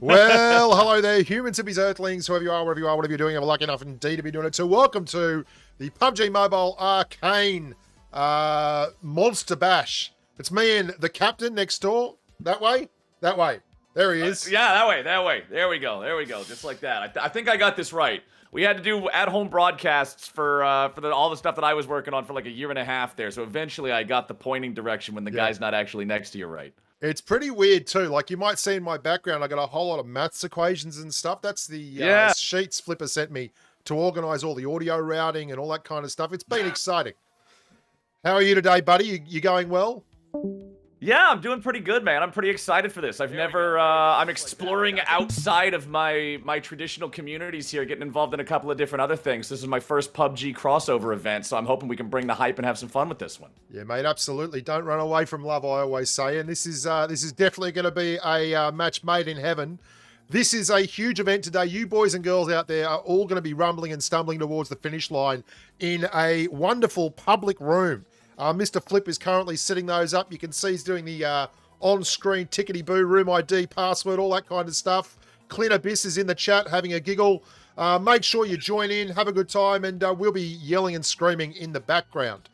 Well, hello there, humans, hippies, earthlings, whoever you are, wherever you are, whatever you're doing, I'm lucky enough indeed to be doing it. So welcome to the PUBG Mobile Arcane Monster Bash. It's me and the captain next door. That way? That way. There he is. Yeah, that way, that way. There we go, just like that. I think I got this right. We had to do at-home broadcasts for all the stuff that I was working on for like a year and a half there. So eventually I got the pointing direction when the guy's not actually next to you, right? It's pretty weird too. Like you might see in my background, I got a whole lot of maths equations and stuff. That's the sheets Flipper sent me to organize all the audio routing and all that kind of stuff. It's been exciting. How are you today, buddy? You going well? Yeah, I'm doing pretty good, man. I'm pretty excited for this. I'm exploring outside of my traditional communities here, getting involved in a couple of different other things. This is my first PUBG crossover event, so I'm hoping we can bring the hype and have some fun with this one. Yeah, mate, absolutely. Don't run away from love, I always say. And this is definitely going to be a match made in heaven. This is a huge event today. You boys and girls out there are all going to be rumbling and stumbling towards the finish line in a wonderful public room. Mr. Flip is currently setting those up. You can see he's doing the on-screen tickety-boo, room ID, password, all that kind of stuff. Clint Abyss is in the chat having a giggle. Make sure you join in, have a good time, and we'll be yelling and screaming in the background.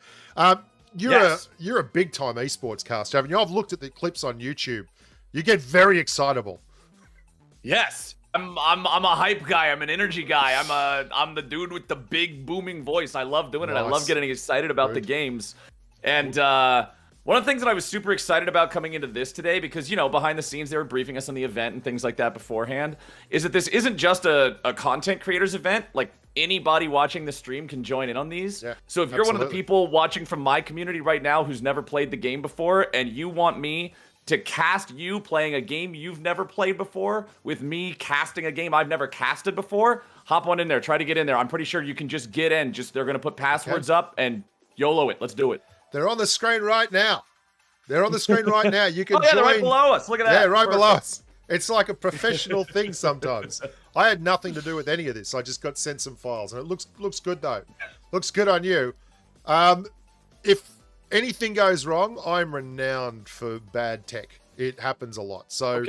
You're a big-time esports caster, haven't you? I've looked at the clips on YouTube. You get very excitable. Yes. I'm a hype guy. I'm an energy guy. I'm the dude with the big booming voice. I love doing it. I love getting excited about the games. And one of the things that I was super excited about coming into this today, because, you know, behind the scenes, they were briefing us on the event and things like that beforehand, is that this isn't just a content creators event. Like, anybody watching the stream can join in on these. Yeah, so if you're one of the people watching from my community right now who's never played the game before, and you want me to cast you playing a game you've never played before with me casting a game I've never casted before, hop on in there. Try to get in there. I'm pretty sure you can just get in. They're going to put passwords up and YOLO it. Let's do it. They're on the screen right now. They're on the screen right now. You can join. They're right below us. Look at that. Yeah, right below us. It's like a professional thing sometimes. I had nothing to do with any of this. I just got sent some files, and it looks good though. Looks good on you. If anything goes wrong, I'm renowned for bad tech. It happens a lot, so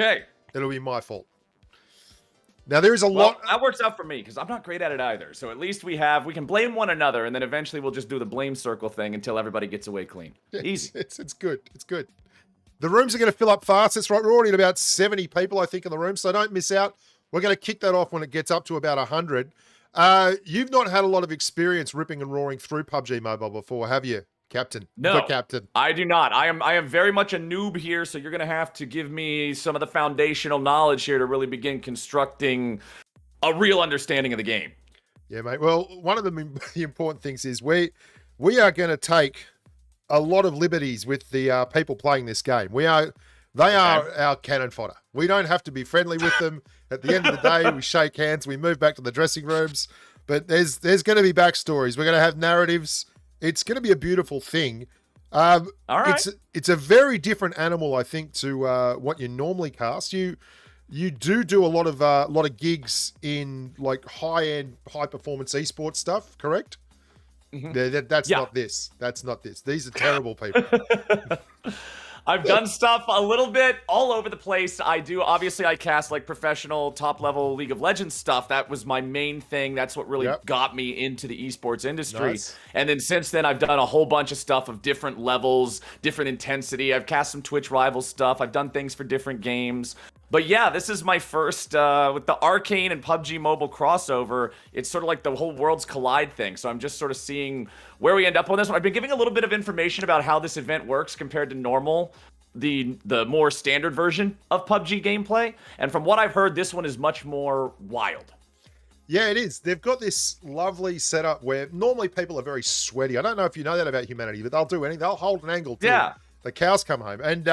it'll be my fault. Now there is a lot. That works out for me because I'm not great at it either. So at least we can blame one another, and then eventually we'll just do the blame circle thing until everybody gets away clean. Easy. It's good. It's good. The rooms are going to fill up fast. That's right. We're already at about 70 people, I think, in the room, so don't miss out. We're going to kick that off when it gets up to about 100. You've not had a lot of experience ripping and roaring through PUBG Mobile before, have you, Captain? No, the Captain. I do not. I am very much a noob here, so you're going to have to give me some of the foundational knowledge here to really begin constructing a real understanding of the game. Yeah, mate. Well, one of the important things is we are going to take a lot of liberties with the people playing this game. They are our cannon fodder. We don't have to be friendly with them. At the end of the day, we shake hands, we move back to the dressing rooms. But there's going to be backstories. We're going to have narratives. It's going to be a beautiful thing. All right. It's a very different animal, I think, to what you normally cast. You do a lot of gigs in like high-end, high-performance esports stuff, correct? Mm-hmm. That's not this. That's not this. These are terrible people. I've done stuff a little bit all over the place. Obviously I cast like professional top level League of Legends stuff. That was my main thing. That's what really got me into the esports industry. Nice. And then since then I've done a whole bunch of stuff of different levels, different intensity. I've cast some Twitch Rivals stuff. I've done things for different games. But yeah, this is my first, with the Arcane and PUBG Mobile crossover, it's sort of like the whole worlds collide thing. So I'm just sort of seeing where we end up on this one. I've been giving a little bit of information about how this event works compared to normal, the more standard version of PUBG gameplay. And from what I've heard, this one is much more wild. Yeah, it is. They've got this lovely setup where normally people are very sweaty. I don't know if you know that about humanity, but they'll do anything. They'll hold an angle till the cows come home. And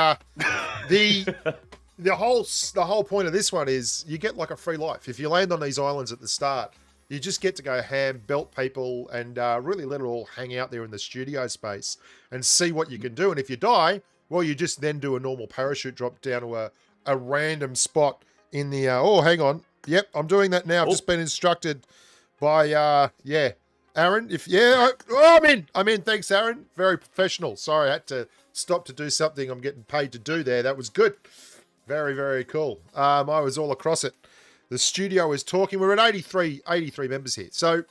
The whole point of this one is you get like a free life. If you land on these islands at the start, you just get to go ham, belt people, and really let it all hang out there in the studio space and see what you can do. And if you die, well, you just then do a normal parachute drop down to a random spot in the... oh, hang on. Yep, I'm doing that now. I've just been instructed by, Aaron. I'm in. Thanks, Aaron. Very professional. Sorry, I had to stop to do something I'm getting paid to do there. That was good. Very, very cool. I was all across it. The studio is talking. We're at 83 members here. So,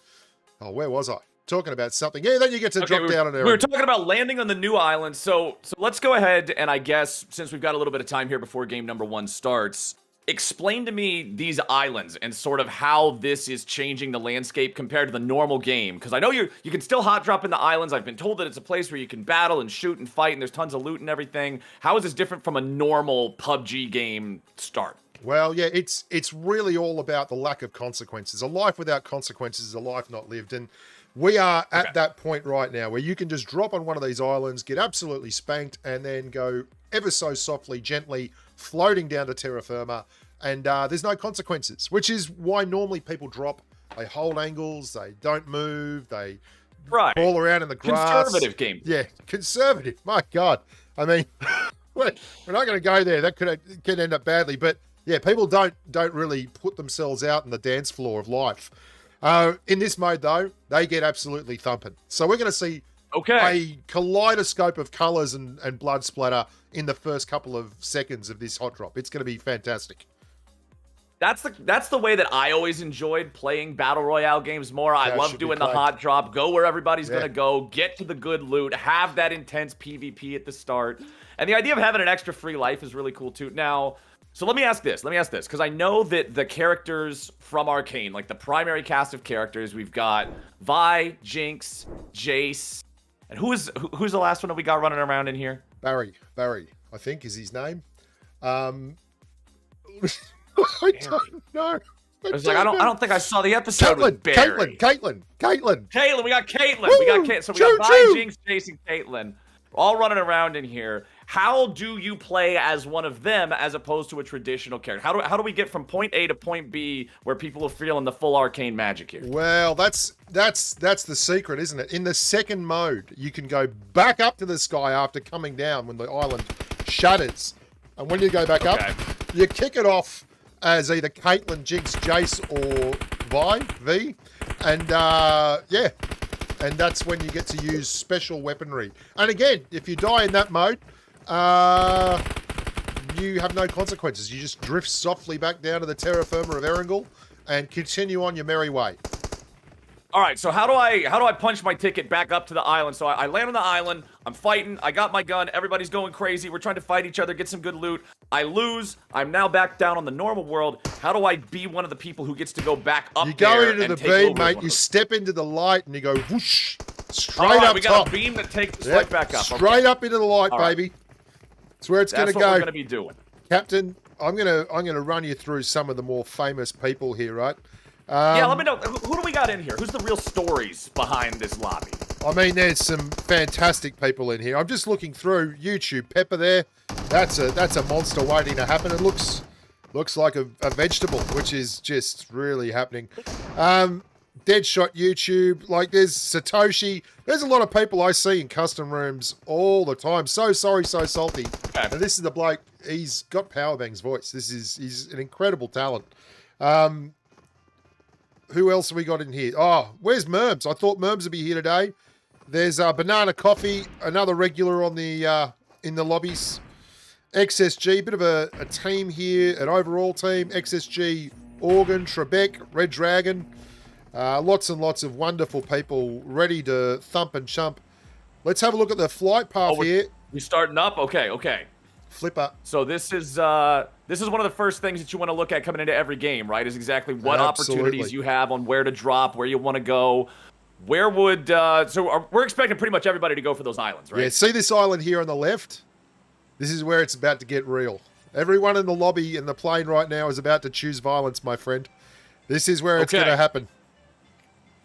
oh, where was I? Talking about something. Yeah, then you get to drop down on there. We were talking about landing on the new island. So let's go ahead and I guess, since we've got a little bit of time here before game number 1 starts, explain to me these islands and sort of how this is changing the landscape compared to the normal game. Because I know you can still hot drop in the islands. I've been told that it's a place where you can battle and shoot and fight and there's tons of loot and everything. How is this different from a normal PUBG game start? Well, yeah, it's really all about the lack of consequences. A life without consequences is a life not lived. And we are at that point right now where you can just drop on one of these islands, get absolutely spanked, and then go ever so softly, gently, floating down to terra firma. And there's no consequences, which is why normally people drop. They hold angles, they don't move, they crawl around in the grass. Conservative game. Yeah, conservative. My God. I mean, we're not going to go there. That could end up badly. But yeah, people don't really put themselves out in the dance floor of life. In this mode, though, they get absolutely thumping. So we're going to see a kaleidoscope of colors and blood splatter in the first couple of seconds of this hot drop. It's going to be fantastic. That's the way that I always enjoyed playing Battle Royale games more. I love doing the hot drop, go where everybody's going to go, get to the good loot, have that intense PvP at the start. And the idea of having an extra free life is really cool, too. Now, so let me ask this, because I know that the characters from Arcane, like the primary cast of characters, we've got Vi, Jinx, Jace, and who's the last one that we got running around in here? Barry, I think is his name. I don't know. I don't think I saw the episode with Barry. Caitlin. We got Caitlin. So we got Vi, Jinx, Jace, and Caitlin all running around in here. How do you play as one of them as opposed to a traditional character? How do we get from point A to point B where people are feeling the full Arcane magic here? Well, that's the secret, isn't it? In the second mode, you can go back up to the sky after coming down when the island shutters. And when you go back up, you kick it off as either Caitlin, Jinx, Jace, or Vi. And and that's when you get to use special weaponry. And again, if you die in that mode, you have no consequences. You just drift softly back down to the terra firma of Erangel and continue on your merry way. All right, so how do I punch my ticket back up to the island? So I land on the island, I'm fighting, I got my gun, everybody's going crazy, we're trying to fight each other, get some good loot. I lose, I'm now back down on the normal world. How do I be one of the people who gets to go back up there? You go into the beam, mate, you step into the light and you go whoosh, straight up we top. got a beam that takes us right back up. Straight up into the light, baby. That's where it's going to go. That's what we're going to be doing. Captain, I'm gonna run you through some of the more famous people here, right? Yeah, let me know. Who do we got in here? Who's the real stories behind this lobby? I mean, there's some fantastic people in here. I'm just looking through YouTube. Pepper there. That's a monster waiting to happen. It looks like a vegetable, which is just really happening. Deadshot YouTube. Like, there's Satoshi. There's a lot of people I see in custom rooms all the time. So sorry, so salty. Okay. And this is the bloke. He's got Powerbang's voice. He's an incredible talent. Who else have we got in here? Oh, where's Merms? I thought Merms would be here today. There's Banana Coffee, another regular on the in the lobbies. XSG, bit of a team here, an overall team. XSG, Organ, Trebek, Red Dragon. Lots and lots of wonderful people ready to thump and chump. Let's have a look at the flight path here. We're starting up? Okay. Flipper. So this is one of the first things that you want to look at coming into every game, right? Is exactly what opportunities you have on where to drop, where you want to go. Where would we're expecting pretty much everybody to go for those islands, right? Yeah, see this island here on the left? This is where it's about to get real. Everyone in the lobby in the plane right now is about to choose violence, my friend. This is where it's going to happen.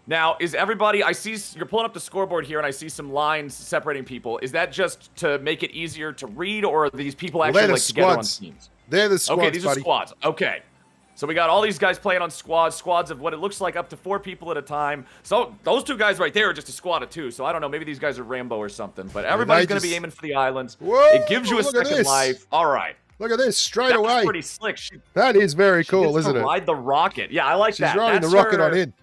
Now, is everybody, I see you're pulling up the scoreboard here and I see some lines separating people. Is that just to make it easier to read, or are these people actually like together on teams? They're the squads, okay, these are squads. Okay. So we got all these guys playing on squads of what it looks like up to 4 people at a time. So those 2 guys right there are just a squad of 2. So I don't know, maybe these guys are Rambo or something. But everybody's going to be aiming for the islands. Whoa, it gives you a second life. All right. Look at this, straight away. That's pretty slick. That is very cool, isn't it? Ride the rocket. Yeah, I like that. She's riding the rocket on in.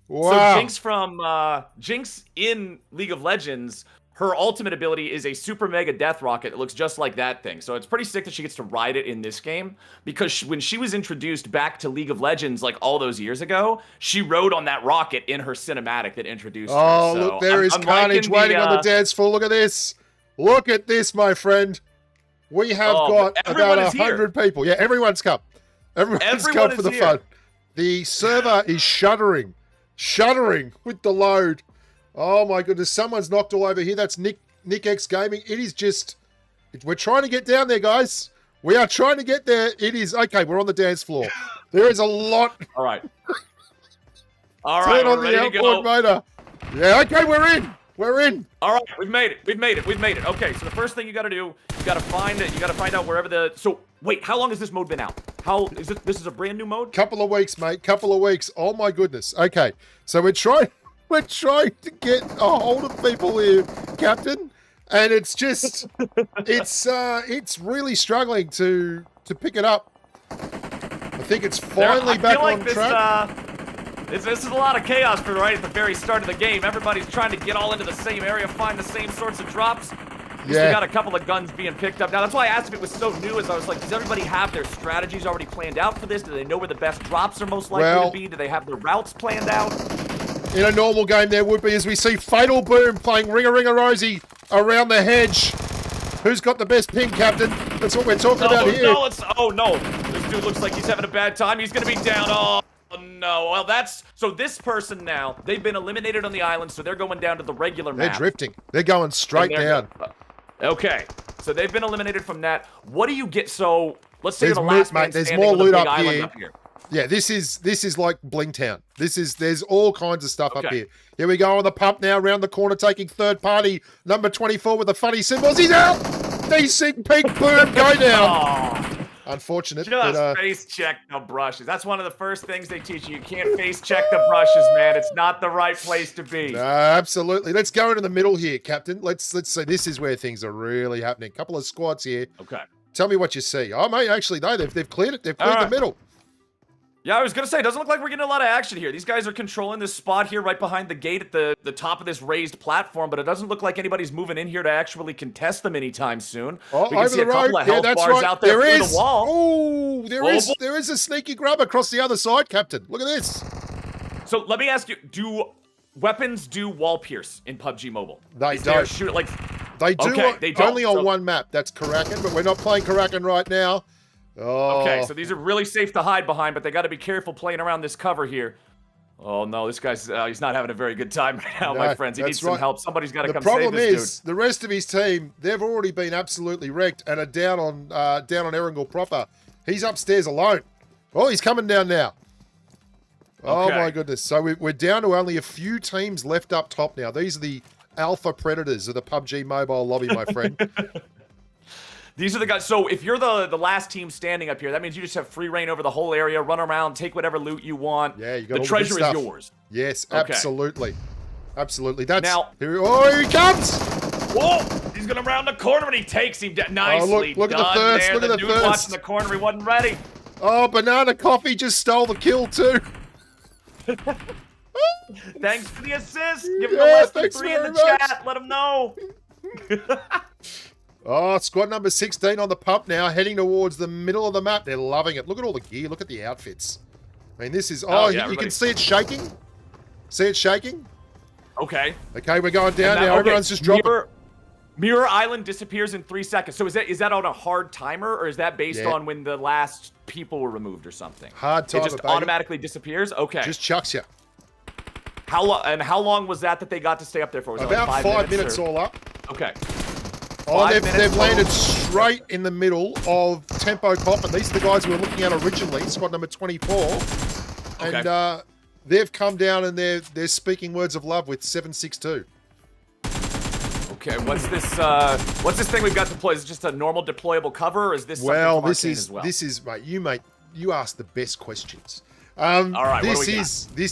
Wow. So Jinx in League of Legends, her ultimate ability is a super mega death rocket that looks just like that thing. So it's pretty sick that she gets to ride it in this game, because when she was introduced back to League of Legends like all those years ago, she rode on that rocket in her cinematic that introduced her. Oh, So look, there is Carnage waiting on the dance floor. Look at this. Look at this, my friend. We have got about 100 people. Yeah, everyone's come. Everyone's come for the fun. The server is shuddering with the load. Oh my goodness, someone's knocked all over here. That's Nick X Gaming. It is just, we're trying to get down there, guys. We are trying to get there. It is, okay, we're on the dance floor. There is a lot. All right. All right, Turn on the outboard motor. Yeah, okay, we're in. We're in. All right, we've made it. Okay, so the first thing you got to do, you got to find out wherever the, so wait, how long has this mode been out? How is this is a brand new mode? Couple of weeks, mate. Couple of weeks. Oh my goodness. Okay, so we're trying to get a hold of people here, Captain, and it's just, it's really struggling to pick it up. I think it's finally back on track. This is a lot of chaos for right at the very start of the game. Everybody's trying to get all into the same area, find the same sorts of drops. We got a couple of guns being picked up. Now, that's why I asked if it was so new, as I was like, does everybody have their strategies already planned out for this? Do they know where the best drops are most likely to be? Do they have their routes planned out? In a normal game, there would be, as we see Fatal Boom playing Ring-a-Ring-a-Rosy around the hedge. Who's got the best ping, Captain? That's what we're talking about here. Oh, no. This dude looks like he's having a bad time. He's going to be down. Oh, no. Well, so this person now, they've been eliminated on the island, so they're going down to the regular map. They're drifting. They're going straight down. Okay. So they've been eliminated from that. What do you get? So let's say you're the last man there's standing more on the loot big up island here. up here. Yeah, this is like Blingtown. There's all kinds of stuff up here. Here we go on the pump now, around the corner, taking third party. Number 24 with the funny symbols. He's out! Decent peak, boom, go down. Oh, unfortunate. Just face check the brushes. That's one of the first things they teach you. You can't face check the brushes, man. It's not the right place to be. Absolutely. Let's go into the middle here, Captain. Let's say this is where things are really happening. Couple of squads here. Okay. Tell me what you see. Oh, mate, actually, no, they've cleared it. They've cleared the middle. Yeah, I was going to say, it doesn't look like we're getting a lot of action here. These guys are controlling this spot here right behind the gate at the top of this raised platform, but it doesn't look like anybody's moving in here to actually contest them anytime soon. Oh, we can see a couple of health bars out there through the wall. Oh, there is a sneaky grab across the other side, Captain. Look at this. So let me ask you, do weapons do wall pierce in PUBG Mobile? They don't. They do they don't. Only on one map. That's Karakin, but we're not playing Karakin right now. Oh. Okay, so these are really safe to hide behind, but they got to be careful playing around this cover here. Oh no, this guy's he's not having a very good time right now, my friends. He needs some help. Somebody's got to come save this dude. The problem is, the rest of his team, they've already been absolutely wrecked and are down on Erangel proper. He's upstairs alone. Oh, he's coming down now. Oh my goodness. So we're down to only a few teams left up top now. These are the alpha predators of the PUBG Mobile lobby, my friend. These are the guys. So if you're the last team standing up here, that means you just have free reign over the whole area. Run around, take whatever loot you want. Yeah, you got the treasure is yours. Yes, absolutely, absolutely. That's now. Here he comes! Whoa! He's gonna round the corner and he takes him down. Nicely look done at the thirst. there. Look at the dude thirst. watching the corner. He wasn't ready. Oh, Banana Coffee just stole the kill too. Thanks for the assist. Give him a less than 3 in the chat. Let him know. Oh, squad number 16 on the pump now, heading towards the middle of the map. They're loving it. Look at all the gear. Look at the outfits. I mean, this is... you can see it shaking. See it shaking? Okay. Okay, we're going down now. Everyone's just dropping. Mirror Island disappears in 3 seconds. So is that on a hard timer, or is that based on when the last people were removed or something? Hard timer, It just automatically disappears? Okay. Just chucks you. How long was that they got to stay up there for? Was about it like 5 minutes all up. Okay. Oh, they've landed straight in the middle of Tempo Coffin. These are the guys we were looking at originally, squad number 24. Okay. And they've come down and they're speaking words of love with 762. Okay, what's this thing we've got deployed? Is it just a normal deployable cover, or is this something from Arcane as well? This is mate, you ask the best questions. All right, this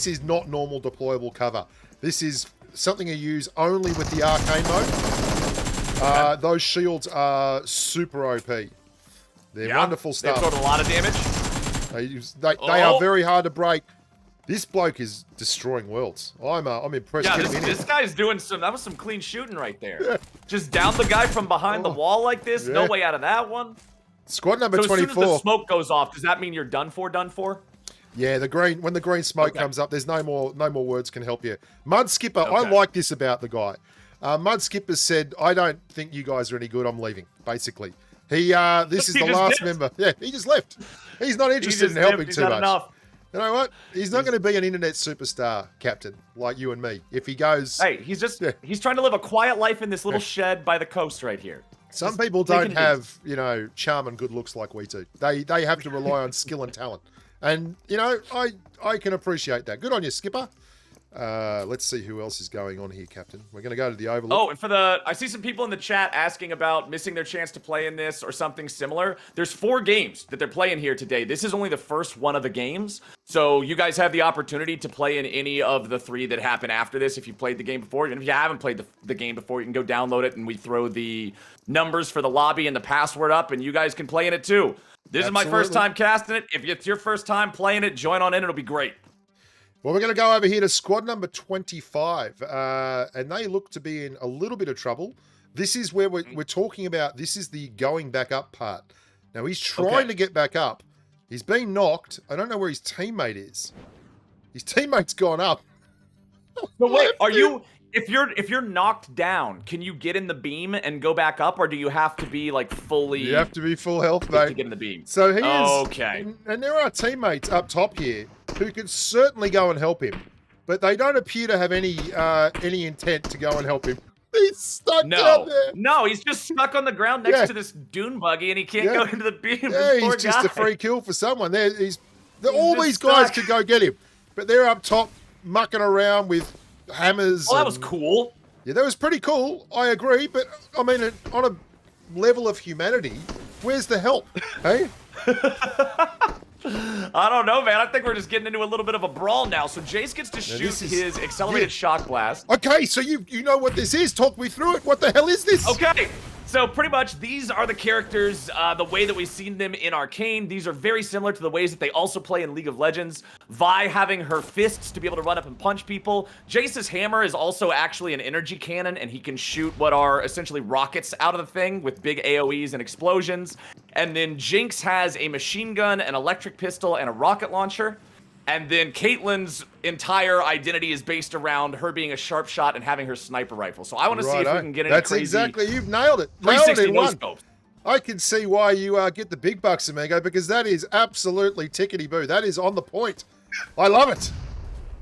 is not normal deployable cover. This is something you use only with the Arcane mode. Those shields are super OP. They're wonderful stuff. They've done a lot of damage. They are very hard to break. This bloke is destroying worlds. I'm impressed. Yeah, Get him in this here. guy's doing some. That was some clean shooting right there. Just down the guy from behind the wall like this. Yeah. No way out of that one. Squad number So as 24. soon as the smoke goes off, does that mean you're done for? Done for? Yeah, when the green smoke comes up, there's no more words can help you. Mud Skipper, I like this about the guy. Mud Skipper said, "I don't think you guys are any good. I'm leaving." Basically, this is the last member. Yeah, he just left. He's not interested in helping too much. Enough. You know what? He's not going to be an internet superstar, Captain, like you and me. If he goes, hey, he's trying to live a quiet life in this little shed by the coast right here. Some people don't have, charm and good looks like we do. They have to rely on skill and talent. And, I can appreciate that. Good on you, Skipper. Let's see who else is going on here, Captain. We're going to go to the Overlook. Oh, and I see some people in the chat asking about missing their chance to play in this or something similar. There's 4 games that they're playing here today. This is only the first one of the games. So you guys have the opportunity to play in any of the 3 that happen after this if you played the game before. And if you haven't played the game before, you can go download it and we throw the numbers for the lobby and the password up and you guys can play in it too. This is my first time casting it. If it's your first time playing it, join on in. It'll be great. Well, we're going to go over here to squad number 25, and they look to be in a little bit of trouble. This is where we're talking about, this is the going back up part. Now, he's trying to get back up. He's been knocked. I don't know where his teammate is. His teammate's gone up. No, wait, if you're knocked down, can you get in the beam and go back up, or do you have to be, like, fully... You have to be full health, mate. To get in the beam. So he is... Okay. And there are teammates up top here who could certainly go and help him, but they don't appear to have any intent to go and help him. He's stuck down there. No, he's just stuck on the ground next to this dune buggy, and he can't go into the beam. Yeah, he's just a free kill for someone. All these guys could go get him, but they're up top mucking around with hammers. Oh, that was cool. Yeah, that was pretty cool. I agree, but I mean, on a level of humanity, where's the help? Hey. I don't know, man. I think we're just getting into a little bit of a brawl now. So Jace gets to shoot his accelerated shock blast. Okay, so you know what this is. Talk me through it. What the hell is this? Okay. So pretty much these are the characters, the way that we've seen them in Arcane. These are very similar to the ways that they also play in League of Legends. Vi having her fists to be able to run up and punch people. Jace's hammer is also actually an energy cannon, and he can shoot what are essentially rockets out of the thing with big AoEs and explosions. And then Jinx has a machine gun, an electric pistol, and a rocket launcher. And then Caitlyn's entire identity is based around her being a sharp shot and having her sniper rifle. So I want to see if we can get into crazy... That's exactly, you've nailed it. 360 no-scopes. I can see why you get the big bucks, Amigo, because that is absolutely tickety-boo. That is on the point. I love it.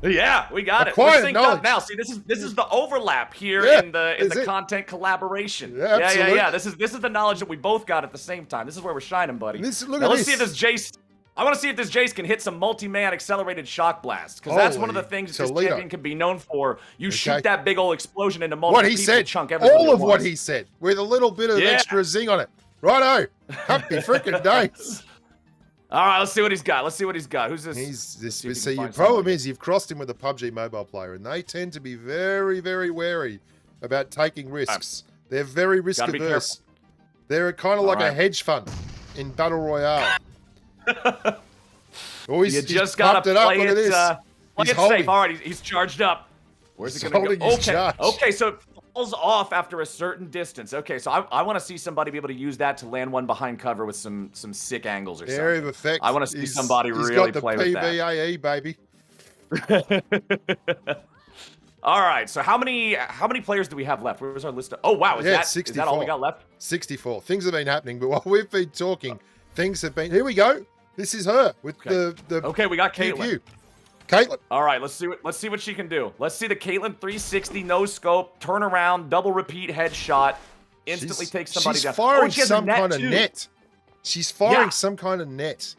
Yeah, we got it. We're synced up now. See, this is the overlap here in the content collaboration. Yeah. This is the knowledge that we both got at the same time. This is where we're shining, buddy. Let's see if this Jace... I want to see if this Jace can hit some multi-man accelerated shock blast, because that's one of the things that this champion can be known for. You shoot that big old explosion into multiple people, chunk everything. All of what he said, with a little bit of extra zing on it. Righto. Happy freaking days. All right, let's see what he's got. Who's this? See, your problem is you've crossed him with a PUBG mobile player, and they tend to be very, very wary about taking risks. They're very risk averse. They're kind of like a hedge fund in Battle Royale. You just gotta play it safe. All right, he's charged up. Where's it gonna go? Okay, so it falls off after a certain distance. Okay, so I want to see somebody be able to use that to land one behind cover with some sick angles or something. Area of effect. I want to see somebody really play with that. He's got the PVAE, baby. All right, so how many players do we have left? Where's our list of... Oh, wow, is that all we got left? 64. Things have been happening, but while we've been talking, things have been... Here we go. This is her with the Okay, we got Caitlyn. Caitlyn. All right, let's see what she can do. Let's see the Caitlyn 360 no scope, turn around, double repeat headshot, instantly takes somebody down. She's firing some kind of net. She's firing some kind of net.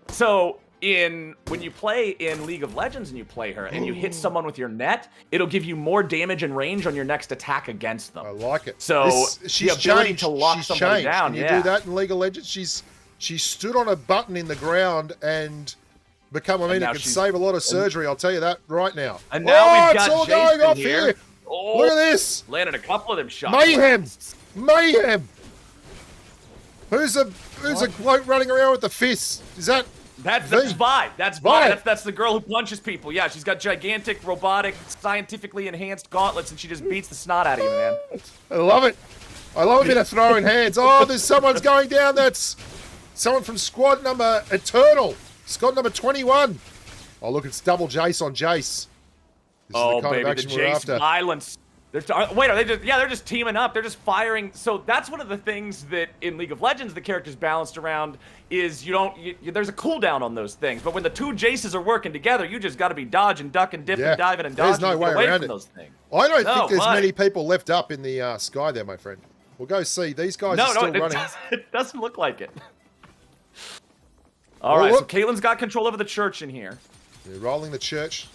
So when you play in League of Legends and you play her and you hit someone with your net, it'll give you more damage and range on your next attack against them. I like it. So the ability to lock somebody down. Can you do that in League of Legends? She stood on a button in the ground and become, it can save a lot of surgery, I'll tell you that right now. And now we've got it's all going off here. Oh, look at this. Landed a couple of them shots. Mayhem. Who's a bloke running around with the fists? Is that That's V. Vi. That's Vi. Vi. That's the girl who punches people. Yeah, she's got gigantic, robotic, scientifically enhanced gauntlets, and she just beats the snot out of you, man. I love it. I love a bit of throwing hands. Oh, there's someone's going down. That's someone from squad number Eternal. Squad number 21. Oh, look, it's double Jace on Jace. This Oh, is the kind baby, of the action we're Jace after. violence. Wait, are they just, yeah, they're just teaming up. They're just firing. So that's one of the things that in League of Legends the character's balanced around is there's a cooldown on those things. But when the two Jaces are working together, you just got to be dodging, ducking, dipping, diving, and dodging. There's no to way get away around from it. those things. I don't think there's but- many people left up in the sky there, my friend. We'll go see. These guys are still running. It doesn't look like it. All Oh, right, so look. Caitlin's got control over the church in here. They're rolling the church.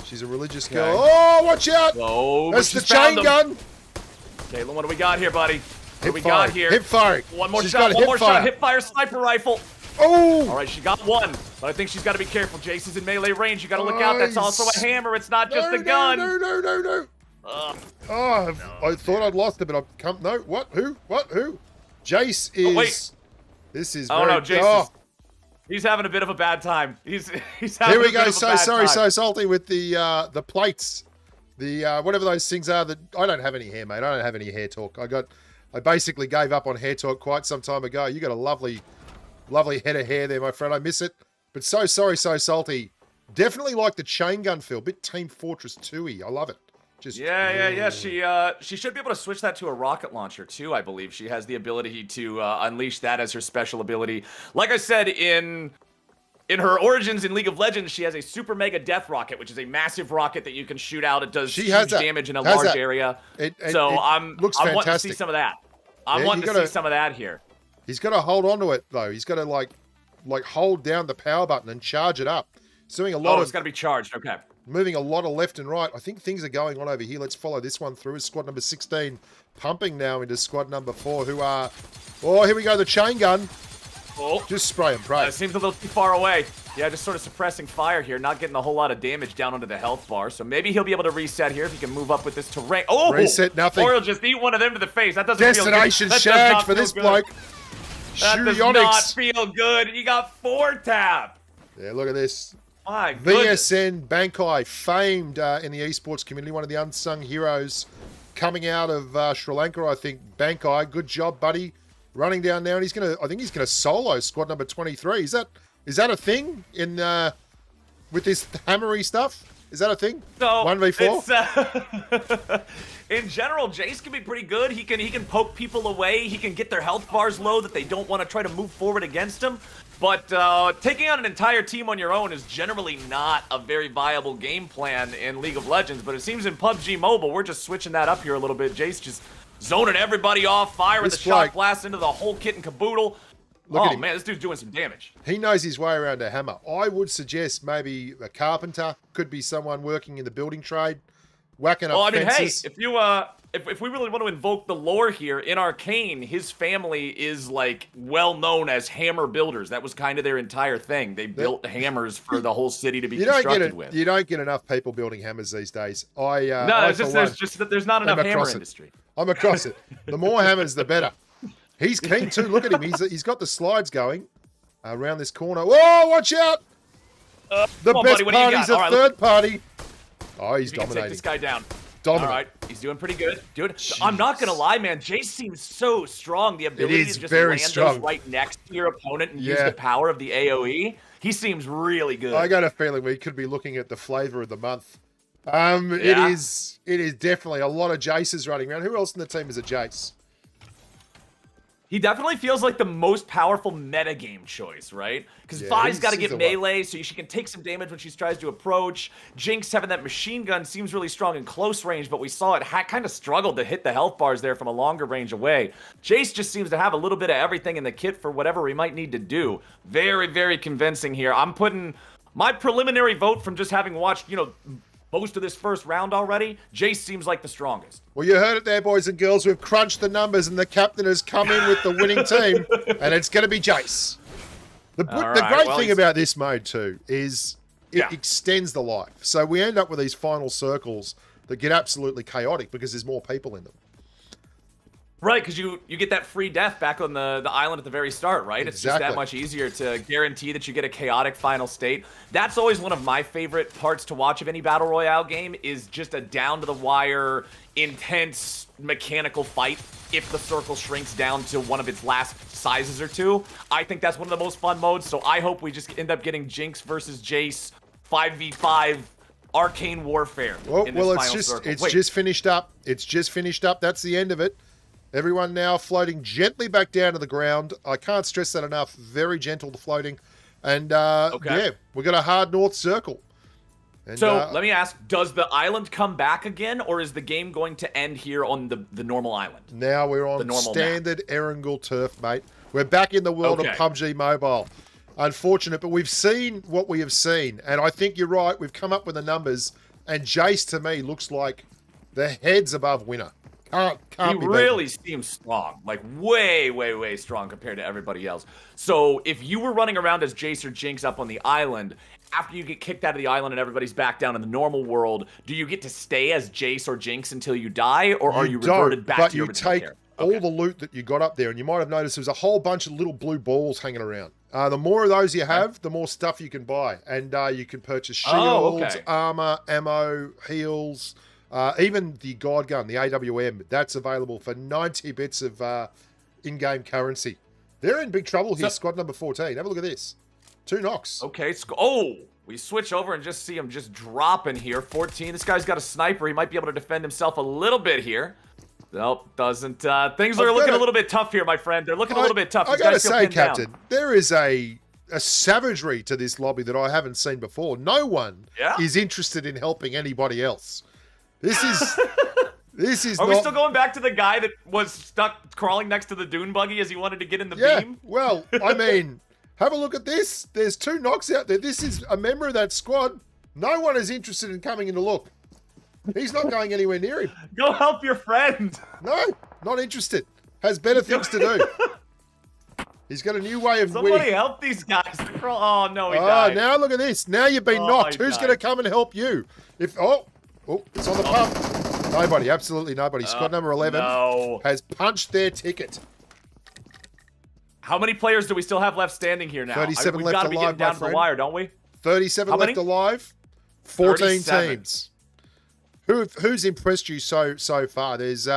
She's a religious girl. Okay. Oh, watch out! Oh, That's the chain gun. Caitlin, what do we got here, buddy? What do we Hip-firing. got here? Hip-firing. One more She's shot. got One more shot. hip-fire. Hip fire sniper rifle. Oh! All right, she got one, but I think she's got to be careful. Jace is in melee range. You got to look out. That's also a hammer. It's not just a gun. No. Oh, I thought I'd lost it, but I've come. No, what? Who? What? Who? Jace is. Oh, wait. This is. Oh very, no, Jace. He's having a bit of a bad time. He's having Here we a bit go. of a So bad sorry, time. so salty with the plates, the whatever those things are. That I don't have any hair, mate. I don't have any hair talk. I basically gave up on hair talk quite some time ago. You got a lovely head of hair there, my friend. I miss it, but so sorry, so salty. Definitely like the chain gun feel. Bit Team Fortress 2-y. I love it. Just Yeah. She should be able to switch that to a rocket launcher too. I believe she has the ability to unleash that as her special ability. Like I said, in her origins in League of Legends, she has a super mega death rocket, which is a massive rocket that you can shoot out. It does huge damage in a large area. I'm wanting to see some of that. I'm wanting to see some of that here. He's got to hold on to it though. He's got to like hold down the power button and charge it up. He's doing a lot of. It's got to be charged. Okay. Moving a lot of left and right. I think things are going on over here. Let's follow this one through. Squad number 16 pumping now into squad number 4 who are... Oh, here we go. The chain gun. Oh. Just spray and pray. It seems a little too far away. Yeah, just sort of suppressing fire here. Not getting a whole lot of damage down onto the health bar. So maybe he'll be able to reset here if he can move up with this terrain. Oh! Reset, nothing. Or he'll just eat one of them to the face. That doesn't Destination feel good. shagged for this bloke. That does not feel good. He got 4 tap. Yeah, look at this. My goodness. VSN Bankai, famed in the esports community, one of the unsung heroes coming out of Sri Lanka, I think. Bankai, good job, buddy. Running down there, and I think he's gonna solo squad number 23. Is that a thing in with this hammery stuff? Is that a thing? So 1v4? In general, Jace can be pretty good. He can poke people away. He can get their health bars low that they don't want to try to move forward against him. But taking on an entire team on your own is generally not a very viable game plan in League of Legends. But it seems in PUBG Mobile, we're just switching that up here a little bit. Jace just zoning everybody off, firing the shot blast into the whole kit and caboodle. Oh man, this dude's doing some damage. He knows his way around a hammer. I would suggest maybe a carpenter, could be someone working in the building trade, whacking up fences. Hey, if you if we really want to invoke the lore here, in Arcane, his family is like well known as hammer builders. That was kind of their entire thing. They built hammers for the whole city to be constructed with. You don't get enough people building hammers these days. There's not enough hammer industry. I'm across it. The more hammers, the better. He's keen too. Look at him. He's got the slides going around this corner. Whoa, watch out! The best party's a third party. Oh, he's dominating. Take this guy down. Dominant. All right, he's doing pretty good. Dude, I'm not gonna lie, man. Jace seems so strong. The ability to just land those right next to your opponent and use the power of the AOE. He seems really good. I got a feeling we could be looking at the flavor of the month. It is definitely a lot of Jaces running around. Who else in the team is a Jace? He definitely feels like the most powerful metagame choice, right? Because Vi's got to get melee, so she can take some damage when she tries to approach. Jinx having that machine gun seems really strong in close range, but we saw it kind of struggled to hit the health bars there from a longer range away. Jace just seems to have a little bit of everything in the kit for whatever we might need to do. Very, very convincing here. I'm putting my preliminary vote from just having watched, most of this first round already. Jace seems like the strongest. Well, you heard it there, boys and girls. We've crunched the numbers, and the captain has come in with the winning team, and it's going to be Jace. The great thing about this mode, too, is it extends the life. So we end up with these final circles that get absolutely chaotic because there's more people in them. Right, because you get that free death back on the island at the very start, right? It's just that much easier to guarantee that you get a chaotic final state. That's always one of my favorite parts to watch of any Battle Royale game, is just a down-to-the-wire, intense, mechanical fight if the circle shrinks down to one of its last sizes or two. I think that's one of the most fun modes, so I hope we just end up getting Jinx versus Jace 5v5 arcane warfare in this final circle. It's just finished up. It's just finished up. That's the end of it. Everyone now floating gently back down to the ground. I can't stress that enough. Very gentle the floating. And yeah, we've got a hard north circle. And, so let me ask, does the island come back again, or is the game going to end here on the normal island? Now we're on standard Erangel turf, mate. We're back in the world of PUBG Mobile. Unfortunate, but we've seen what we have seen. And I think you're right. We've come up with the numbers. And Jace, to me, looks like the heads above winner. He really seems strong, like way strong compared to everybody else. So if you were running around as Jace or Jinx up on the island, after you get kicked out of the island and everybody's back down in the normal world, do you get to stay as Jace or Jinx until you die, or are you reverted back to your original character? All the loot that you got up there, and you might have noticed there's a whole bunch of little blue balls hanging around. The more of those you have, the more stuff you can buy, and you can purchase shields, armor, ammo, heals. Even the God Gun, the AWM, that's available for 90 bits of in-game currency. They're in big trouble here, squad number 14. Have a look at this. 2 knocks. Okay, we switch over and just see him just dropping here. 14, this guy's got a sniper. He might be able to defend himself a little bit here. Nope, doesn't. Things are looking a little bit tough here, my friend. They're looking a little bit tough. I gotta say, Captain, there is a savagery to this lobby that I haven't seen before. No one is interested in helping anybody else. This is Are we still going back to the guy that was stuck crawling next to the dune buggy as he wanted to get in the beam? Well, I mean, have a look at this. There's 2 knocks out there. This is a member of that squad. No one is interested in coming in to look. He's not going anywhere near him. Go help your friend. No, not interested. Has better things to do. He's got a new way of winning. Somebody help these guys. Oh, no, he died. Now look at this. Now you've been knocked. Who's going to come and help you? Oh, it's on the pump. Nobody, absolutely nobody. Squad number 11 has punched their ticket. How many players do we still have left standing here now? 37 We've left got to be alive, getting down to the wire, don't we? 37 left alive. 14 teams. Who's impressed you so far? There's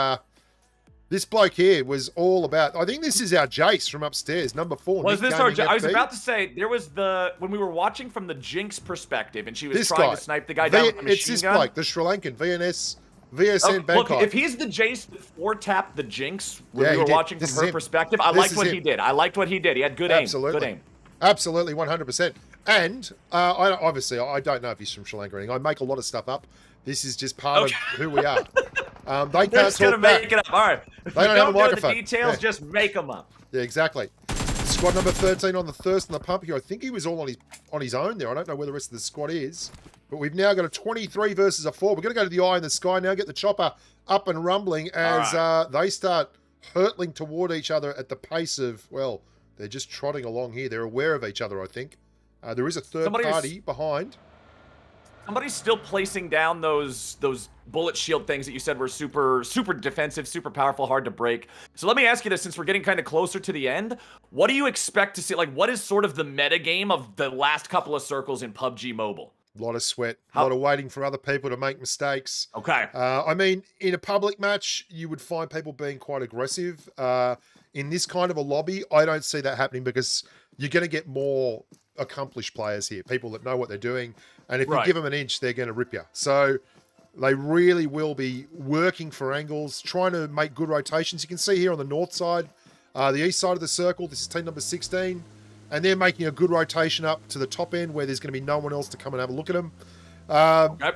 this bloke here was all about. I think this is our Jace from upstairs, number 4. Was this our Jace? I was about to say there was when we were watching from the Jinx perspective, and she was trying to snipe the guy down with the machine gun. It's this bloke, the Sri Lankan VSN Bangkok. Look, if he's the Jace that 4-tapped the Jinx when we were watching from her perspective, I liked what he did. I liked what he did. He had good aim. Good aim. Absolutely, 100%. And obviously, I don't know if he's from Sri Lanka or anything. I make a lot of stuff up. This is just part of who we are. They can't talk back. Make it up. All right. They don't have a microphone. The details, just make them up. Yeah, exactly. Squad number 13 on the thirst and the pump here. I think he was all on his own there. I don't know where the rest of the squad is. But we've now got a 23 versus a 4. We're going to go to the eye in the sky now, get the chopper up and rumbling as they start hurtling toward each other at the pace of, well, they're just trotting along here. They're aware of each other, I think. There is a third party behind. Somebody's still placing down those bullet shield things that you said were super defensive, super powerful, hard to break. So let me ask you this, since we're getting kind of closer to the end, what do you expect to see? Like, what is sort of the meta game of the last couple of circles in PUBG Mobile? A lot of sweat, a lot of waiting for other people to make mistakes. Okay. I mean, in a public match, you would find people being quite aggressive. In this kind of a lobby, I don't see that happening because you're going to get more accomplished players here, people that know what they're doing. And if you give them an inch, they're going to rip you. So they really will be working for angles, trying to make good rotations. You can see here on the north side, the east side of the circle, this is team number 16. And they're making a good rotation up to the top end where there's going to be no one else to come and have a look at them. A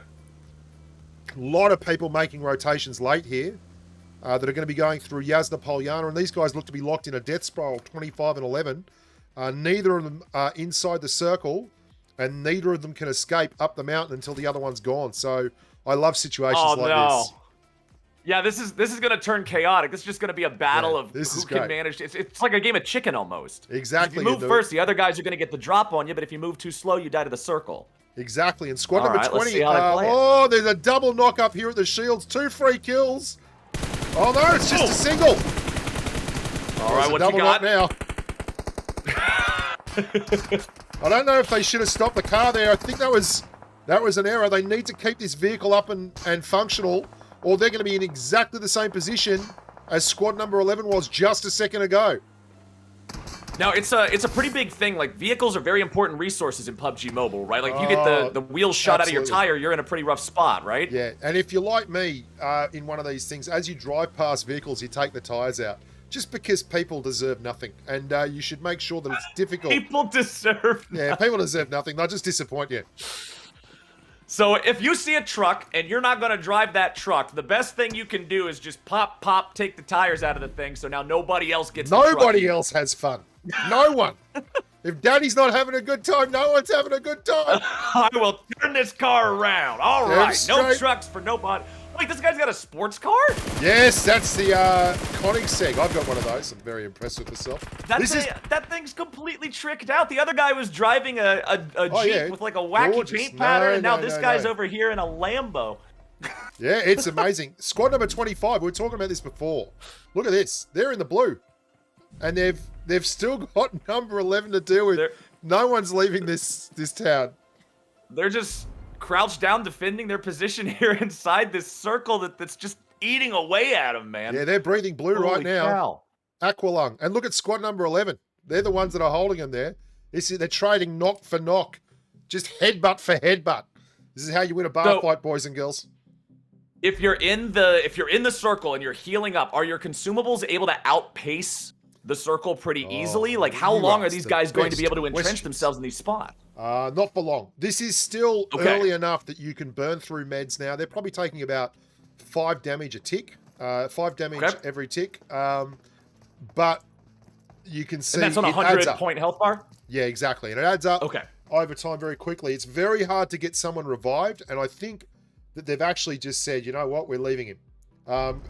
lot of people making rotations late here that are going to be going through Yasna Polyana. And these guys look to be locked in a death spiral, 25 and 11. Neither of them are inside the circle. And neither of them can escape up the mountain until the other one's gone. So I love situations like this. Yeah, this is going to turn chaotic. This is just going to be a battle of who can manage. It's like a game of chicken almost. Exactly. If you move first, the other guys are going to get the drop on you. But if you move too slow, you die to the circle. Exactly. And squad number 20. There's a double knock up here at the shields. 2 free kills. Oh, no, it's just a single. All right, what you double got? now. I don't know if they should have stopped the car there. I think that was an error. They need to keep this vehicle up and functional, or they're going to be in exactly the same position as squad number 11 was just a second ago. Now, it's a pretty big thing. Like, vehicles are very important resources in PUBG Mobile, right? Like, if you get the wheels shot out of your tire, you're in a pretty rough spot, right? Yeah, and if you're like me, in one of these things, as you drive past vehicles, you take the tires out. Just because people deserve nothing. And you should make sure that it's difficult. People deserve nothing. Yeah, people deserve nothing. They'll just disappoint you. So if you see a truck and you're not going to drive that truck, the best thing you can do is just pop, take the tires out of the thing so now nobody else gets the truck. Nobody else has fun. No one. If Daddy's not having a good time, no one's having a good time. I will turn this car around. All right, no trucks for nobody. Wait, this guy's got a sports car? Yes, that's the Koenigsegg. I've got one of those. I'm very impressed with myself. That thing's completely tricked out. The other guy was driving a Jeep with like a wacky paint pattern, and now this guy's over here in a Lambo. Yeah, it's amazing. Squad number 25. We were talking about this before. Look at this. They're in the blue, and they've still got number 11 to deal with. No one's leaving this town. They're just crouched down defending their position here inside this circle that's just eating away at them, man. Yeah, they're breathing blue right now. Cow. Aqualung. And look at squad number 11. They're the ones that are holding them there. They're trading knock for knock. Just headbutt for headbutt. This is how you win a bar fight, boys and girls. If you're in the circle and you're healing up, are your consumables able to outpace the circle pretty easily? Like, how long are these guys going to be able to entrench themselves in these spots? Not for long. This is still early enough that you can burn through meds now. They're probably taking about 5 damage a tick. 5 damage every tick. But you can see and that's on a 100-point health bar? Yeah, exactly. And it adds up over time very quickly. It's very hard to get someone revived, and I think that they've actually just said, you know what, we're leaving him.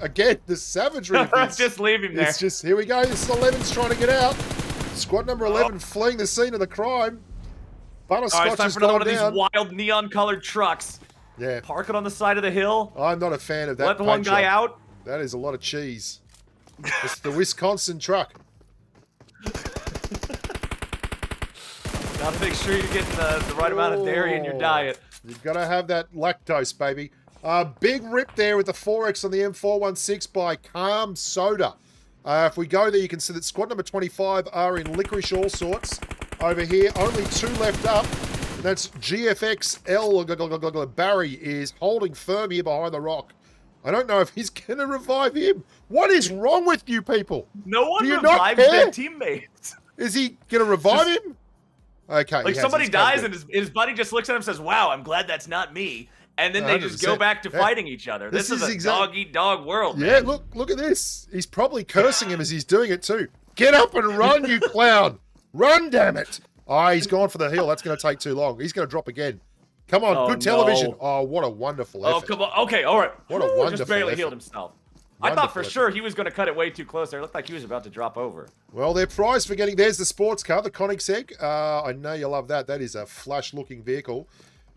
Again, the savagery of this. Just leave him there. It's just, here we go. This is 11's trying to get out. Squad number 11 fleeing the scene of the crime. Butterscotch it's time for another one of these wild neon-colored trucks. Yeah. Park it on the side of the hill. I'm not a fan of that. Let the one guy out. That is a lot of cheese. It's the Wisconsin truck. Gotta make sure you're getting the right amount of dairy in your diet. You've got to have that lactose, baby. Big rip there with the 4X on the M416 by Calm Soda. If we go there, you can see that squad number 25 are in licorice all sorts. Over here, only 2 left up. And that's GFXL. Barry is holding firm here behind the rock. I don't know if he's going to revive him. What is wrong with you people? No one revives their teammates. Is he going to revive him? Okay. Like somebody dies and his buddy just looks at him and says, wow, I'm glad that's not me. And then they just go back to fighting each other. This is a dog-eat-dog world, man. Yeah, look at this. He's probably cursing him as he's doing it too. Get up and run, you clown. Run, damn it. Oh, he's gone for the hill. That's going to take too long. He's going to drop again. Come on, good television. Oh, what a wonderful effort. Oh, come on. Okay, all right. What a wonderful just barely effort. healed himself. I thought for sure he was going to cut it way too close there. It looked like he was about to drop over. Well, their prize for getting... There's the sports car, the Koenigsegg. I know you love that. That is a flash-looking vehicle.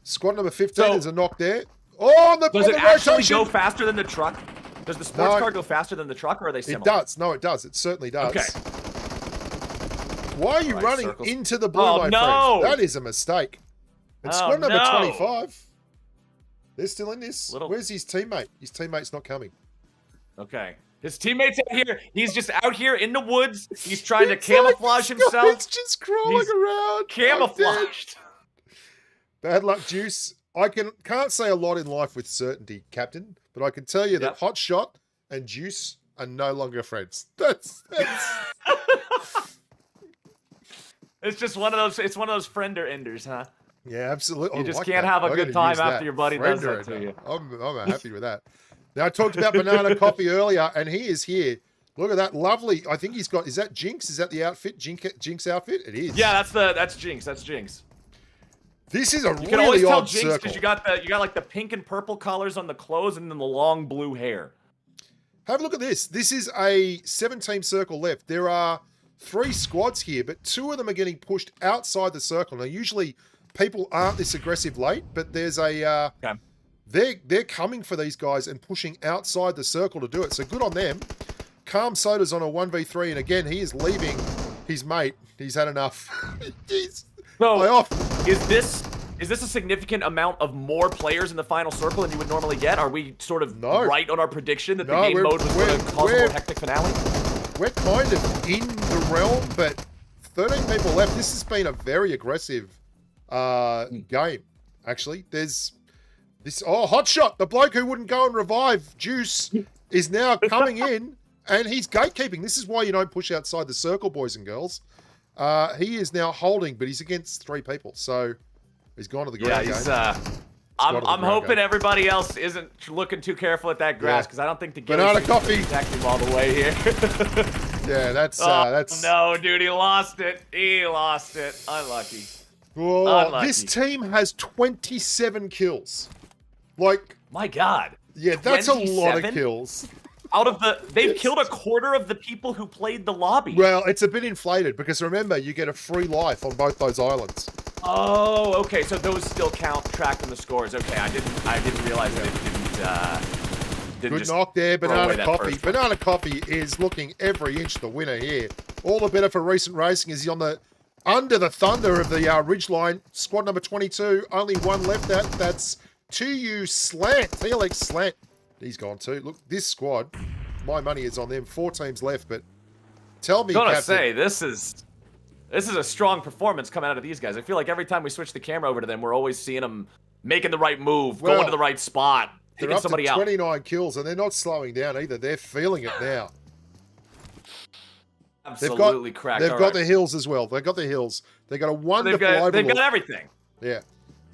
Squad number 15 is a knock there. Oh, does it actually go faster than the truck? Does the sports car go faster than the truck, or are they similar? It does. No, it does. It certainly does. Okay. Why are you running into the blue, my friend? That is a mistake. And squad number 25, they're still in this. Where's his teammate? His teammate's not coming. Okay. His teammate's out here. He's just out here in the woods. He's trying to camouflage himself. He's just crawling around. Camouflaged. Bad luck, Juice. I can't say a lot in life with certainty, Captain, but I can tell you that Hot Shot and Juice are no longer friends. That's It's just one of those. It's one of those friender enders, huh? Yeah, absolutely. You just can't have a good time after your buddy does that to you. I'm happy with that. Now, I talked about Banana Coffee earlier, and he is here. Look at that lovely. I think he's got. Is that Jinx? Is that the outfit? Jinx outfit? It is. Yeah, that's Jinx. That's Jinx. This is a you can always tell Jinx because you got like the pink and purple colors on the clothes and then the long blue hair. Have a look at this. This is a 7-team circle left. There are 3 squads here, but 2 of them are getting pushed outside the circle. Now, usually people aren't this aggressive late, but there's a they're coming for these guys and pushing outside the circle to do it. So good on them. Calm Soda's on a 1v3, and again, he is leaving his mate. He's had enough. So, is this a significant amount of more players in the final circle than you would normally get? Are we sort of right on our prediction that the game mode was going to cause a more hectic finale? We're kind of in the realm, but 13 people left. This has been a very aggressive game, actually. There's this, hot shot. The bloke who wouldn't go and revive Juice is now coming in, and he's gatekeeping. This is why you don't push outside the circle, boys and girls. He is now holding, but he's against 3 people, so he's gone to the ground. Yeah, I'm hoping everybody else isn't looking too careful at that grass, because I don't think the game Banana Coffee exactly all the way here. Yeah, that's no, dude, he lost it. He lost it. Unlucky. Unlucky. This team has 27 kills. Like, my God. Yeah, that's 27? A lot of kills. Out of they've killed a quarter of the people who played the lobby. Well, it's a bit inflated because remember, you get a free life on both those islands. Oh, okay. So those still count, tracked in the scores. Okay, I didn't realize that it didn't. Good knock there, Banana Coffee. Banana Coffee is looking every inch the winner here. All the better for recent racing as he's on under the thunder of the ridgeline. Squad number 22, only one left out. That's 2U Slant, TLX Slant. He's gone too. Look, this squad, my money is on them. 4 teams left, but tell me, Captain, say this is a strong performance coming out of these guys. I feel like every time we switch the camera over to them, we're always seeing them making the right move, going to the right spot, taking somebody out. They're up to 29 kills, and they're not slowing down either. They're feeling it now. Absolutely cracked. They've got the hills as well. They've got the hills. They've got a wonderful overlook. They've got everything. Yeah.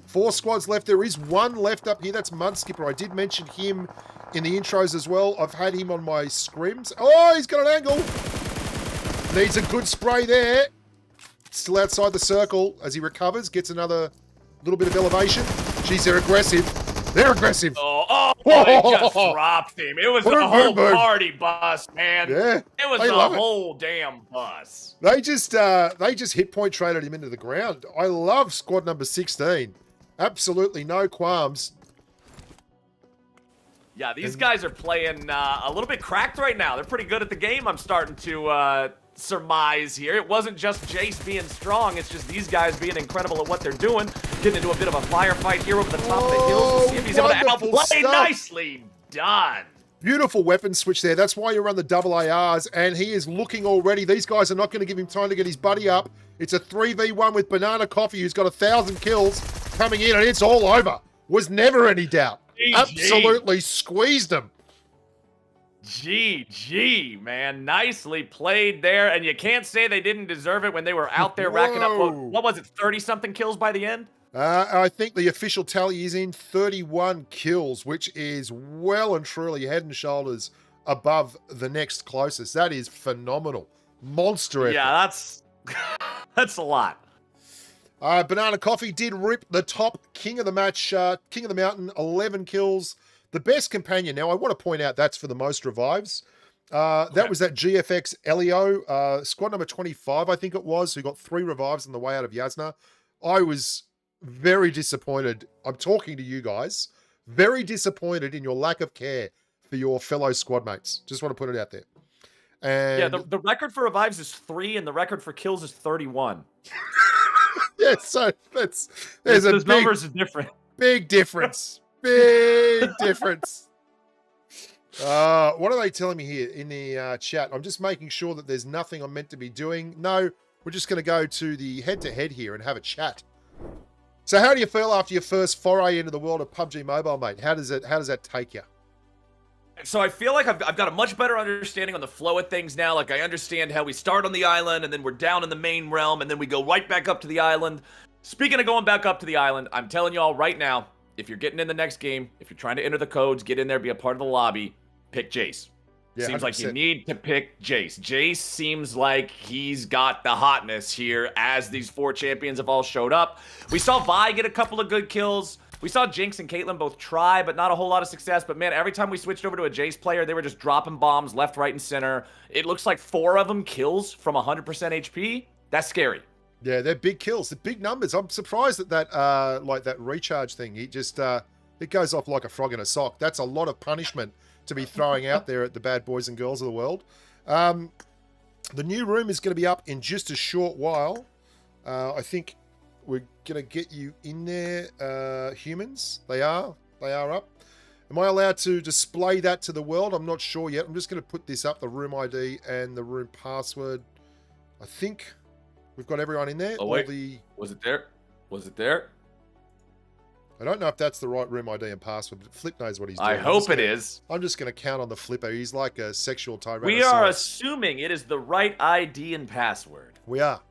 4 squads left. There is 1 left up here. That's Mudskipper. I did mention him in the intros as well. I've had him on my scrims. Oh, he's got an angle. Needs a good spray there. Still outside the circle as he recovers. Gets another little bit of elevation. Jeez, they're aggressive. They're aggressive. They just dropped him. It was a whole party bus, man. Yeah. It was a whole damn bus. They just hit point traded him into the ground. I love squad number 16. Absolutely no qualms. Yeah, these guys are playing a little bit cracked right now. They're pretty good at the game, I'm starting to surmise here. It wasn't just Jace being strong, it's just these guys being incredible at what they're doing. Getting into a bit of a firefight here over the top of the hills. To see if he's able to outplay. Nicely done. Beautiful weapon switch there. That's why you run the double ARs, and he is looking already. These guys are not going to give him time to get his buddy up. It's a 3v1 with Banana Coffee, who's got 1,000 kills coming in, and it's all over. Was never any doubt. Absolutely squeezed him. GG, man. Nicely played there. And you can't say they didn't deserve it when they were out there racking up, what was it, 30-something kills by the end? I think the official tally is in 31 kills, which is well and truly head and shoulders above the next closest. That is phenomenal. Monster effort. Yeah, that's a lot. Banana Coffee did rip the top king of the match, king of the mountain, 11 kills. The best companion. Now, I want to point out that's for the most revives. That was that GFX Elio, squad number 25, I think it was, who got 3 revives on the way out of Yasna. I was very disappointed. I'm talking to you guys. Very disappointed in your lack of care for your fellow squad mates. Just want to put it out there. And yeah, the record for revives is 3, and the record for kills is 31. Yeah, so those numbers are different. Big difference. Big difference. What are they telling me here in the chat? I'm just making sure that there's nothing I'm meant to be doing. No, we're just going to go to the head-to-head here and have a chat. So how do you feel after your first foray into the world of PUBG Mobile, mate? How does that take you? So I feel like I've got a much better understanding on the flow of things now. Like, I understand how we start on the island, and then we're down in the main realm, and then we go right back up to the island. Speaking of going back up to the island, I'm telling y'all right now, if you're getting in the next game, if you're trying to enter the codes, get in there, be a part of the lobby, pick Jace. Yeah, seems 100%. Like you need to pick Jace. Jace seems like he's got the hotness here as these 4 champions have all showed up. We saw Vi get a couple of good kills. We saw Jinx and Caitlyn both try, but not a whole lot of success. But man, every time we switched over to a Jace player, they were just dropping bombs left, right, and center. It looks like 4 of them kills from 100% HP. That's scary. Yeah, they're big kills. They're big numbers. I'm surprised at that, like that recharge thing. It just, it goes off like a frog in a sock. That's a lot of punishment to be throwing out there at the bad boys and girls of the world. The new room is going to be up in just a short while. I think we're going to get you in there, humans. They are up. Am I allowed to display that to the world? I'm not sure yet. I'm just going to put this up, the room ID and the room password. I think we've got everyone in there. Oh, wait. Was it there? Was it there? I don't know if that's the right room ID and password, but Flip knows what he's doing. I hope it is. I'm just going to count on the Flipper. He's like a sexual tyrannosaurus. We are assuming it is the right ID and password. We are.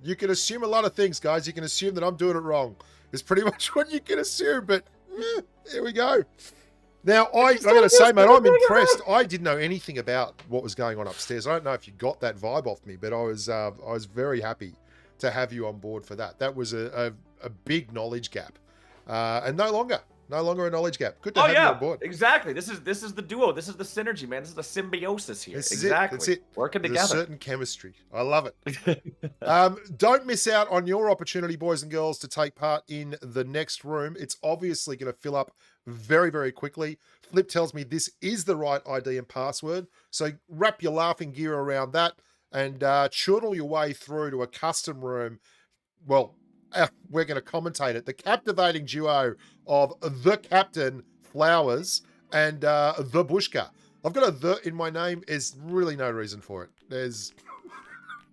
You can assume a lot of things, guys. You can assume that I'm doing it wrong. It's pretty much what you can assume, but here we go. Now, I got to say, mate, I'm impressed. I didn't know anything about what was going on upstairs. I don't know if you got that vibe off me, but I was very happy to have you on board for that. That was a big knowledge gap, and no longer a knowledge gap. Good to have you on board. Exactly. This is the duo. This is the synergy, man. This is the symbiosis here. Exactly. That's it. Working There's together. A certain chemistry. I love it. Don't miss out on your opportunity, boys and girls, to take part in the next room. It's obviously going to fill up very, very quickly. Flip tells me this is the right ID and password. So wrap your laughing gear around that and chortle your way through to a custom room. Well, we're going to commentate it. The captivating duo of the CaptainFlowers and the Bushka. I've got a "the" in my name. There's really no reason for it.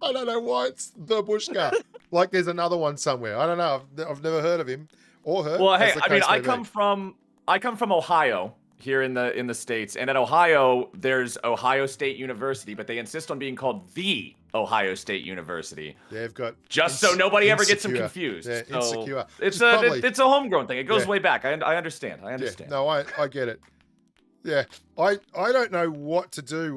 I don't know why it's the Bushka. Like there's another one somewhere. I don't know. I've never heard of him or her. Well, hey, I mean, I come from Ohio here in the States, and at Ohio, there's Ohio State University, but they insist on being called the Ohio State University. They've got just so nobody ever gets them confused. Yeah, so insecure. It's a homegrown thing. It goes way back. I understand. Yeah, no, I get it. Yeah, I don't know what to do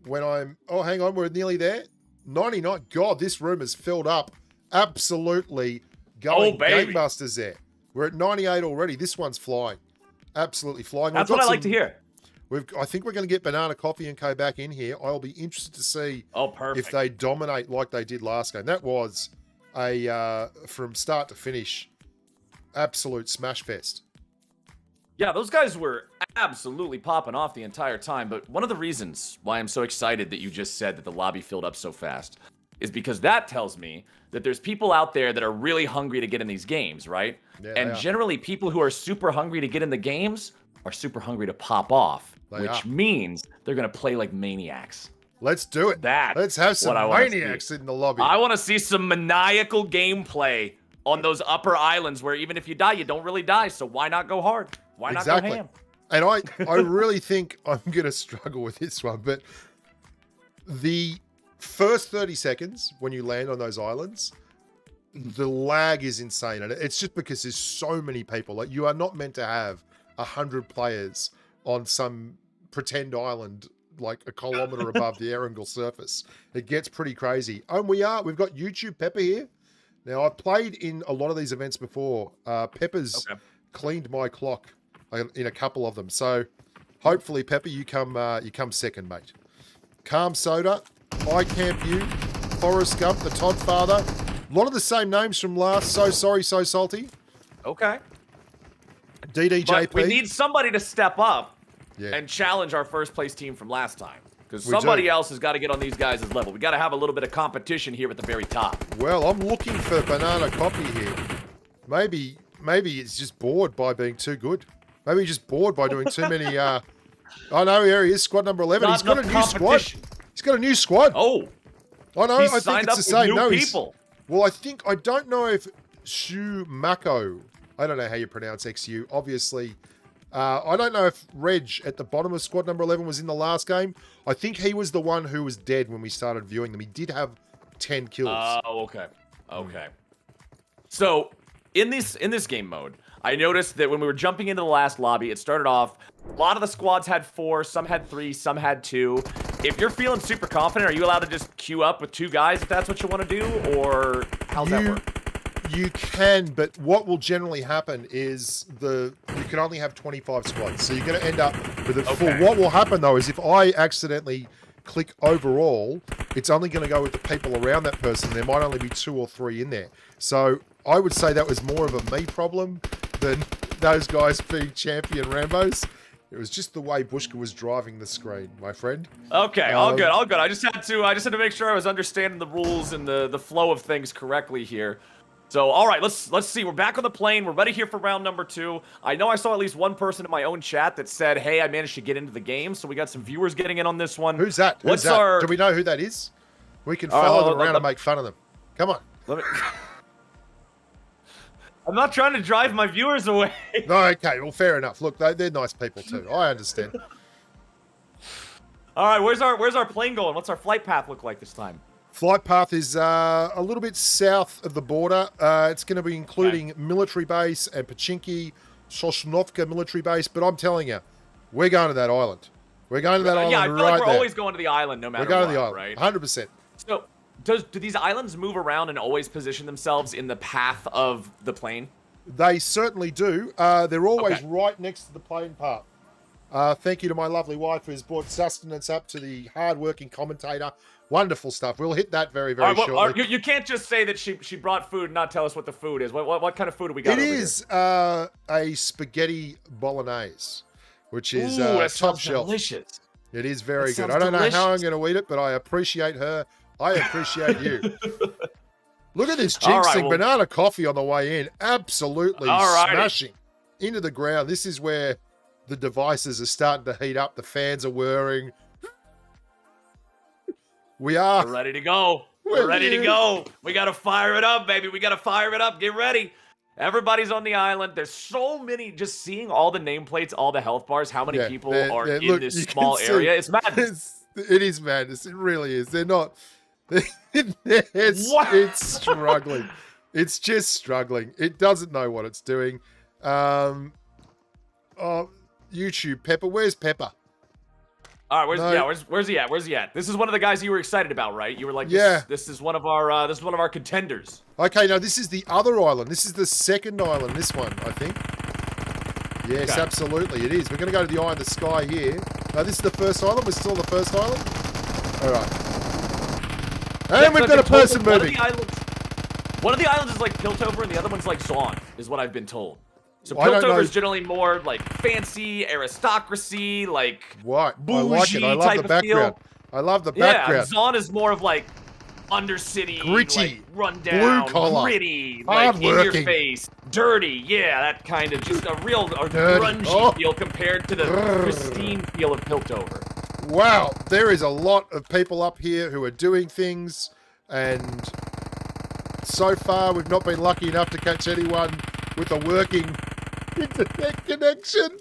when I'm. Oh, hang on, we're nearly there. 99. God, this room is filled up. Absolutely going gangbusters there. We're at 98 already. This one's flying. Absolutely flying. That's what I like to hear. I think we're going to get Banana Coffee and Co back in here. I'll be interested to see if they dominate like they did last game. That was a from start to finish absolute smash fest. Yeah, those guys were absolutely popping off the entire time. But one of the reasons why I'm so excited that you just said that the lobby filled up so fast is because that tells me that there's people out there that are really hungry to get in these games, right? Yeah, and generally people who are super hungry to get in the games are super hungry to pop off, which means they're going to play like maniacs. Let's do it. Let's have some maniacs in the lobby. I want to see some maniacal gameplay on those upper islands where even if you die, you don't really die. So why not go hard? Why not go ham? And I really think I'm going to struggle with this one, but the first 30 seconds when you land on those islands, the lag is insane. And it's just because there's so many people. Like, you are not meant to have 100 players on some pretend island like a kilometer above the Erangel surface. It gets pretty crazy. And we've got YouTube Pepper here. Now, I've played in a lot of these events before. Pepper's cleaned my clock in a couple of them. So hopefully, Pepper, you come second, mate. Calm Soda, I Camp You, Forrest Gump, the Todd Father. A lot of the same names from last. So Sorry, So Salty. Okay. DDJP. But we need somebody to step up and challenge our first place team from last time. Because somebody else has got to get on these guys' level. We got to have a little bit of competition here at the very top. Well, I'm looking for Banana Coffee here. Maybe it's just bored by being too good. Maybe he's just bored by doing too many. Oh no, here he is, squad number 11. He's got a new squad. He's got a new squad. Oh. I know. I think it's the same. No, people. Well, I don't know if Shu Mako. I don't know how you pronounce XU. Obviously, I don't know if Reg at the bottom of squad number 11 was in the last game. I think he was the one who was dead when we started viewing them. He did have 10 kills. Oh, okay. Okay. So, in this game mode, I noticed that when we were jumping into the last lobby, it started off, a lot of the squads had 4, some had 3, some had 2. If you're feeling super confident, are you allowed to just queue up with 2 guys if that's what you want to do? Or how's that work? You can, but what will generally happen is you can only have 25 squads. So you're going to end up with a full. What will happen, though, is if I accidentally click overall, it's only going to go with the people around that person. There might only be 2 or 3 in there. So I would say that was more of a me problem than those guys being champion Rambos. It was just the way Bushka was driving the screen, my friend. Okay, all good, all good. I just had to make sure I was understanding the rules and the flow of things correctly here. So, all right, let's see. We're back on the plane. We're ready here for round number 2. I know I saw at least one person in my own chat that said, "Hey, I managed to get into the game." So we got some viewers getting in on this one. Who's that? Who's that? Do we know who that is? We can follow them around and make fun of them. Come on. Let me. I'm not trying to drive my viewers away. No, okay, well, fair enough. Look, they're nice people too. I understand. All right, where's our plane going? What's our flight path look like this time? Flight path is a little bit south of the border. It's going to be including military base and Pachinki, Sosnovka military base. But I'm telling you, we're going to that island. We're going to that island. Yeah, I feel like we're always going to the island, no matter what. We're going to the island, right? 100%. So, do these islands move around and always position themselves in the path of the plane? They certainly do. They're always right next to the plane path. Thank you to my lovely wife who's brought sustenance up to the hard-working commentator. Wonderful stuff. We'll hit that very, very shortly. You can't just say that she brought food and not tell us what the food is. What kind of food do we got over here? It is a spaghetti bolognese, which is top shelf. Delicious. It is very good. I don't know how I'm going to eat it, but I appreciate her. I appreciate you. Look at this jinxing banana coffee on the way in. Absolutely smashing into the ground. This is where the devices are starting to heat up. The fans are whirring. We're ready to go. We're ready to go. We got to fire it up, baby. We got to fire it up. Get ready. Everybody's on the island. There's so many, just seeing all the nameplates, all the health bars, how many people are in this small area. It's madness. It is madness. It really is. They're not... it's struggling. It's just struggling. It doesn't know what it's doing. YouTube Pepper. Where's Pepper? All right, where's he at? Where's he at? This is one of the guys you were excited about, right? You were like, this is one of our contenders. Okay, no, this is the other island. This is the second island. This one, I think. Yes, absolutely, it is. We're going to go to the eye of the sky here. No, this is the first island. We're still the first island. All right. And we've got a person moving. One of the islands is like Piltover, and the other one's like Zaun, is what I've been told. So Piltover is generally more like fancy, aristocracy, like bougie I like it. I love the background. I love the background. Yeah, Zaun is more of like undercity, gritty, like rundown, blue collar, gritty, like in your face, dirty. Yeah, that kind of just a real grungy feel compared to the pristine feel of Piltover. Wow, there is a lot of people up here who are doing things, and so far we've not been lucky enough to catch anyone with a working internet connection.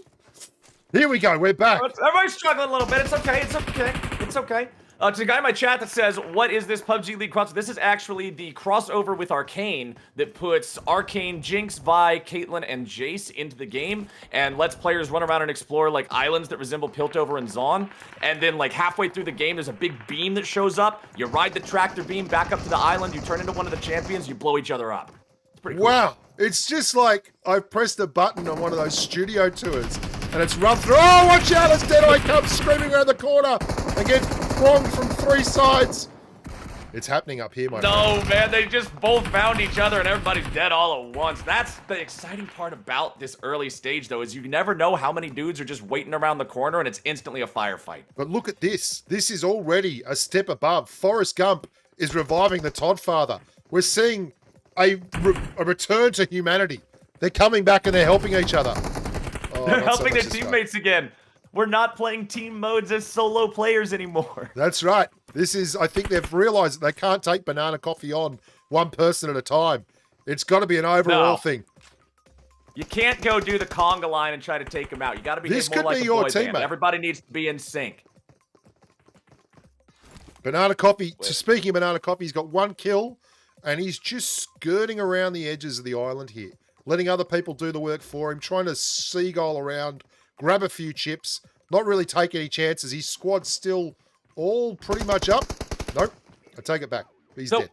Here we go, we're back. Everybody's struggling a little bit. It's okay, it's okay, it's okay. To the guy in my chat that says, what is this PUBG League crossover? This is actually the crossover with Arcane that puts Arcane, Jinx, Vi, Caitlyn, and Jace into the game and lets players run around and explore like islands that resemble Piltover and Zaun. And then like halfway through the game, there's a big beam that shows up. You ride the tractor beam back up to the island, you turn into one of the champions, you blow each other up. It's pretty cool. Wow, it's just like I've pressed a button on one of those studio tours and it's run through. Oh, watch out, as Deadeye comes screaming around the corner and gets bombed from 3 sides. It's happening up here, my friend. No, man, they just both found each other and everybody's dead all at once. That's the exciting part about this early stage, though, is you never know how many dudes are just waiting around the corner and it's instantly a firefight. But look at this. This is already a step above. Forrest Gump is reviving the Toddfather. We're seeing a return to humanity. They're coming back and they're helping each other. Oh, they're helping their teammates again. We're not playing team modes as solo players anymore. That's right. This is, I think they've realized that they can't take banana coffee on one person at a time. It's got to be an overall thing. You can't go do the conga line and try to take him out. You got to behave more like a boy band. Everybody needs to be in sync. Banana coffee. So speaking of banana coffee, he's got 1 kill and he's just skirting around the edges of the island here, letting other people do the work for him, trying to seagull around, grab a few chips, not really take any chances. His squad's still all pretty much up. Nope, I take it back. He's dead.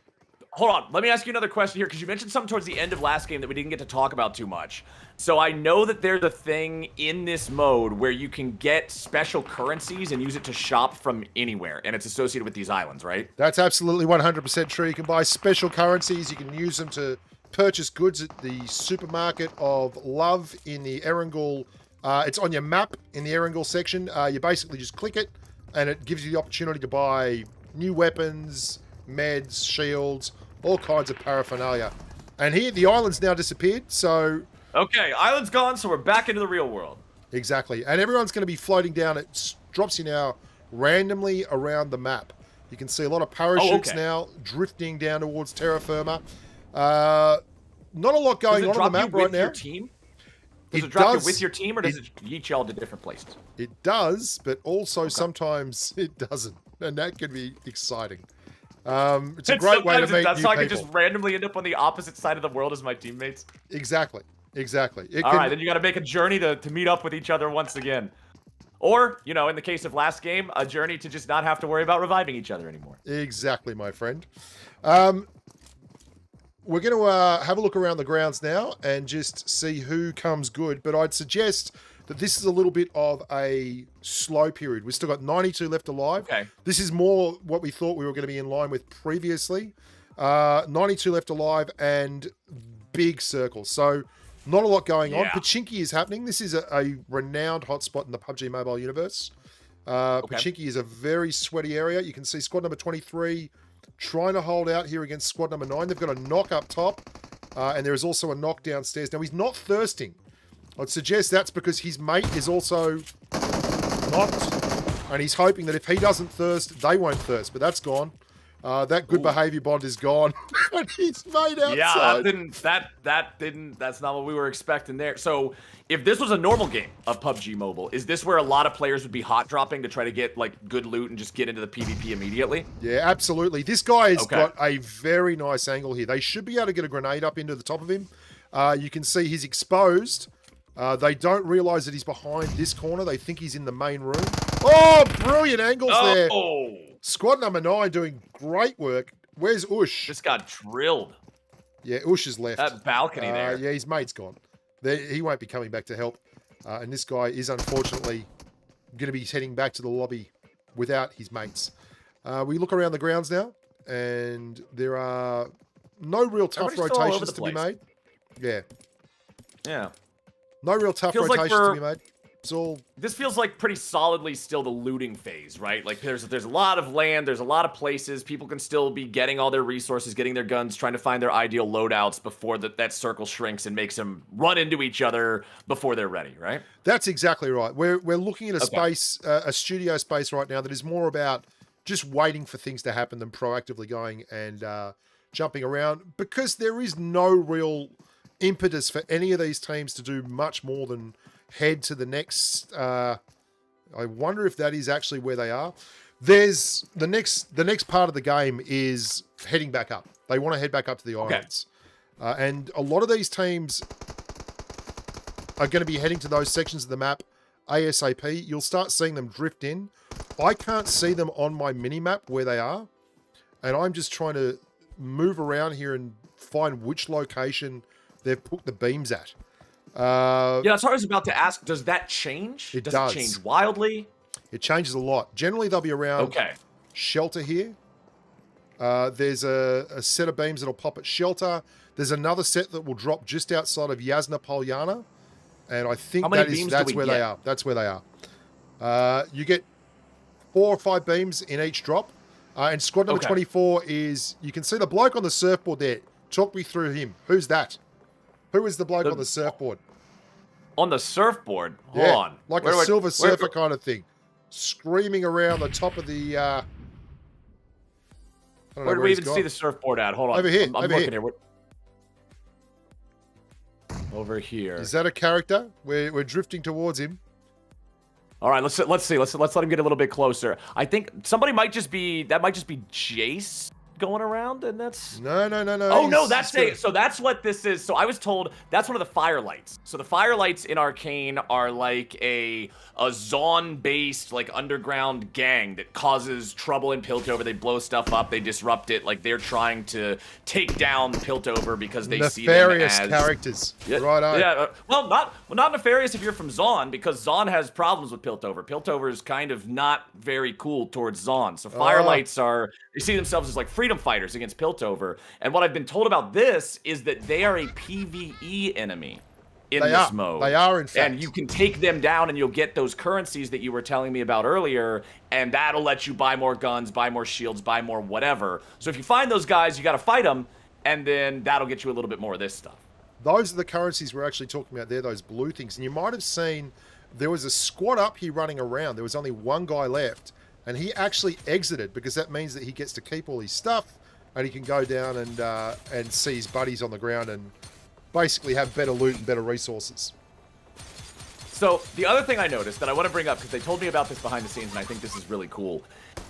Hold on, let me ask you another question here, because you mentioned something towards the end of last game that we didn't get to talk about too much. So I know that there's a thing in this mode where you can get special currencies and use it to shop from anywhere, and it's associated with these islands, right? That's absolutely 100% true. You can buy special currencies. You can use them to purchase goods at the supermarket of Love in the Erangel It's on your map in the Erangel section. You basically just click it, and it gives you the opportunity to buy new weapons, meds, shields, all kinds of paraphernalia. And here, the island's now disappeared, so... Okay, island's gone, so we're back into the real world. Exactly. And everyone's going to be floating down. It drops you now randomly around the map. You can see a lot of parachutes now drifting down towards terra firma. Not a lot going on the map right now. Your team? Does it drop you with your team, or does it yeet y'all to different places? It does, but also sometimes it doesn't. And that can be exciting. It's a great way to meet new people. So I could just randomly end up on the opposite side of the world as my teammates? Exactly. Exactly. All right, then you got to make a journey to meet up with each other once again. Or, you know, in the case of last game, a journey to just not have to worry about reviving each other anymore. Exactly, my friend. We're going to have a look around the grounds now and just see who comes good. But I'd suggest that this is a little bit of a slow period. We've still got 92 left alive. Okay. This is more what we thought we were going to be in line with previously. 92 left alive and big circles. So not a lot going on. Pachinki is happening. This is a renowned hotspot in the PUBG Mobile universe. Pachinki is a very sweaty area. You can see squad number 23 trying to hold out here against squad number 9. They've got a knock up top, and there is also a knock downstairs. Now, he's not thirsting. I'd suggest that's because his mate is also knocked, and he's hoping that if he doesn't thirst, they won't thirst, but that's gone. That good behavior bond is gone. And he's made outside. Yeah, that's not what we were expecting there. So if this was a normal game of PUBG Mobile, is this where a lot of players would be hot dropping to try to get like good loot and just get into the PvP immediately? Yeah, absolutely. This guy has got a very nice angle here. They should be able to get a grenade up into the top of him. You can see he's exposed. They don't realize that he's behind this corner. They think he's in the main room. Oh, brilliant angles there. Squad number 9 doing great work. Where's Ush? Just got drilled. Yeah, Ush is left. That balcony there. Yeah, his mate's gone. He won't be coming back to help. And this guy is unfortunately going to be heading back to the lobby without his mates. We look around the grounds now, and there are no real tough rotations to be made. Yeah. Yeah. No real tough rotations to be made. It's all... This feels like pretty solidly still the looting phase, right? Like there's a lot of land, there's a lot of places. People can still be getting all their resources, getting their guns, trying to find their ideal loadouts before that circle shrinks and makes them run into each other before they're ready, right? That's exactly right. We're looking at a space, a studio space right now that is more about just waiting for things to happen than proactively going and jumping around, because there is no real impetus for any of these teams to do much more than head to the next. I wonder if that is actually where they are. There's the next part of the game is heading back up. They want to head back up to the islands, and a lot of these teams are going to be heading to those sections of the map ASAP. You'll start seeing them drift in. I can't see them on my mini map where they are, and I'm just trying to move around here and find which location they've put the beams at. Yeah, that's what I was about to ask. Does that change? Does it change wildly? It changes a lot. Generally, they'll be around shelter here. There's a set of beams that'll pop at shelter. There's another set that will drop just outside of Yasna Polyana. And I think that's where they are. That's where they are. You get 4 or 5 beams in each drop. And squad number 24 is, you can see the bloke on the surfboard there. Talk me through him. Who's that? Who is the bloke on the surfboard? On the surfboard? Hold on. Like a Silver Surfer kind of thing. Screaming around the top of the... where do we even see the surfboard at? Hold on. Over here. I'm looking here. Over here. Is that a character? We're drifting towards him. All right, let's see. Let's let him get a little bit closer. I think somebody might just be Jace going around, and that's no. Oh no, so that's what this is. So I was told that's one of the firelights. So the firelights in Arcane are like a Zaun-based like underground gang that causes trouble in Piltover. They blow stuff up, they disrupt it. Like they're trying to take down Piltover because they see them as nefarious characters. Right on. Yeah. Well, not nefarious if you're from Zaun, because Zaun has problems with Piltover. Piltover is kind of not very cool towards Zaun. So firelights they see themselves as like freedom fighters against Piltover. And what I've been told about this is that they are a PvE enemy. in this mode. They are, in fact. And you can take them down and you'll get those currencies that you were telling me about earlier, and that'll let you buy more guns, buy more shields, buy more whatever. So if you find those guys, you got to fight them, and then that'll get you a little bit more of this stuff. Those are the currencies we're actually talking about there, those blue things. And you might have seen there was a squad up here running around. There was only one guy left, and he actually exited because that means that he gets to keep all his stuff, and he can go down and see his buddies on the ground and basically have better loot and better resources. So the other thing I noticed that I want to bring up, because they told me about this behind the scenes, and I think this is really cool,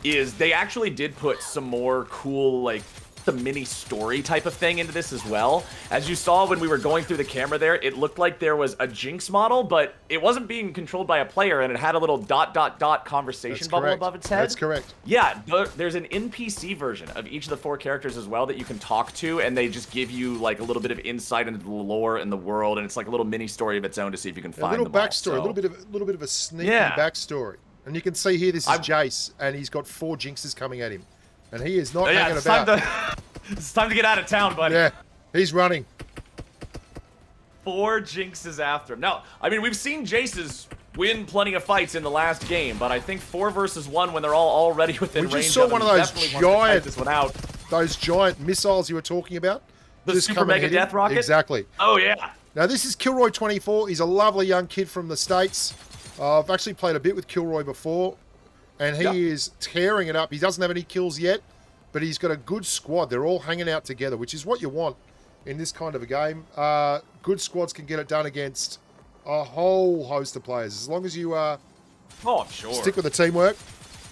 is they actually did put some more cool, like, the mini story type of thing into this as well. As you saw when we were going through the camera there, it looked like there was a Jinx model, but it wasn't being controlled by a player, and it had a little ... conversation bubble above its head. That's correct. Yeah, there's an NPC version of each of the 4 characters as well that you can talk to, and they just give you like a little bit of insight into the lore and the world, and it's like a little mini story of its own to see if you can find a little them all. backstory, So, a little bit of a sneaky backstory. And you can see here, this is Jace, and he's got 4 Jinxes coming at him. And he is not hanging about. It's time to get out of town, buddy. Yeah, he's running. 4 Jinxes after him. Now, I mean, we've seen Jaces win plenty of fights in the last game, but I think 4 versus 1 when they're all already within range. We just saw one of those giant missiles you were talking about. The Super Mega Death Rocket? Exactly. Oh, yeah. Now, this is Kilroy24. He's a lovely young kid from the States. I've actually played a bit with Kilroy before, and he is tearing it up. He doesn't have any kills yet, but he's got a good squad. They're all hanging out together, which is what you want in this kind of a game. Good squads can get it done against a whole host of players, as long as you stick with the teamwork.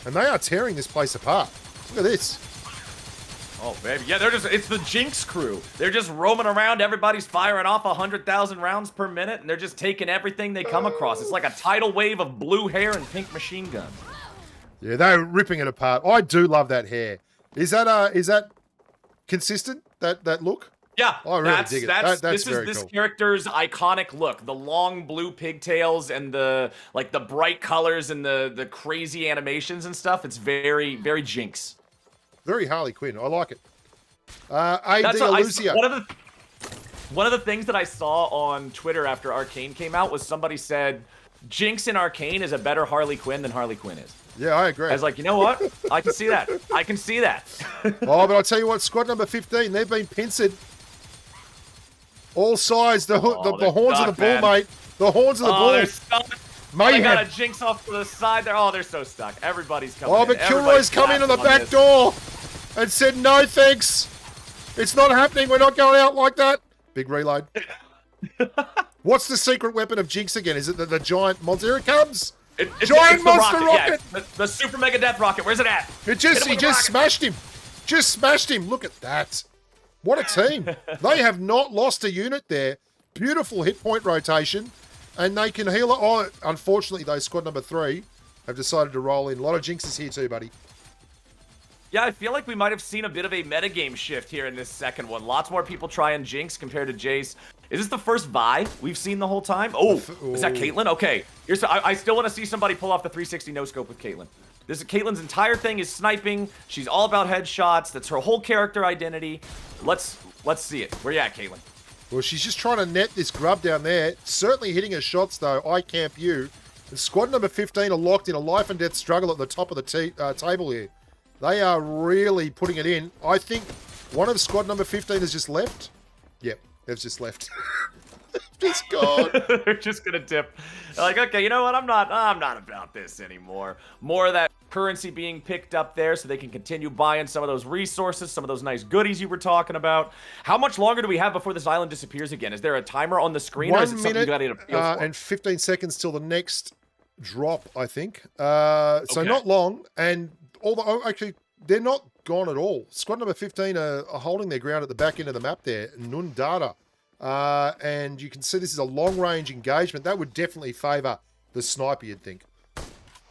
And they are tearing this place apart. Look at this. Oh, baby. Yeah, it's the Jinx crew. They're just roaming around. Everybody's firing off 100,000 rounds per minute, and they're just taking everything they come across. It's like a tidal wave of blue hair and pink machine guns. Yeah, they're ripping it apart. I do love that hair. Is that consistent, that look? Yeah, I really dig it. That's very this cool. character's iconic look. The long blue pigtails and the bright colors and the crazy animations and stuff. It's very, very Jinx. Very Harley Quinn. I like it. AD Lucia. One of the things that I saw on Twitter after Arcane came out was somebody said Jinx in Arcane is a better Harley Quinn than Harley Quinn is. Yeah, I agree. I was like, you know what? I can see that. I can see that. Oh, but I'll tell you what, squad number 15, they've been pincered. All sides, the horns of the bull, mate. The horns of the bull. They're stuck. They got a Jinx off to the side there. Oh, they're so stuck. Everybody's coming in. Oh, but Kilroy's come in on the back door and said, no, thanks. It's not happening. We're not going out like that. Big reload. What's the secret weapon of Jinx again? Is it the giant monster? Here it comes. Giant monster rocket. Yeah, the Super Mega Death Rocket. Where's it at? He just smashed him. Just smashed him. Look at that. What a team. They have not lost a unit there. Beautiful hit point rotation. And they can heal it. Oh, unfortunately, though, squad number 3 have decided to roll in. A lot of Jinxes here too, buddy. Yeah, I feel like we might have seen a bit of a metagame shift here in this second one. Lots more people trying Jinx compared to Jace. Is this the first Vi we've seen the whole time? Oh, is that Caitlyn? Okay. I still want to see somebody pull off the 360 no-scope with Caitlyn. Caitlyn's entire thing is sniping. She's all about headshots. That's her whole character identity. Let's see it. Where you at, Caitlyn? Well, she's just trying to net this grub down there. Certainly hitting her shots, though. I camp you. And squad number 15 are locked in a life and death struggle at the top of the table here. They are really putting it in. I think one of squad number 15 has just left. Yep, they've just left. Just gone. They're just gonna dip. They're like, okay, you know what? I'm not about this anymore. More of that currency being picked up there so they can continue buying some of those resources, some of those nice goodies you were talking about. How much longer do we have before this island disappears again? Is there a timer on the screen? 1 or is it minute you gotta get a feel for? and 15 seconds till the next drop, I think. So not long. And actually, they're not gone at all. Squad number 15 are holding their ground at the back end of the map there. Nundada. And you can see this is a long-range engagement. That would definitely favour the sniper, you'd think.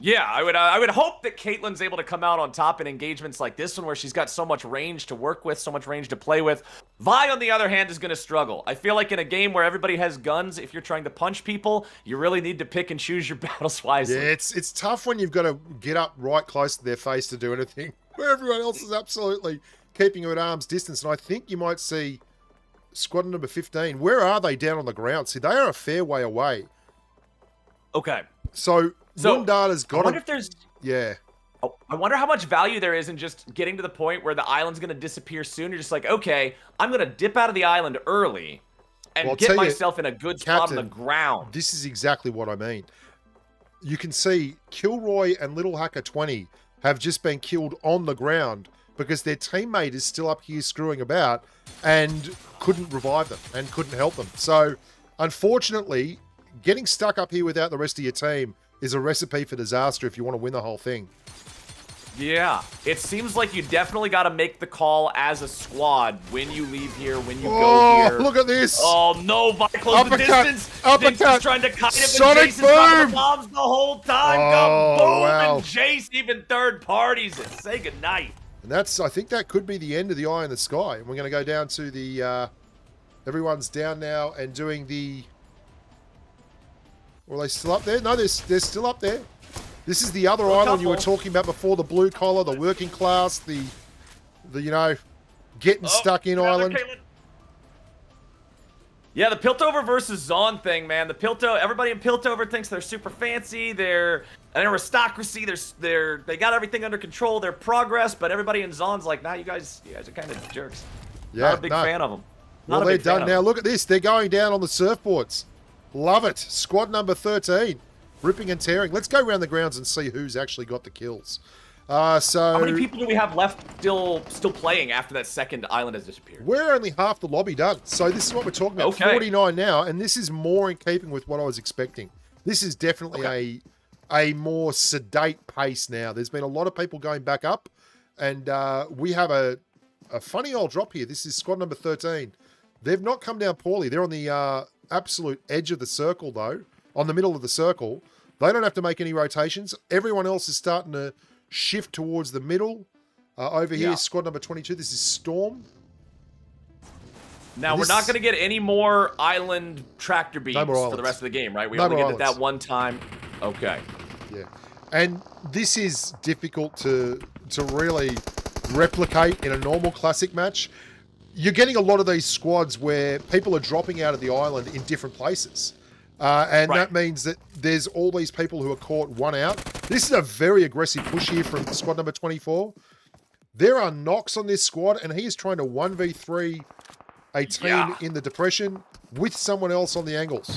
Yeah, I would hope that Caitlyn's able to come out on top in engagements like this one where she's got so much range to work with, so much range to play with. Vi, on the other hand, is going to struggle. I feel like in a game where everybody has guns, if you're trying to punch people, you really need to pick and choose your battles wisely. Yeah, it's tough when you've got to get up right close to their face to do anything, where everyone else is absolutely keeping you at arm's distance. And I think you might see squad number 15. Where are they down on the ground? See, they are a fair way away. Okay. So Mundata's got I wonder if there's... Yeah. Oh, I wonder how much value there is in just getting to the point where the island's going to disappear soon. You're just like, okay, I'm going to dip out of the island early and get myself in a good spot on the ground. This is exactly what I mean. You can see Kilroy and Little Hacker 20 have just been killed on the ground because their teammate is still up here screwing about and couldn't revive them and couldn't help them. So, unfortunately, getting stuck up here without the rest of your team is a recipe for disaster if you want to win the whole thing. Yeah, it seems like you definitely got to make the call as a squad when you leave here, when you go here. Look at this! Oh no, by close the distance. Uppercut! Trying to kite him, Sonic and Jason's dropping the bombs the whole time. Boom! Wow. And Jace even third parties it. Say goodnight. And that's, I think that could be the end of the Eye in the Sky. And we're going to go down to the, everyone's down now and doing the, well, are they still up there? No, they're still up there. This is the other island you were talking about before, the blue collar, the working class, the you know, getting stuck in island. Yeah, the Piltover versus Zon thing, man. Everybody in Piltover thinks they're super fancy. They're an aristocracy. They got everything under control. They're progress, but everybody in Zon's like, nah, you guys are kind of jerks. Yeah, not a big fan of them. Well, they're done now. Look at this. They're going down on the surfboards. Love it. Squad number 13. Ripping and tearing. Let's go around the grounds and see who's actually got the kills. So how many people do we have left still playing after that second island has disappeared? We're only half the lobby done. So this is what we're talking about. Okay. 49 now, and this is more in keeping with what I was expecting. This is definitely a more sedate pace now. There's been a lot of people going back up, and we have a funny old drop here. This is squad number 13. They've not come down poorly. They're on the absolute edge of the circle, though, on the middle of the circle. They don't have to make any rotations. Everyone else is starting to shift towards the middle. Over here, squad number 22. This is Storm. Now, we're not going to get any more island tractor beams for the rest of the game, right? We only get it that one time. Okay. Yeah. And this is difficult to really replicate in a normal classic match. You're getting a lot of these squads where people are dropping out of the island in different places. And that means that there's all these people who are caught one out. This is a very aggressive push here from squad number 24. There are knocks on this squad, and he is trying to 1v3 a team in the depression with someone else on the angles.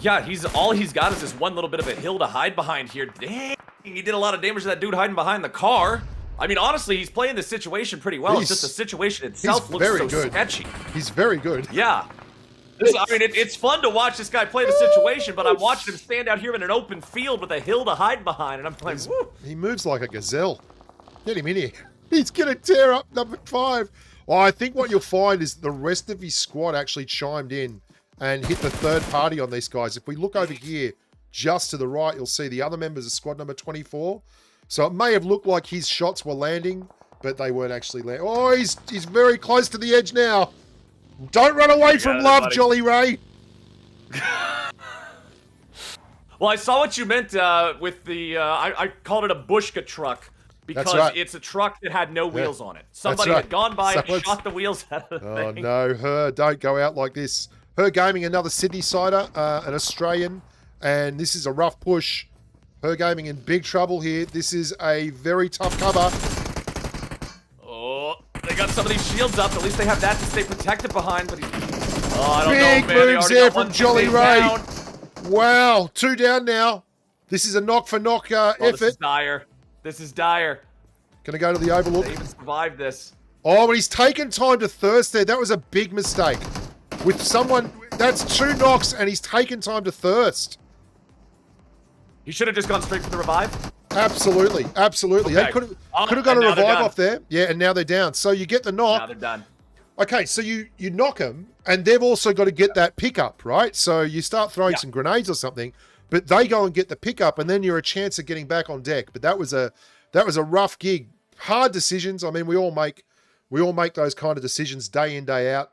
Yeah, all he's got is this one little bit of a hill to hide behind here. Dang, he did a lot of damage to that dude hiding behind the car. I mean, honestly, he's playing the situation pretty well. It's just the situation itself looks so sketchy. He's very good. Yeah. I mean, it's fun to watch this guy play the situation, but I'm watching him stand out here in an open field with a hill to hide behind, and I'm playing. He moves like a gazelle. Get him in here. He's going to tear up number 5. Well, I think what you'll find is the rest of his squad actually chimed in and hit the third party on these guys. If we look over here, just to the right, you'll see the other members of squad number 24. So it may have looked like his shots were landing, but they weren't actually landing. Oh, he's very close to the edge now. Don't run away from love, Jolly Ray. Well, I saw what you meant with the, I called it a Bushka truck because it's a truck that had no wheels on it. Somebody had gone by and shot the wheels out of the thing. Oh, no, don't go out like this. Her Gaming, another Sydney-sider, an Australian, and this is a rough push. Her Gaming in big trouble here. This is a very tough cover. They got some of these shields up. At least they have that to stay protected behind. But I don't big know, man. moves there from Jolly Ray. Down. Wow, 2 down now. This is a knock-for-knock effort. This is dire. This is dire. Gonna go to the overlook. They even survived this. Oh, but he's taken time to thirst there. That was a big mistake. With someone, that's 2 knocks, and he's taken time to thirst. He should have just gone straight for the revive. Absolutely, absolutely. Okay. He could have got a revive off there. Yeah, and now they're down. So you get the knock. Now they're done. Okay, so you knock them, and they've also got to get that pickup, right? So you start throwing some grenades or something, but they go and get the pickup, and then you're a chance of getting back on deck. But that was a rough gig. Hard decisions. I mean, we all make those kind of decisions day in, day out.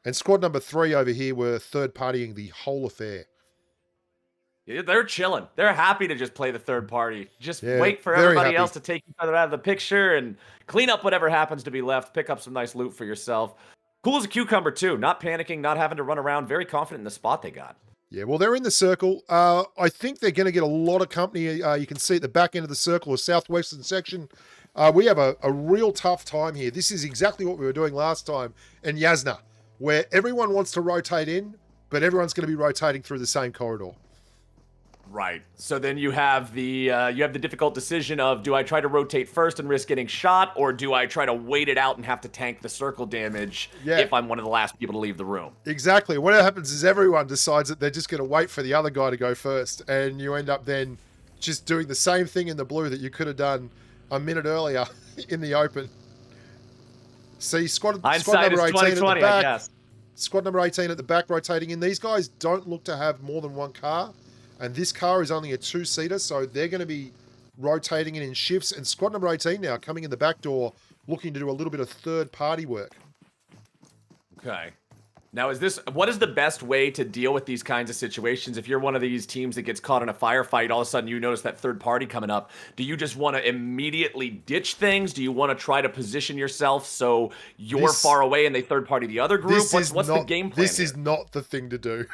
And squad number 3 over here were third partying the whole affair. Yeah, they're chilling. They're happy to just play the third party. Just wait for everybody else to take each other out of the picture and clean up whatever happens to be left. Pick up some nice loot for yourself. Cool as a cucumber, too. Not panicking, not having to run around. Very confident in the spot they got. Yeah, well, they're in the circle. I think they're going to get a lot of company. You can see at the back end of the circle, or southwestern section. We have a real tough time here. This is exactly what we were doing last time in Yasna, where everyone wants to rotate in, but everyone's going to be rotating through the same corridor. Right. So then you have the difficult decision of, do I try to rotate first and risk getting shot, or do I try to wait it out and have to tank the circle damage if I'm one of the last people to leave the room? Exactly. What happens is everyone decides that they're just going to wait for the other guy to go first, and you end up then just doing the same thing in the blue that you could have done a minute earlier in the open. See, squad number 18 at the back. Squad number 18 at the back rotating in. These guys don't look to have more than one car. And this car is only a two-seater, so they're going to be rotating in shifts. And squad number 18 now coming in the back door, looking to do a little bit of third-party work. Okay. Now, what is the best way to deal with these kinds of situations? If you're one of these teams that gets caught in a firefight, all of a sudden you notice that third party coming up. Do you just want to immediately ditch things? Do you want to try to position yourself so you're far away and they third party the other group? What's the game plan? This is not the thing to do.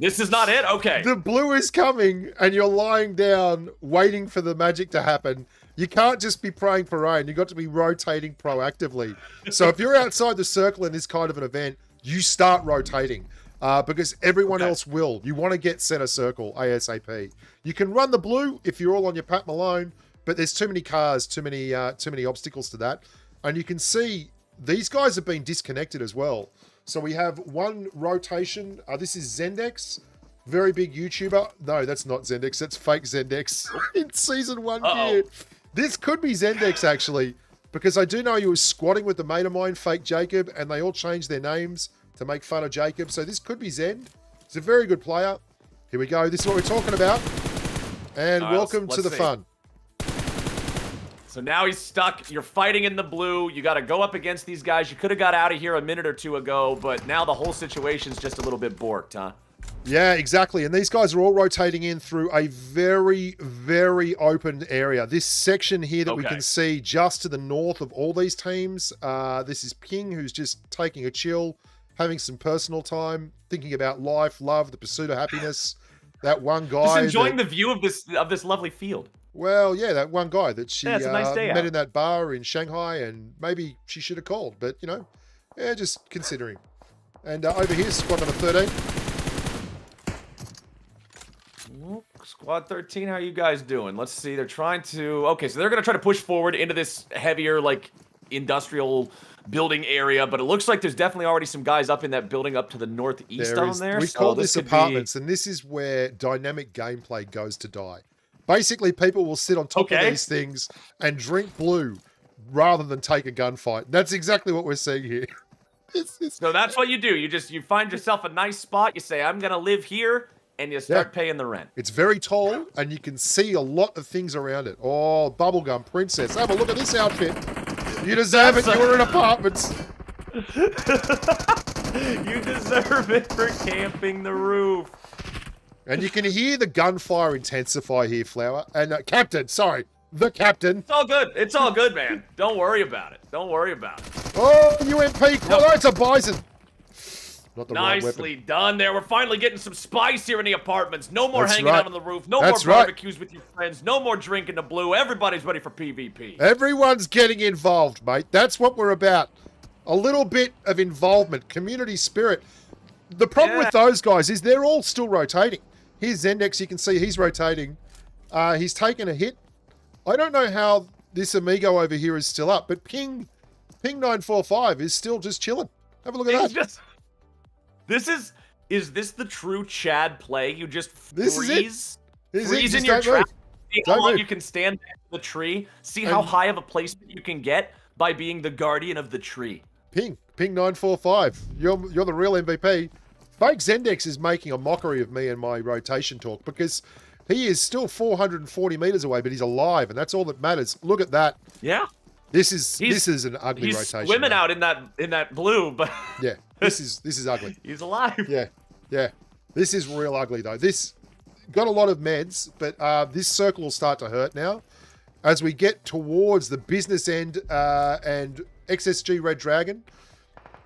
This is not it? Okay. The blue is coming and you're lying down waiting for the magic to happen. You can't just be praying for rain. You've got to be rotating proactively. So if you're outside the circle in this kind of an event, you start rotating because everyone else will. You want to get center circle ASAP. You can run the blue if you're all on your Pat Malone, but there's too many cars, too many obstacles to that. And you can see these guys have been disconnected as well. So we have one rotation. This is Zendex, very big YouTuber. No, that's not Zendex. That's fake Zendex in season 1 here. This could be Zendex, actually, because I do know he was squatting with the mate of mine, fake Jacob, and they all changed their names to make fun of Jacob. So this could be Zend. He's a very good player. Here we go. This is what we're talking about. And welcome to the fun. So now he's stuck. You're fighting in the blue. You got to go up against these guys. You could have got out of here a minute or two ago, but now the whole situation's just a little bit borked, huh? Yeah, exactly. And these guys are all rotating in through a very, very open area. This section here that we can see just to the north of all these teams, this is Ping, who's just taking a chill, having some personal time, thinking about life, love, the pursuit of happiness. That one guy. Just enjoying the view of this lovely field. Well, yeah, that one guy that she it's a nice day met out. in that bar in Shanghai, and maybe she should have called, but, you know, yeah, just considering. And over here, squad number 13. Squad 13, how are you guys doing? Let's see. They're trying to... Okay, so they're going to try to push forward into this heavier, like, industrial building area, but it looks like there's definitely already some guys up in that building up to the northeast down there. We call this apartments, and this is where dynamic gameplay goes to die. Basically, people will sit on top of these things and drink blue rather than take a gunfight. That's exactly what we're seeing here. So that's what you do. You find yourself a nice spot. You say, I'm going to live here, and you start paying the rent. It's very tall, and you can see a lot of things around it. Oh, bubblegum princess. Have a look at this outfit. You deserve it. You're in apartments. You deserve it for camping the roof. And you can hear the gunfire intensify here, Flower. And Captain, sorry, the Captain. It's all good. It's all good, man. Don't worry about it. Don't worry about it. Oh, UMP. No. Oh, it's a bison. Not the Nicely done there. We're finally getting some spice here in the apartments. No more hanging out on the roof. No more barbecues with your friends. No more drinking the blue. Everybody's ready for PvP. Everyone's getting involved, mate. That's what we're about. A little bit of involvement, community spirit. The problem with those guys is they're all still rotating. Here's Zendex. You can see he's rotating. He's taken a hit. I don't know how this amigo over here is still up, but Ping 945 is still just chilling. Have a look at that. Is this the true Chad play? You just freeze in your trap. See how long you can stand in the tree. See how high of a placement you can get by being the guardian of the tree. Ping 945. You're the real MVP. Fake Zendex is making a mockery of me and my rotation talk because he is still 440 meters away, but he's alive, and that's all that matters. Look at that. Yeah. This is an ugly rotation. He's swimming out in that blue, but yeah, this is ugly. He's alive. Yeah. This is real ugly though. This got a lot of meds, but this circle will start to hurt now as we get towards the business end and XSG Red Dragon.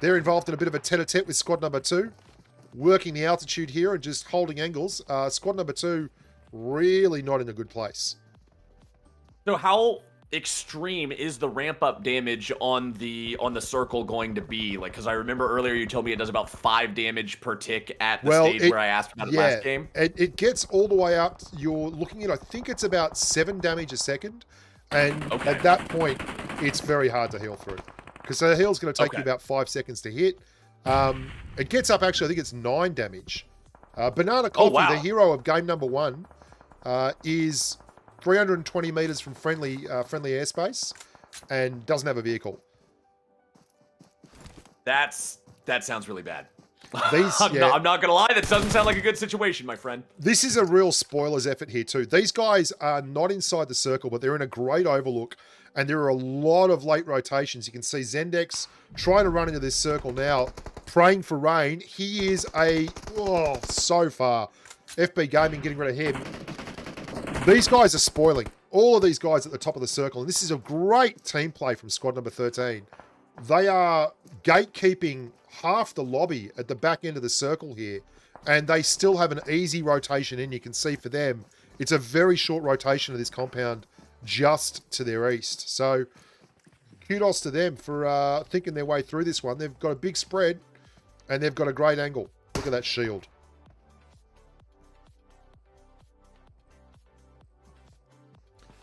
They're involved in a bit of a tete-a-tete with squad number 2, working the altitude here and just holding angles. Squad number 2 really not in a good place. So how extreme is the ramp-up damage on the circle going to be? Like, because I remember earlier you told me it does about 5 damage per tick at the stage where I asked about it last game. It gets all the way up. You're looking at, I think it's about 7 damage a second. And at that point, it's very hard to heal through. Because the heal's going to take you about 5 seconds to hit. It gets up, actually, I think it's 9 damage. Banana Coffee, the hero of game number 1, is 320 meters from friendly airspace and doesn't have a vehicle. That sounds really bad. These, I'm not gonna lie, that doesn't sound like a good situation, my friend. This is a real spoilers effort here too. These guys are not inside the circle, but they're in a great overlook, and there are a lot of late rotations. You can see Zendex trying to run into this circle now, praying for rain. He is so far. FB Gaming getting rid of him. These guys are spoiling. All of these guys at the top of the circle, and this is a great team play from squad number 13. They are gatekeeping half the lobby at the back end of the circle here, and they still have an easy rotation in. You can see for them, it's a very short rotation of this compound just to their east. So kudos to them for thinking their way through this one. They've got a big spread, and they've got a great angle. Look at that shield.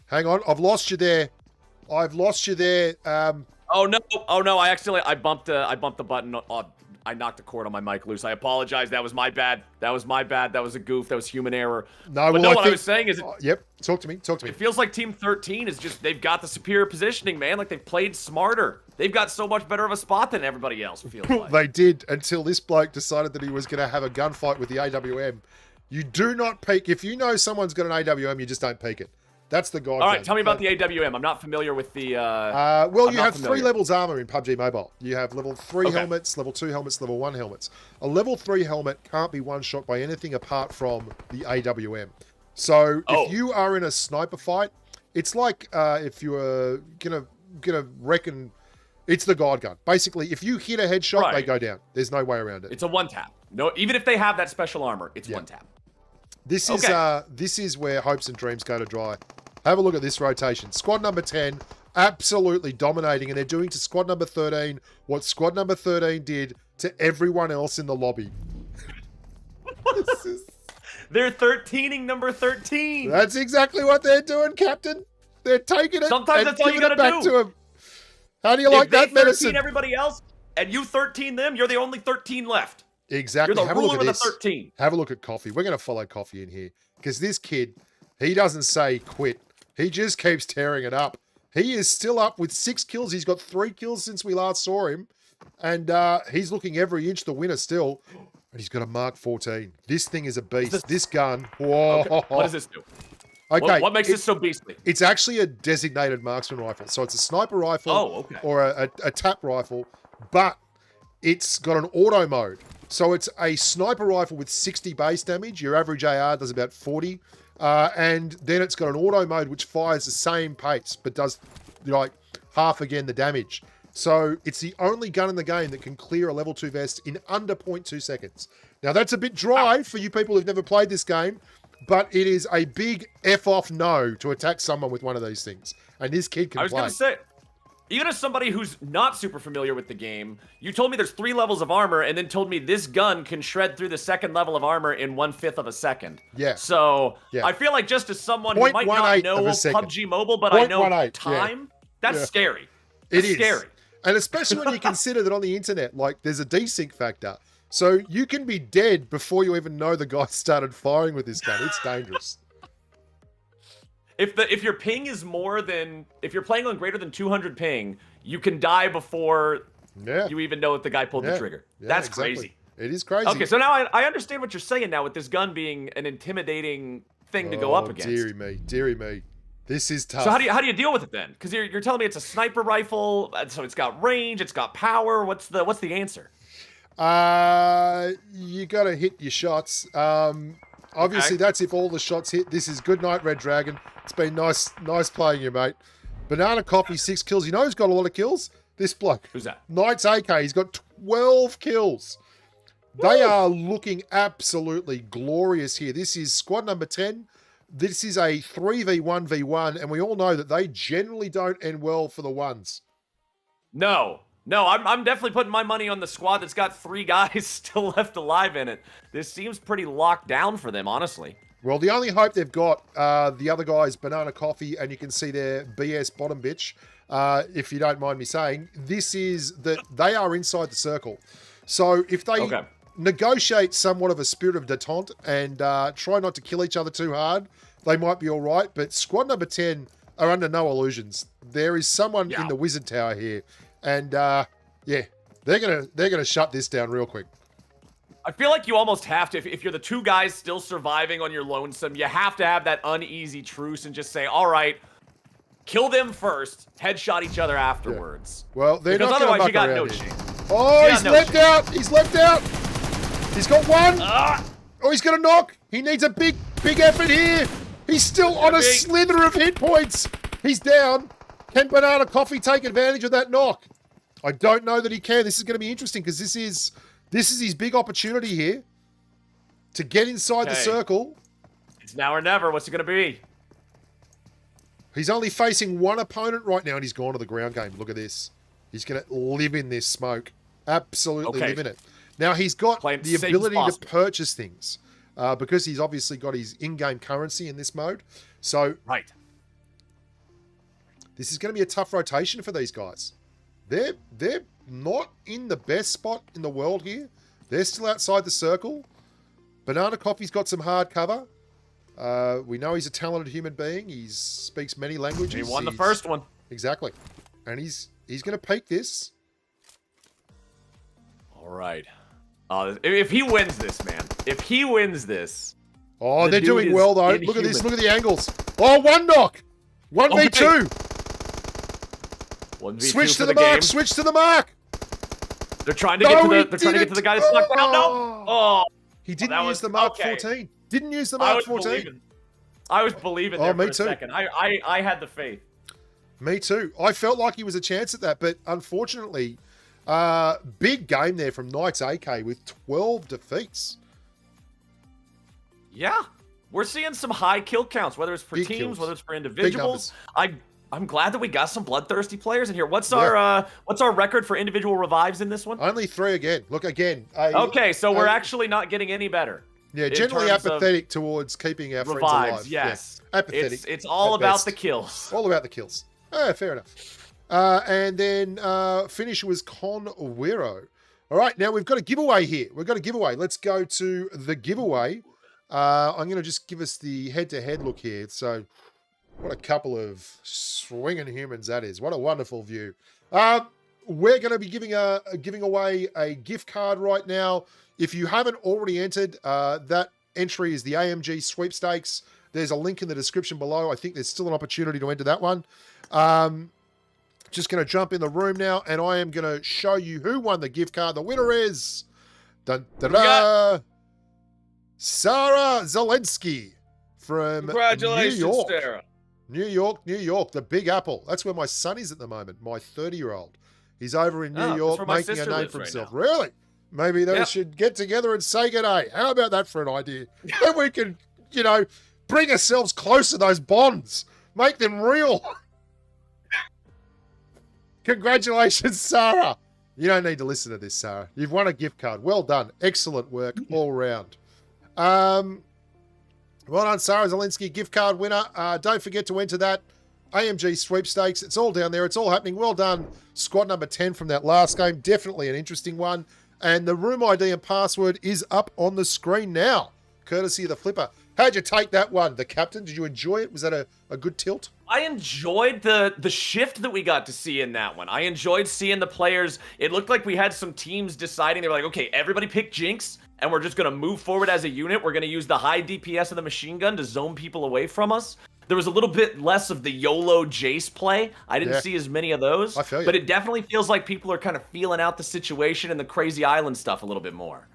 Hang on, I've lost you there. I've lost you there. Oh no! I bumped the button. I knocked the cord on my mic loose. I apologize. That was my bad. That was a goof. That was human error. What I was saying is, yep. Talk to me. It feels like Team 13 is they've got the superior positioning, man. Like they've played smarter. They've got so much better of a spot than everybody else. Feels like they did until this bloke decided that he was going to have a gunfight with the AWM. You do not peek if you know someone's got an AWM. You just don't peek it. That's the guy. All right, tell me about the AWM. I'm not familiar with the... well, you have 3 levels armor in PUBG Mobile. You have level 3 helmets, level 2 helmets, level 1 helmets. A level 3 helmet can't be one-shot by anything apart from the AWM. So if you are in a sniper fight, it's like if you were gonna reckon it's the guard gun. Basically, if you hit a headshot, they go down. There's no way around it. It's a one-tap. No, even if they have that special armor, it's one-tap. This is where hopes and dreams go to dry. Have a look at this rotation. Squad number 10, absolutely dominating, and they're doing to squad number 13 what squad number 13 did to everyone else in the lobby. They're 13ing number 13. That's exactly what they're doing, Captain. They're taking it. Sometimes that's all you gotta do. To him. How do you like that medicine? If they 13 everybody else, and you 13 them, you're the only 13 left. Exactly. You're the ruler of the 13. Have a look at Coffee. We're going to follow Coffee in here because this kid, he doesn't say quit. He just keeps tearing it up. He is still up with 6 kills. He's got 3 kills since we last saw him. And he's looking every inch the winner still. And he's got a Mark 14. This thing is a beast. This gun. Whoa. Okay. What does this do? Okay. What makes this so beastly? It's actually a designated marksman rifle. So it's a sniper rifle or a tap rifle, but it's got an auto mode. So it's a sniper rifle with 60 base damage. Your average AR does about 40. And then it's got an auto mode which fires the same pace, but does like half again the damage. So it's the only gun in the game that can clear a level 2 vest in under 0.2 seconds. Now that's a bit dry for you people who've never played this game, but it is a big F off no to attack someone with one of these things. And this kid can play. I was going to say, even as somebody who's not super familiar with the game, you told me there's 3 levels of armor and then told me this gun can shred through the 2nd level of armor in 1/5 of a second. Yeah. So I feel like just as someone who might not know PUBG Mobile, but I know time, that's scary. That's scary. And especially when you consider that on the internet, like there's a desync factor. So you can be dead before you even know the guy started firing with this gun. It's dangerous. If your ping is if you're playing on greater than 200 ping, you can die before you even know that the guy pulled the trigger. That's crazy. It is crazy. Okay, so now I understand what you're saying now with this gun being an intimidating thing to go up against. Dearie me. This is tough. So how do you deal with it then? Because you're telling me it's a sniper rifle, so it's got range, it's got power. What's the answer? You got to hit your shots. Obviously, that's if all the shots hit. This is good night, Red Dragon. It's been nice playing you, mate. Banana Coffee, 6 kills. You know who's got a lot of kills? This bloke. Who's that? Knight's AK. He's got 12 kills. They are looking absolutely glorious here. This is squad number 10. This is a 3v1v1, and we all know that they generally don't end well for the ones. No, I'm definitely putting my money on the squad that's got 3 guys still left alive in it. This seems pretty locked down for them, honestly. Well, the only hope they've got, the other guy's Banana Coffee, and you can see their BS bottom bitch, if you don't mind me saying, this is that they are inside the circle. So if they negotiate somewhat of a spirit of detente and try not to kill each other too hard, they might be all right. But squad number 10 are under no illusions. There is someone in the wizard tower here, and yeah, they're gonna shut this down real quick. I feel like you almost have to, if you're the 2 guys still surviving on your lonesome, you have to have that uneasy truce and just say, all right, kill them first, headshot each other afterwards. Yeah. Well, they're because not otherwise you got around no here. chance. Oh, he's leapt out. He's leapt out. He's got one. Oh, he's got a knock. He needs a big effort here. He's still on a slither of hit points. He's down. Can Banana Coffee take advantage of that knock? I don't know that he can. This is going to be interesting because this is his big opportunity here to get inside the circle. It's now or never. What's it going to be? He's only facing one opponent right now, and he's gone to the ground game. Look at this. He's going to live in this smoke. Absolutely live in it. Now, he's got the ability to purchase things because he's obviously got his in-game currency in this mode. So this is going to be a tough rotation for these guys. They're not in the best spot in the world here. They're still outside the circle. Banana Coffee's got some hard cover. We know he's a talented human being. He speaks many languages. He won the first one. Exactly. And he's going to peak this. All right. If he wins this, man. If he wins this. Oh, they're doing well, though. Look at this. Look at the angles. Oh, one knock. 1v2. 1v2 switch to the mark. Switch to the mark. They're trying to get to the. They're trying to get to the guy that's knocked down. No. Oh. He didn't use the Mark 14. Didn't use the Mark 14. I was believing there for me a too. second. I had the faith. Me too. I felt like he was a chance at that, but unfortunately, big game there from Knights AK with 12 defeats. Yeah. We're seeing some high kill counts, whether it's for Big teams, kills. whether it's for individuals. I'm glad that we got some bloodthirsty players in here. What's our record for individual revives in this one? Only 3 again. Look again. Okay, so we're actually not getting any better. Yeah, generally apathetic towards keeping our friends alive. Yes. Yeah. Apathetic. It's all about the kills. All about the kills. Fair enough. And then finisher was Conwiro. All right, now we've got a giveaway here. We've got a giveaway. Let's go to the giveaway. I'm going to just give us the head-to-head look here. So what a couple of swinging humans that is. What a wonderful view. We're going to be giving away a gift card right now. If you haven't already entered, that entry is the AMG sweepstakes. There's a link in the description below. I think there's still an opportunity to enter that one. Just going to jump in the room now, and I am going to show you who won the gift card. The winner is Sarah Zelensky from Congratulations, New York. Sarah. New York, the Big Apple. That's where my son is at the moment, my 30-year-old. He's over in New York making a name for himself. Really? Maybe they should get together and say g'day. How about that for an idea? Then we can, bring ourselves closer to those bonds. Make them real. Congratulations, Sarah. You don't need to listen to this, Sarah. You've won a gift card. Well done. Excellent work all round. Well done, Sarah Zelensky, gift card winner. Don't forget to enter that AMG sweepstakes. It's all down there. It's all happening. Well done, squad number 10 from that last game. Definitely an interesting one. And the room ID and password is up on the screen now, courtesy of the Flipper. How'd you take that one, the captain? Did you enjoy it? Was that a good tilt? I enjoyed the shift that we got to see in that one. I enjoyed seeing the players. It looked like we had some teams deciding. They were like, okay, everybody pick Jinx, and we're just going to move forward as a unit. We're going to use the high DPS of the machine gun to zone people away from us. There was a little bit less of the YOLO Jace play. I didn't see as many of those. I feel you. But it definitely feels like people are kind of feeling out the situation and the crazy island stuff a little bit more.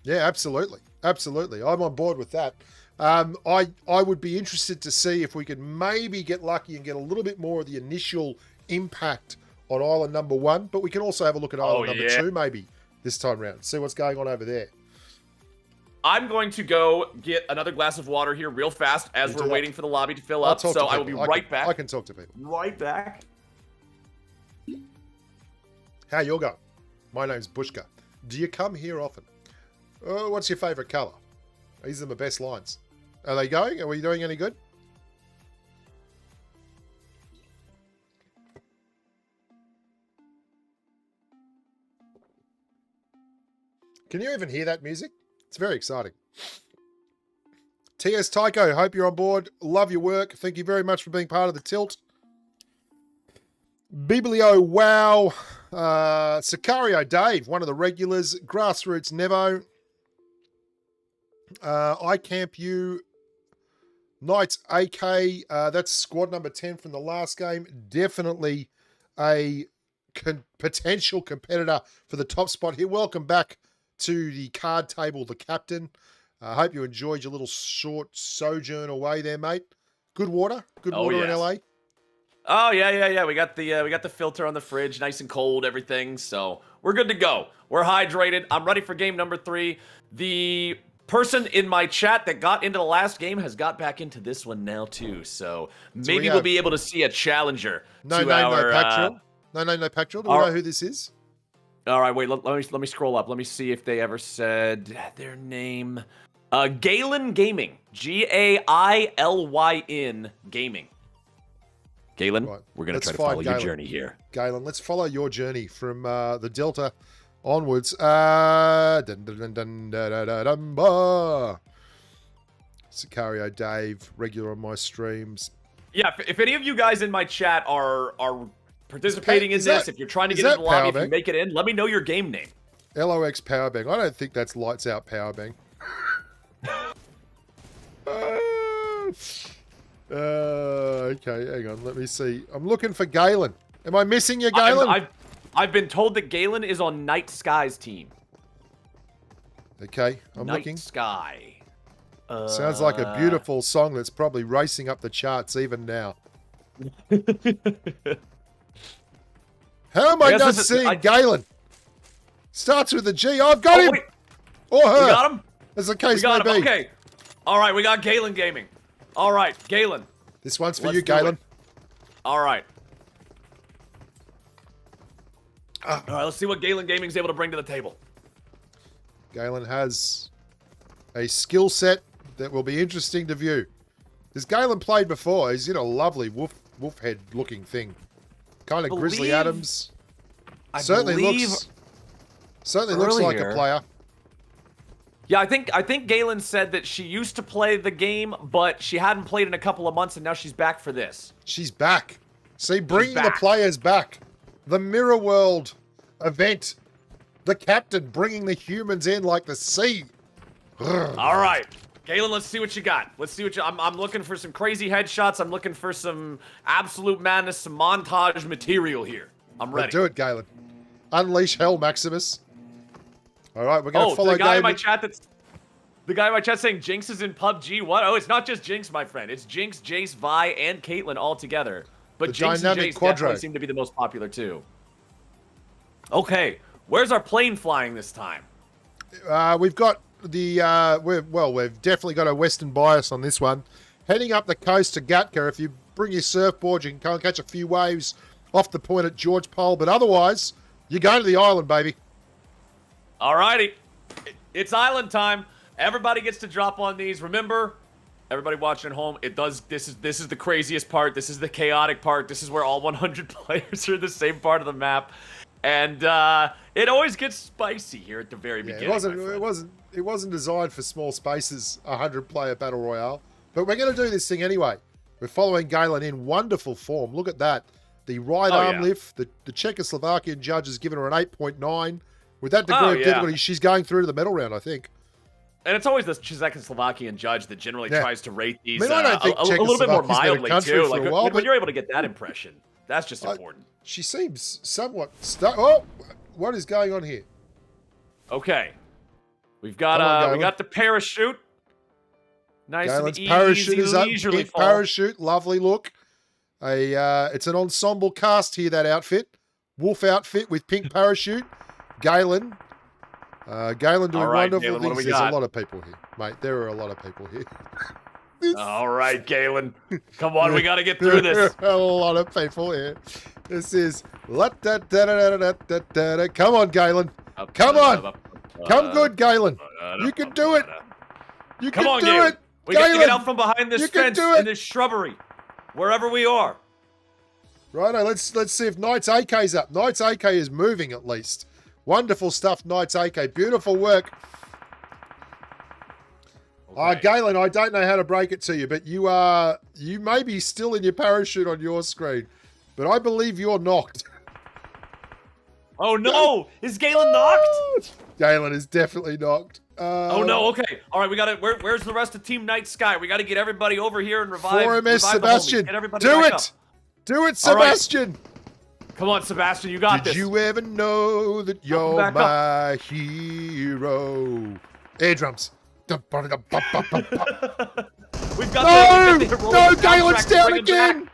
Yeah, absolutely. Absolutely. I'm on board with that. I would be interested to see if we could maybe get lucky and get a little bit more of the initial impact on island number 1, but we can also have a look at island number 2 maybe this time round. See what's going on over there. I'm going to go get another glass of water here real fast as we're waiting for the lobby to fill up. So I will be right back. I can talk to people. Right back. How you going? My name's Bushka. Do you come here often? What's your favourite colour? These are my best lines. Are they going? Are we doing any good? Can you even hear that music? It's very exciting. TS Tycho, hope you're on board. Love your work. Thank you very much for being part of the tilt. Biblio, wow. Sicario Dave, one of the regulars. Grassroots Nevo. I Camp You. Knights AK. That's squad number 10 from the last game. Definitely a potential competitor for the top spot here. Welcome back to the card table, the captain. I hope you enjoyed your little short sojourn away there, mate. Good water? Good water in LA? Oh, yeah. We got the filter on the fridge, nice and cold, everything. So we're good to go. We're hydrated. I'm ready for game number 3. The person in my chat that got into the last game has got back into this one now, too. So maybe we'll be able to see a challenger. No Pactrill. No Pactrill. Do we know who this is? All right, wait, let me scroll up. Let me see if they ever said their name. Galen Gaming. Gailyn Gaming. Galen, right. We're going to try to follow your journey here. Galen, let's follow your journey from the Delta onwards. Sicario Dave, regular on my streams. Yeah, if any of you guys in my chat are participating in this, if you're trying to get into the lobby, if you make it in, let me know your game name. LOX Powerbang. I don't think that's Lights Out Powerbang. Okay, hang on. Let me see. I'm looking for Galen. Am I missing you, Galen? I've been told that Galen is on Night Sky's team. Okay, I'm looking. Night Sky. Sounds like a beautiful song that's probably racing up the charts even now. How am I not seeing Galen? Starts with a G. I've got him! Wait. Or her. We got him? As the case may be. Okay. All right, we got Galen Gaming. All right, Galen. This one's for you, Galen. All right. All right, let's see what Galen Gaming's able to bring to the table. Galen has a skill set that will be interesting to view. Has Galen played before? He's in a lovely wolf head looking thing. Kind of Grizzly Adams. Certainly looks like a player. Yeah, I think Galen said that she used to play the game, but she hadn't played in a couple of months, and now she's back for this. She's back. See, bringing the players back. The Mirror World event. The captain bringing the humans in like the sea. All right. Galen, let's see what you got. Let's see what I'm looking for some crazy headshots. I'm looking for some absolute madness, some montage material here. I'm ready. Do it, Galen. Unleash hell, Maximus. All right, we're going to follow the guy in my chat saying Jinx is in PUBG. What? Oh, it's not just Jinx, my friend. It's Jinx, Jace, Vi, and Caitlyn all together. But Jinx and Jace definitely seem to be the most popular too. Okay, where's our plane flying this time? We've got the we've definitely got a western bias on this one. Heading up the coast to Gatka. If you bring your surfboard, you can go and catch a few waves off the point at George Pole. But otherwise, you're going to the island, baby. Alrighty, it's island time. Everybody gets to drop on these. Remember, everybody watching at home, this is the craziest part. This is the chaotic part. This is where all 100 players are in the same part of the map, and it always gets spicy here at the very beginning. It wasn't designed for small spaces. 100-player battle royale, but we're going to do this thing anyway. We're following Galen in wonderful form. Look at that. The right arm lift. The Czechoslovakian judge has given her an 8.9. With that degree of difficulty, she's going through to the medal round, I think. And it's always the Czechoslovakian judge that generally tries to rate these I don't think a little bit more mildly, too. Like, when you're able to get that impression, that's just important. She seems somewhat stuck. Oh, what is going on here? Okay. We've got the parachute. Nice Galen's and parachute is up. leisurely Pink fall. Parachute, lovely look. It's an ensemble cast here, that outfit. Wolf outfit with pink parachute. Galen Galen doing All right, wonderful Galen, what do things. we There's a got? lot of people here, mate. There are a lot of people here. All right, Galen. Come on, we got to get through this. A lot of people here. This is... Come on, Galen. Come on. Come good, Galen. You can do it. You Come can on, do Galen. it. We got to Galen, get out from behind this you can fence do it. in this shrubbery, wherever we are. Righto, let's see if Knight's AK's up. Knight's AK is moving at least. Wonderful stuff, Knight's AK. Beautiful work. Okay. Galen, I don't know how to break it to you, but you may be still in your parachute on your screen, but I believe you're knocked. Oh no! Is Galen knocked? Galen is definitely knocked. Oh no! Okay, all right. We got to. Where's the rest of Team Night Sky? We got to get everybody over here and revive. 4MS revive Sebastian, Get everybody do back it! up. Do it, Sebastian! Right. Come on, Sebastian, you got this. Did you ever know that you're my hero? Air drums. We've got No, Galen's down again!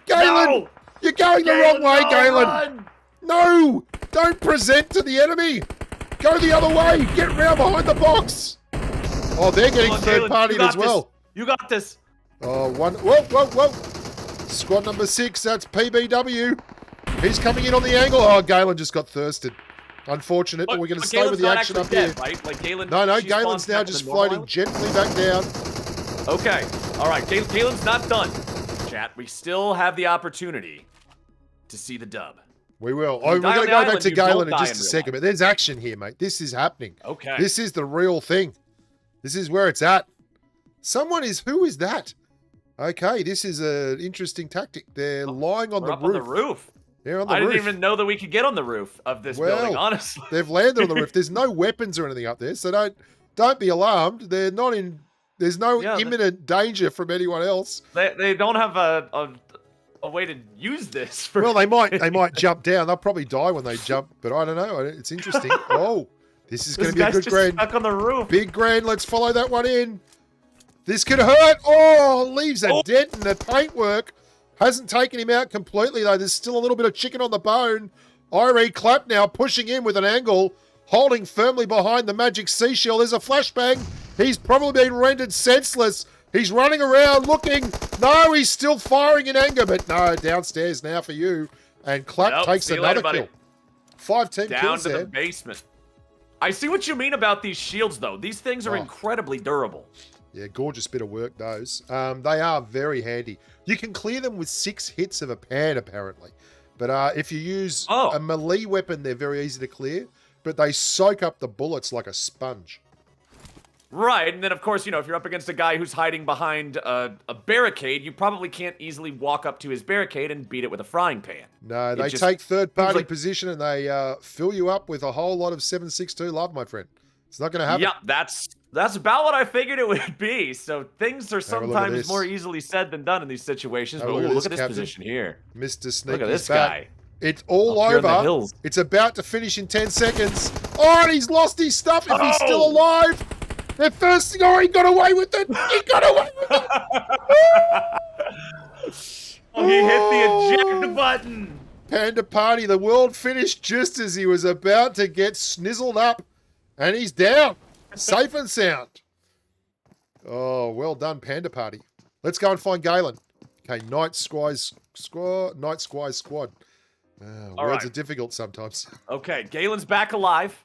Galen! No! You're going the wrong way, Galen! Run! No! Don't present to the enemy! Go the other way! Get round behind the box! Oh, they're getting third-partied as well. You got this. Oh, one... Whoa! Squad number 6, that's PBW. He's coming in on the angle. Oh, Galen just got thirsted. Unfortunate, but we're going to stay with the action up here. Right? Like Galen, No, Galen's now just floating gently back down. Okay. All right, Galen's not done. Chat, we still have the opportunity to see the dub. We will. We're going to go back to Galen in just a second, but there's action here, mate. This is happening. Okay. This is the real thing. This is where it's at. Who is that? Okay, this is an interesting tactic. They're lying on the roof. On the roof. They're on the roof. I didn't even know that we could get on the roof of this building, honestly. They've landed on the roof. There's no weapons or anything up there, so don't be alarmed. They're not in... There's no imminent danger from anyone else. They don't have a way to use this. Well, they might jump down. They'll probably die when they jump, but I don't know. It's interesting. Oh, this is going to be a good grand. Stuck on the roof. Big grand. Let's follow that one in. This could hurt. Oh, leaves a dent in the paintwork. Hasn't taken him out completely, though. There's still a little bit of chicken on the bone. Irie Clapp now pushing in with an angle, holding firmly behind the magic seashell. There's a flashbang. He's probably been rendered senseless. He's running around looking. No, he's still firing in anger, but no, downstairs now for you. And Clapp takes another kill. 5-10 down kills to there. the basement. I see what you mean about these shields, though. These things are incredibly durable. Yeah, gorgeous bit of work, those. They are very handy. You can clear them with 6 hits of a pan, apparently. But if you use a melee weapon, they're very easy to clear. But they soak up the bullets like a sponge. Right, and then, of course, if you're up against a guy who's hiding behind a barricade, you probably can't easily walk up to his barricade and beat it with a frying pan. No, they take third-party position and they fill you up with a whole lot of 7.62 love, my friend. It's not going to happen. Yeah, that's about what I figured it would be. So things are sometimes more easily said than done in these situations. But look at this position here. Mr. Sneaky. Look at this guy. It's all over. It's about to finish in 10 seconds. Oh, and he's lost his stuff if he's still alive. They're thirsting. Oh, he got away with it. He got away with it. Oh, he hit the eject button. Panda Party, the world finished just as he was about to get snizzled up. And he's down. Safe and sound. Oh, well done, Panda Party. Let's go and find Galen. Okay, Night Squires squad. Words are difficult sometimes. Okay, Galen's back alive.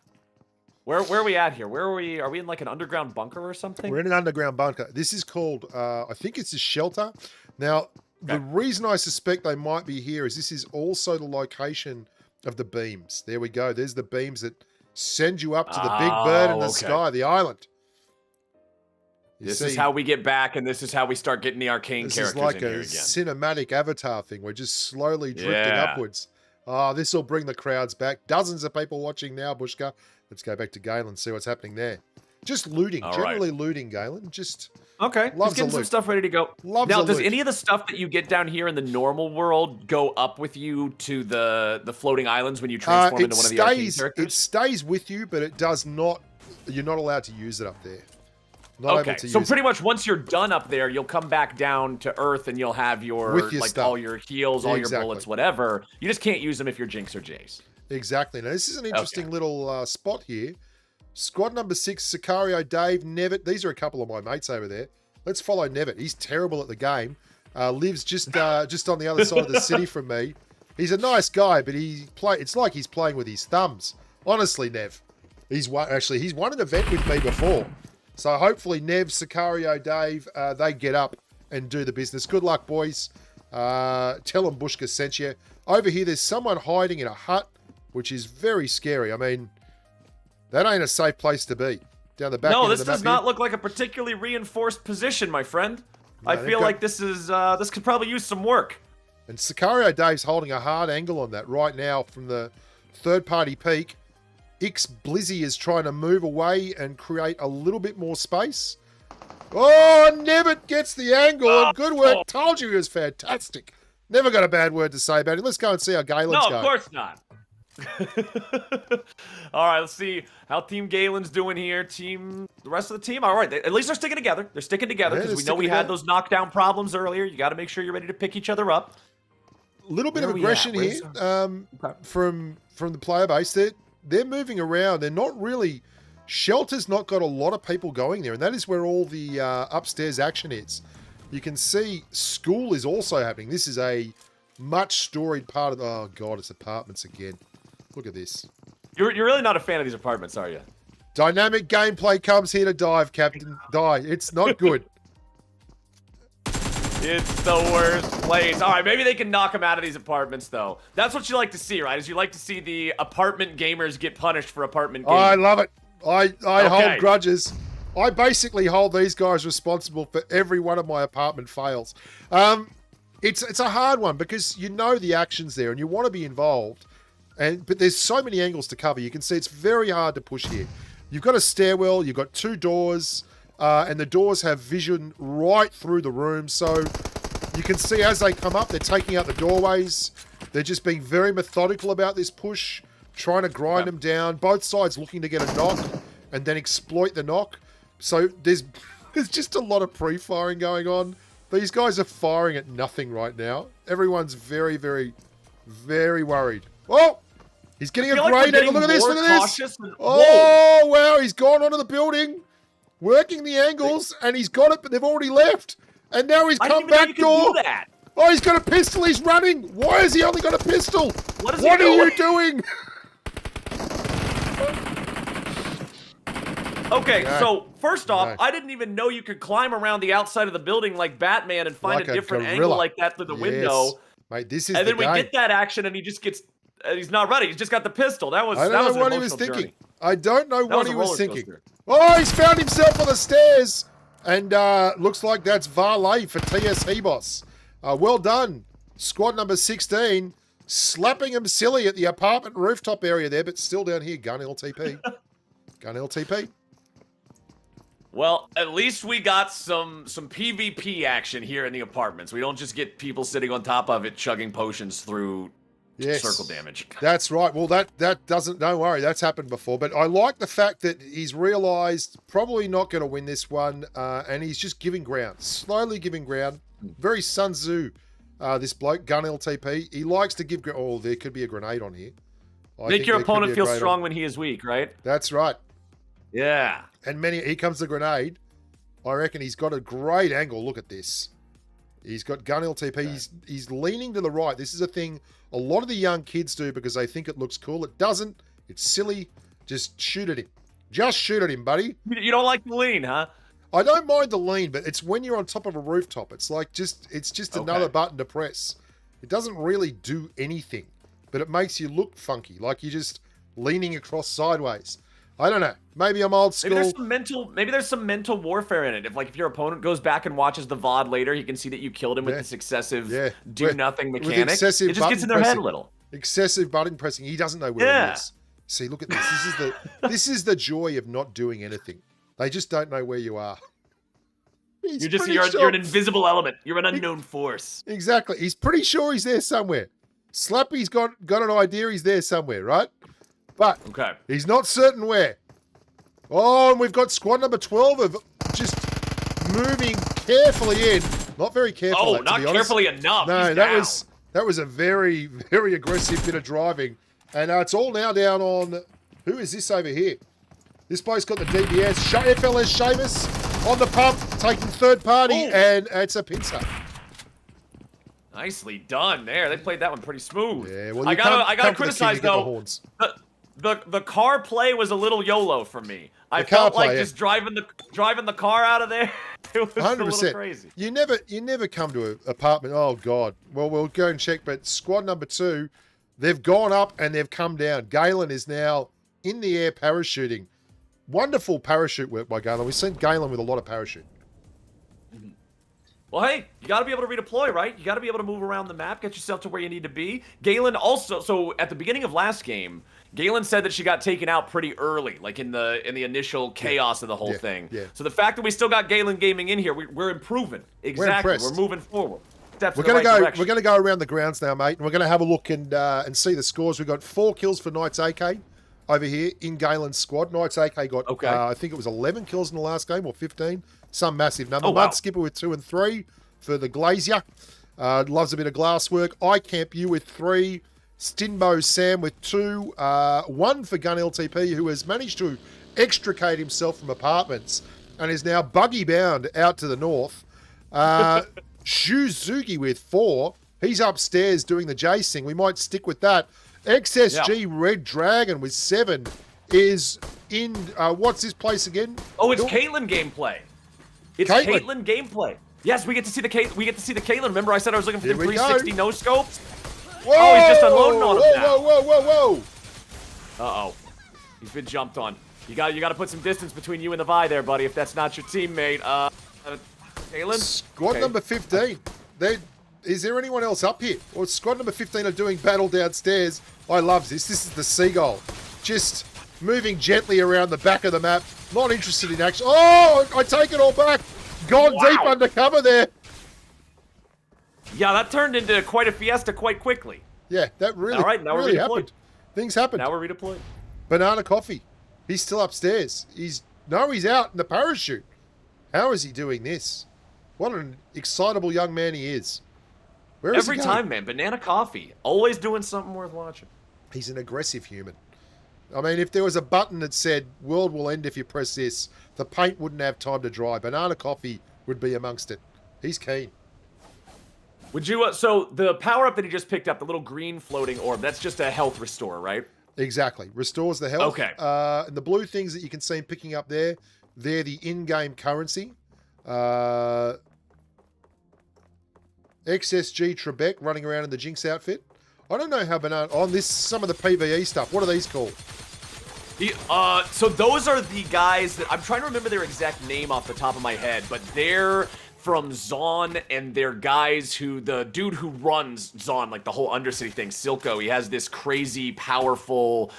Where are we at here? Where are we? Are we in like an underground bunker or something? We're in an underground bunker. This is called, I think it's a shelter. Now, the reason I suspect they might be here is this is also the location of the beams. There we go. There's the beams that send you up to the big bird in the sky, the island. This is how we get back, and this is how we start getting the arcane characters in here again. This is like a cinematic Avatar thing. We're just slowly drifting upwards. Oh, this will bring the crowds back. Dozens of people watching now, Bushka. Let's go back to Galen and see what's happening there. Just looting. Generally looting, Galen. Just he's getting some stuff ready to go. Now, does any of the stuff that you get down here in the normal world go up with you to the floating islands when you transform into one of the arcane characters? It stays with you, but it does not. You're not allowed to use it up there. Not able to use pretty much once you're done up there, you'll come back down to Earth and you'll have your stuff. all your heals, all your bullets, whatever. You just can't use them if you're Jinx or Jace. Exactly. Now this is an interesting little spot here. Squad number 6, Sicario, Dave, Nevitt. These are a couple of my mates over there. Let's follow Nevitt. He's terrible at the game. Lives just on the other side of the city from me. He's a nice guy, but it's like he's playing with his thumbs. Honestly, Nev. He's won an event with me before. So hopefully Nev, Sicario, Dave, they get up and do the business. Good luck, boys. Tell them Bushka sent you. Over here, there's someone hiding in a hut, which is very scary. I mean, that ain't a safe place to be. Down the back end of the map. No, this does not look like a particularly reinforced position, my friend. No, I feel like this could probably use some work. And Sicario Dave's holding a hard angle on that right now from the third-party peak. Ix Blizzy is trying to move away and create a little bit more space. Oh, Nevitt gets the angle. And good work. Told you he was fantastic. Never got a bad word to say about him. Let's go and see how Galen's going. No, of course not. All right, let's see how Team Galen's doing here. The rest of the team, all right. At least they're sticking together. They're sticking together because we know we had those knockdown problems earlier. You got to make sure you're ready to pick each other up. A little bit of aggression here from the player base. They're moving around. They're not really... Shelter's not got a lot of people going there, and that is where all the upstairs action is. You can see school is also happening. This is a much storied part of... Oh, God, it's apartments again. Look at this. You're really not a fan of these apartments, are you? Dynamic gameplay comes here to dive, Captain. Die. It's not good. It's the worst place. All right, maybe they can knock them out of these apartments, though. That's what you like to see, right? Is you like to see the apartment gamers get punished for apartment gaming. I love it. I hold grudges. I basically hold these guys responsible for every one of my apartment fails. It's a hard one because you know the action's there and you want to be involved. But there's so many angles to cover. You can see it's very hard to push here. You've got a stairwell. You've got 2 doors. And the doors have vision right through the room. So you can see as they come up, they're taking out the doorways. They're just being very methodical about this push, trying to grind them down. Both sides looking to get a knock and then exploit the knock. So there's just a lot of pre-firing going on. These guys are firing at nothing right now. Everyone's very, very, very worried. Oh! He's getting a great angle. Look at this, look at this. Oh, wow, he's gone onto the building. Working the angles, and he's got it, but they've already left. And now he's come back door. Oh, he's got a pistol. He's running. Why has he only got a pistol? What are you doing? Okay, so first off, I didn't even know you could climb around the outside of the building like Batman and find a different angle like that through the window. Mate, this is and then we get that action, and he just gets. He's not ready. He's just got the pistol. That was. I don't know what he was thinking. I don't know what he was thinking. Oh, he's found himself on the stairs. And looks like that's Valet for TSE boss. Well done. Squad number 16. Slapping him silly at the apartment rooftop area there, but still down here. Gun LTP. Gun LTP. Well, at least we got some PvP action here in the apartments. We don't just get people sitting on top of it chugging potions through circle damage. That's right. Well, that doesn't, don't worry, that's happened before. But I like the fact that he's realized probably not going to win this one, and he's just giving ground, slowly giving ground. Very Sun Tzu, this bloke, Gun LTP. He likes to give, oh, there could be a grenade on here. Make your opponent feel strong when he is weak, right? That's right. Yeah. And here comes the grenade. I reckon he's got a great angle. Look at this. He's got Gun LTP. Okay. He's leaning to the right. This is a thing a lot of the young kids do because they think it looks cool. It doesn't. It's silly. Just shoot at him. Just shoot at him, buddy. You don't like the lean, huh? I don't mind the lean, but it's when you're on top of a rooftop. It's like it's just another button to press. It doesn't really do anything, but it makes you look funky, like you're just leaning across sideways. I don't know. Maybe I'm old school. Maybe there's some mental warfare in it. If your opponent goes back and watches the VOD later, he can see that you killed him with this excessive do-nothing mechanic. It just gets in their head a little. Excessive button pressing. He doesn't know where he is. See, look at this. This is the joy of not doing anything. They just don't know where you are. You're an invisible element. You're an unknown force. Exactly. He's pretty sure he's there somewhere. Slappy's got an idea he's there somewhere, right? But he's not certain where. Oh, and we've got squad number 12 of just moving carefully in. Not very carefully. Oh, not carefully enough. No, that was a very, very aggressive bit of driving. And it's all now down on, who is this over here? This bloke's got the DBS. FLS Seamus on the pump, taking third party, and it's a pincer. Nicely done there. They played that one pretty smooth. Yeah, well, I gotta criticize though. The car play was a little YOLO for me. I felt like just driving the car out of there. It was 100%. A little crazy. You never come to an apartment. Oh God. Well, we'll go and check. But squad number 2, they've gone up and they've come down. Galen is now in the air parachuting. Wonderful parachute work by Galen. We've seen Galen with a lot of parachute. Well, hey, you got to be able to redeploy, right? You got to be able to move around the map, get yourself to where you need to be. Galen also, so at the beginning of last game, Galen said that she got taken out pretty early, like in the initial chaos of the whole thing. Yeah. So the fact that we still got Galen gaming in here, we're improving. Exactly. We're moving forward. We're gonna go around the grounds now, mate, and we're gonna have a look and see the scores. We've got 4 kills for Knights AK over here in Galen's squad. Knights AK got I think it was 11 kills in the last game or 15. Some massive number. Mud Skipper with 2 and 3 for the Glazier. Loves a bit of glass work. I Camp You with 3. Stinbo Sam with 2. 1 for Gun LTP, who has managed to extricate himself from apartments and is now buggy bound out to the north. Shuzuki with 4. He's upstairs doing the Jacing. We might stick with that. XSG Red Dragon with 7 is in, what's this place again? Oh, it's Caitlyn gameplay. It's Caitlyn gameplay. Yes, we get to see the Caitlyn. Remember I said I was looking for the 360 no scopes? Whoa! Oh, he's just unloading on him now. Whoa. Uh-oh. He's been jumped on. You got to put some distance between you and the Vi there, buddy, if that's not your teammate. Caitlyn? Squad number 15. Is there anyone else up here? Or squad number 15 are doing battle downstairs. I love this. This is the Seagull. Just moving gently around the back of the map. Not interested in action. Oh, I take it all back. Gone deep undercover there. Yeah, that turned into quite a fiesta quite quickly. Yeah, that really, now really we're happened. Things happened. Now we're redeployed. Banana Coffee. He's still upstairs. He's out in the parachute. How is he doing this? What an excitable young man he is. Where is he going? Every time, man. Banana Coffee. Always doing something worth watching. He's an aggressive human. I mean, if there was a button that said, world will end if you press this, the paint wouldn't have time to dry. Banana Coffee would be amongst it. He's keen. Would you, so the power-up that he just picked up, the little green floating orb, that's just a health restore, right? Exactly. Restores the health. Okay. And the blue things that you can see him picking up there, they're the in-game currency. XSG Trebek running around in the Jinx outfit. I don't know how Banana... On this, some of the PvE stuff. What are these called? So those are the guys that... I'm trying to remember their exact name off the top of my head, but they're from Zon, and they're guys who... The dude who runs Zon, like the whole Undercity thing, Silco, he has this crazy, powerful...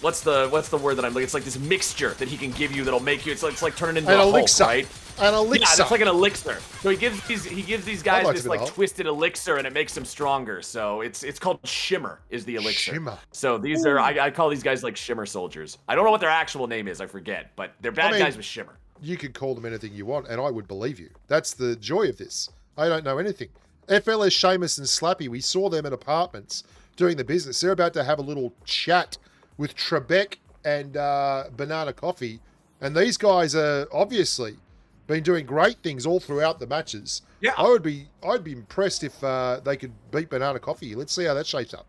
What's the word that I'm looking? It's like this mixture that he can give you that'll make you... It's like turning into an a elixir, Hulk, right? An elixir. Yeah, it's like an elixir. So he gives these guys this like twisted elixir, and it makes them stronger. So it's called Shimmer is the elixir. Shimmer. So these are I call these guys like Shimmer soldiers. I don't know what their actual name is. I forget, but they're bad guys with Shimmer. You could call them anything you want, and I would believe you. That's the joy of this. I don't know anything. FLS Seamus and Slappy, we saw them in apartments doing the business. They're about to have a little chat with Trebek and Banana Coffee, and these guys are obviously been doing great things all throughout the matches. Yeah, I'd be impressed if they could beat Banana Coffee. Let's see how that shapes up.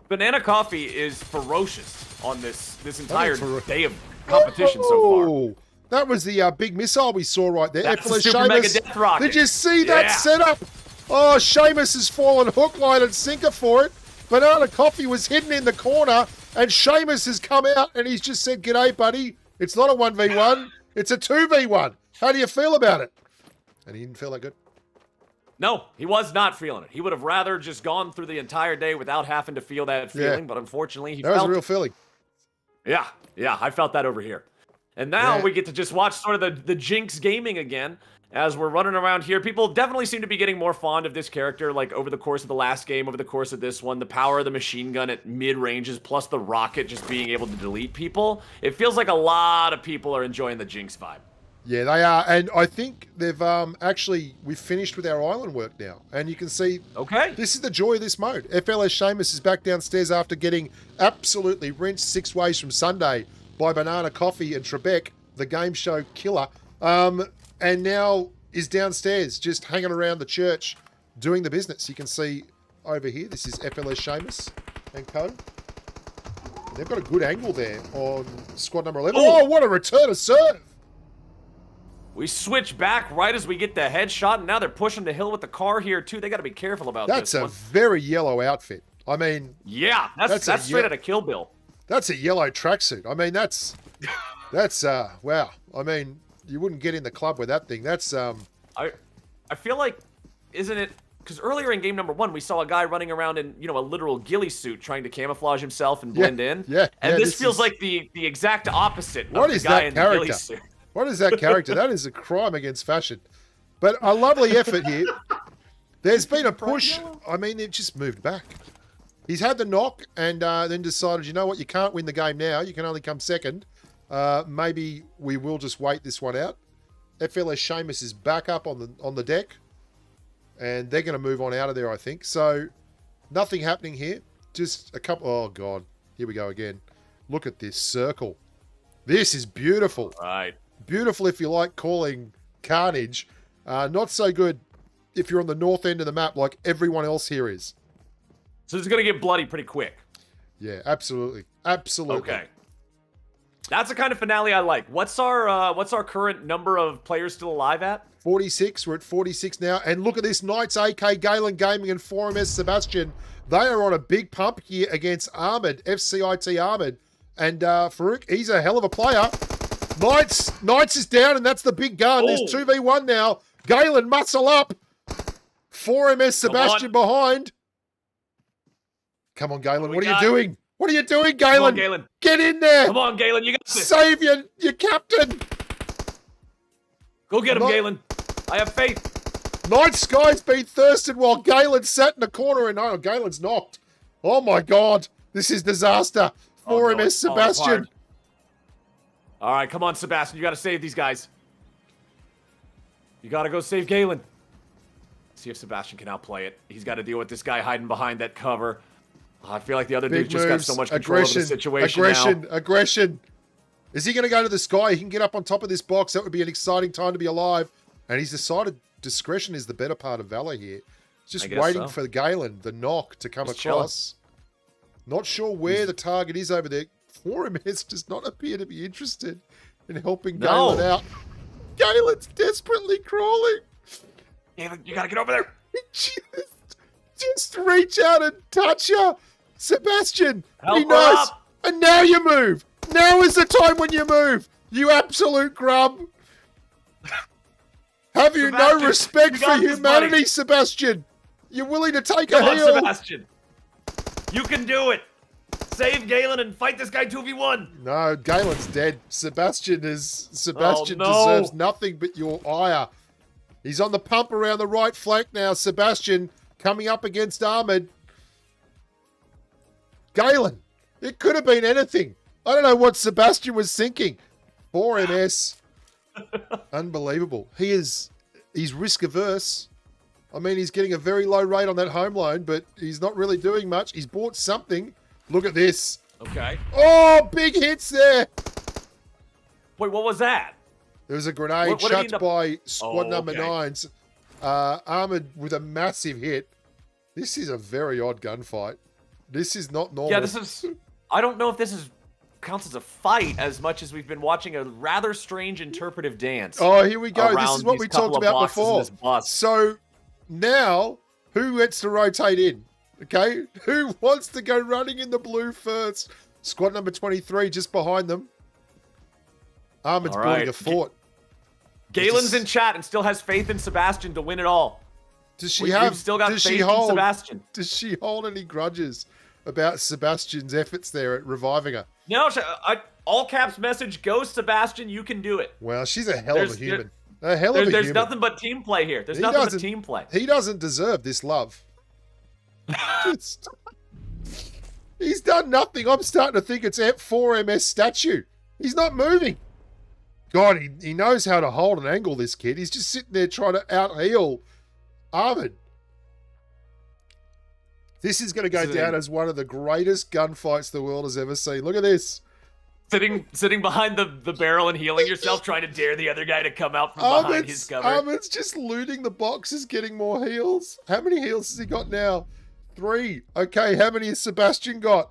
Banana Coffee is ferocious on this entire day of competition so far. That was the big missile we saw right there. That's the super mega death rocket. Did you see that setup? Oh, Seamus has fallen hook, line, and sinker for it. Banana Coffee was hidden in the corner, and Seamus has come out and he's just said, "G'day, buddy. It's not a 1v1. It's a 2v1. How do you feel about it?" And he didn't feel that good. No, he was not feeling it. He would have rather just gone through the entire day without having to feel that feeling, but unfortunately he felt it. That was a real feeling. Yeah, I felt that over here. And now we get to just watch sort of the Jinx gaming again as we're running around here. People definitely seem to be getting more fond of this character, like over the course of the last game, over the course of this one. The power of the machine gun at mid-ranges, plus the rocket just being able to delete people. It feels like a lot of people are enjoying the Jinx vibe. Yeah, they are. And I think they've we've finished with our island work now. And you can see, this is the joy of this mode. FLS Seamus is back downstairs after getting absolutely rinsed 6 ways from Sunday by Banana Coffee and Trebek, the game show killer, and now is downstairs just hanging around the church doing the business. You can see over here, this is FLS Seamus and co. They've got a good angle there on squad number 11. Oh, what a return to serve! We switch back right as we get the headshot, and now they're pushing the hill with the car here, too. They got to be careful about this. That's a very yellow outfit. I mean... Yeah, that's straight out of Kill Bill. That's a yellow tracksuit. I mean, that's wow. I mean, you wouldn't get in the club with that thing. That's... I feel like, isn't it... Because earlier in game number 1, we saw a guy running around in, a literal ghillie suit trying to camouflage himself and blend in. Yeah. And this feels like the exact opposite what of is the guy that in character? the ghillie suit. What is that character? That is a crime against fashion. But a lovely effort here. There's been a push. I mean, it just moved back. He's had the knock and then decided, you know what, you can't win the game now. You can only come second. Maybe we will just wait this one out. FLS Seamus is back up on the deck. And they're going to move on out of there, I think. So, nothing happening here. Just a couple... Oh, God. Here we go again. Look at this circle. This is beautiful. Right. Beautiful if you like calling carnage. Not so good if you're on the north end of the map like everyone else here is. So it's going to get bloody pretty quick. Yeah, absolutely. Absolutely. Okay. That's the kind of finale I like. What's our current number of players still alive at? 46. We're at 46 now. And look at this. Knights, AK, Galen Gaming, and 4MS Sebastian. They are on a big pump here against Ahmed, FCIT Ahmed. And Farouk, he's a hell of a player. Knights is down, and that's the big gun. There's 2v1 now. Galen, muscle up. 4MS Sebastian behind. Come on, Galen. What are you doing? What are you doing, Galen? Come on, Galen. Get in there. Come on, Galen. You got this. Save your captain. Go get him, Galen. I have faith. Night Sky's been thirsted while Galen sat in the corner, and oh, Galen's knocked. Oh, my God. This is disaster. 4MS Sebastian. All right, come on, Sebastian. You got to save these guys. You got to go save Galen. See if Sebastian can outplay it. He's got to deal with this guy hiding behind that cover. I feel like the other dude just got so much control over the situation Aggression. Is he going to go to the sky? He can get up on top of this box. That would be an exciting time to be alive. And he's decided discretion is the better part of valor here. Just waiting for Galen, the knock, to come across. Not sure where the target is over there. 4MS does not appear to be interested in helping Galen out. Galen's desperately crawling. Galen, you got to get over there. Just reach out and touch her. Sebastian, help he knows. Up. And now you move. Now is the time when you move. You absolute grub. Have you no respect for humanity, Sebastian? You're willing to take a heel. Sebastian. You can do it. Save Galen and fight this guy 2v1. No, Galen's dead. Sebastian deserves nothing but your ire. He's on the pump around the right flank now. Sebastian coming up against Ahmed. Galen, it could have been anything. I don't know what Sebastian was thinking. 4MS. Unbelievable. He's risk averse. I mean, he's getting a very low rate on that home loan, but he's not really doing much. He's bought something. Look at this. Okay. Oh, big hits there. Wait, what was that? There was a grenade chucked by squad number 9's. Ahmed with a massive hit. This is a very odd gunfight. This is not normal. Yeah, this is... I don't know if this counts as a fight as much as we've been watching a rather strange interpretive dance. Oh, here we go. This is what we talked about before. So now, who gets to rotate in? Okay, who wants to go running in the blue first? Squad number 23 just behind them. Ahmed's building a fort. Galen's in chat and still has faith in Sebastian to win it all. Does she We've still got faith in Sebastian. Does she hold any grudges about Sebastian's efforts there at reviving her? No, all caps message, go Sebastian, you can do it. Well, she's a hell of a human. There's nothing but team play here. There's nothing but team play. He doesn't deserve this love. He's done nothing. I'm starting to think it's F4MS statue. He's not moving. God, he knows how to hold an angle, this kid. He's just sitting there trying to out-heal Ahmed. This is going to go down as one of the greatest gunfights the world has ever seen. Look at this. sitting behind the barrel and healing yourself, trying to dare the other guy to come out from behind his cover. Ahmed's just looting the boxes, getting more heals. How many heals has he got now? 3. Okay, how many has Sebastian got?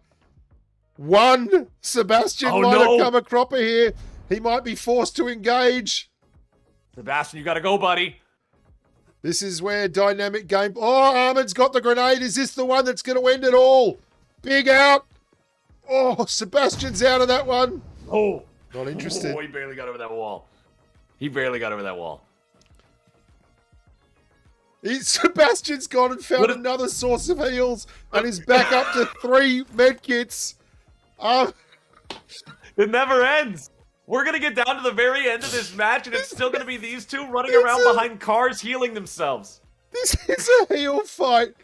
1. Sebastian might have come a cropper here. He might be forced to engage. Sebastian, you gotta go, buddy. This is where dynamic game... Oh, Ahmed's got the grenade. Is this the one that's going to end it all? Big out. Oh, Sebastian's out of that one. Oh. Not interested. Oh, he barely got over that wall. He barely got over that wall. Sebastian's gone and found another source of heals and is back up to 3 medkits. It never ends. We're going to get down to the very end of this match, and it's still going to be these two running around behind cars healing themselves. This is a heel fight.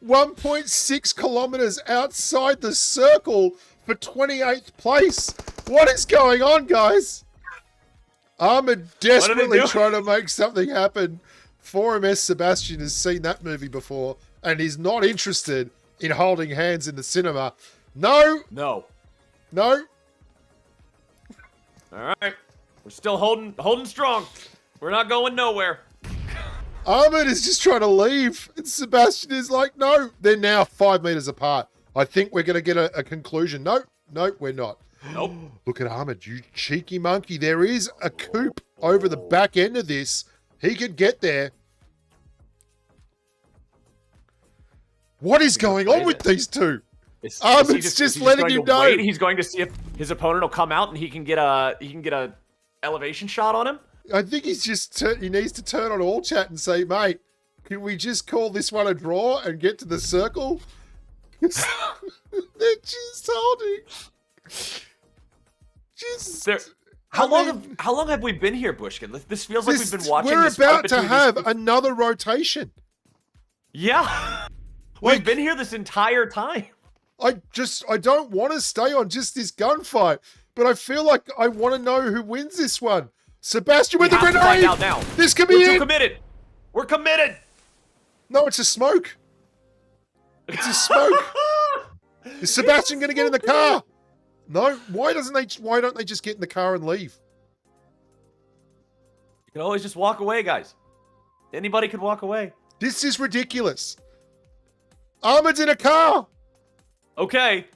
1.6 kilometers outside the circle for 28th place. What is going on, guys? Ahmed desperately trying to make something happen. 4MS Sebastian has seen that movie before and is not interested in holding hands in the cinema. No. No. No. All right. We're still holding strong. We're not going nowhere. Ahmed is just trying to leave, and Sebastian is like, no. They're now 5 meters apart. I think we're going to get a conclusion. Nope, we're not. Nope. Look at Ahmed, you cheeky monkey. There is a coop over the back end of this. He could get there. What is going on with these two? Ahmed's just letting him know. He's going to see if his opponent will come out and he can get a elevation shot on him. I think he's just he needs to turn on all chat and say, mate, can we just call this one a draw and get to the circle? They're just holding. How long have we been here, Bushka? This feels like we've been watching. We're about to have another rotation. Yeah, we've been here this entire time. I don't want to stay on just this gunfight, but I feel like I want to know who wins this one. Sebastian with the grenade! Find out now. This could be it! We're committed! No, it's a smoke. It's a smoke. Is Sebastian going to get in the car? No. Why don't they just get in the car and leave? You can always just walk away, guys. Anybody could walk away. This is ridiculous. Ahmed's in a car. Okay.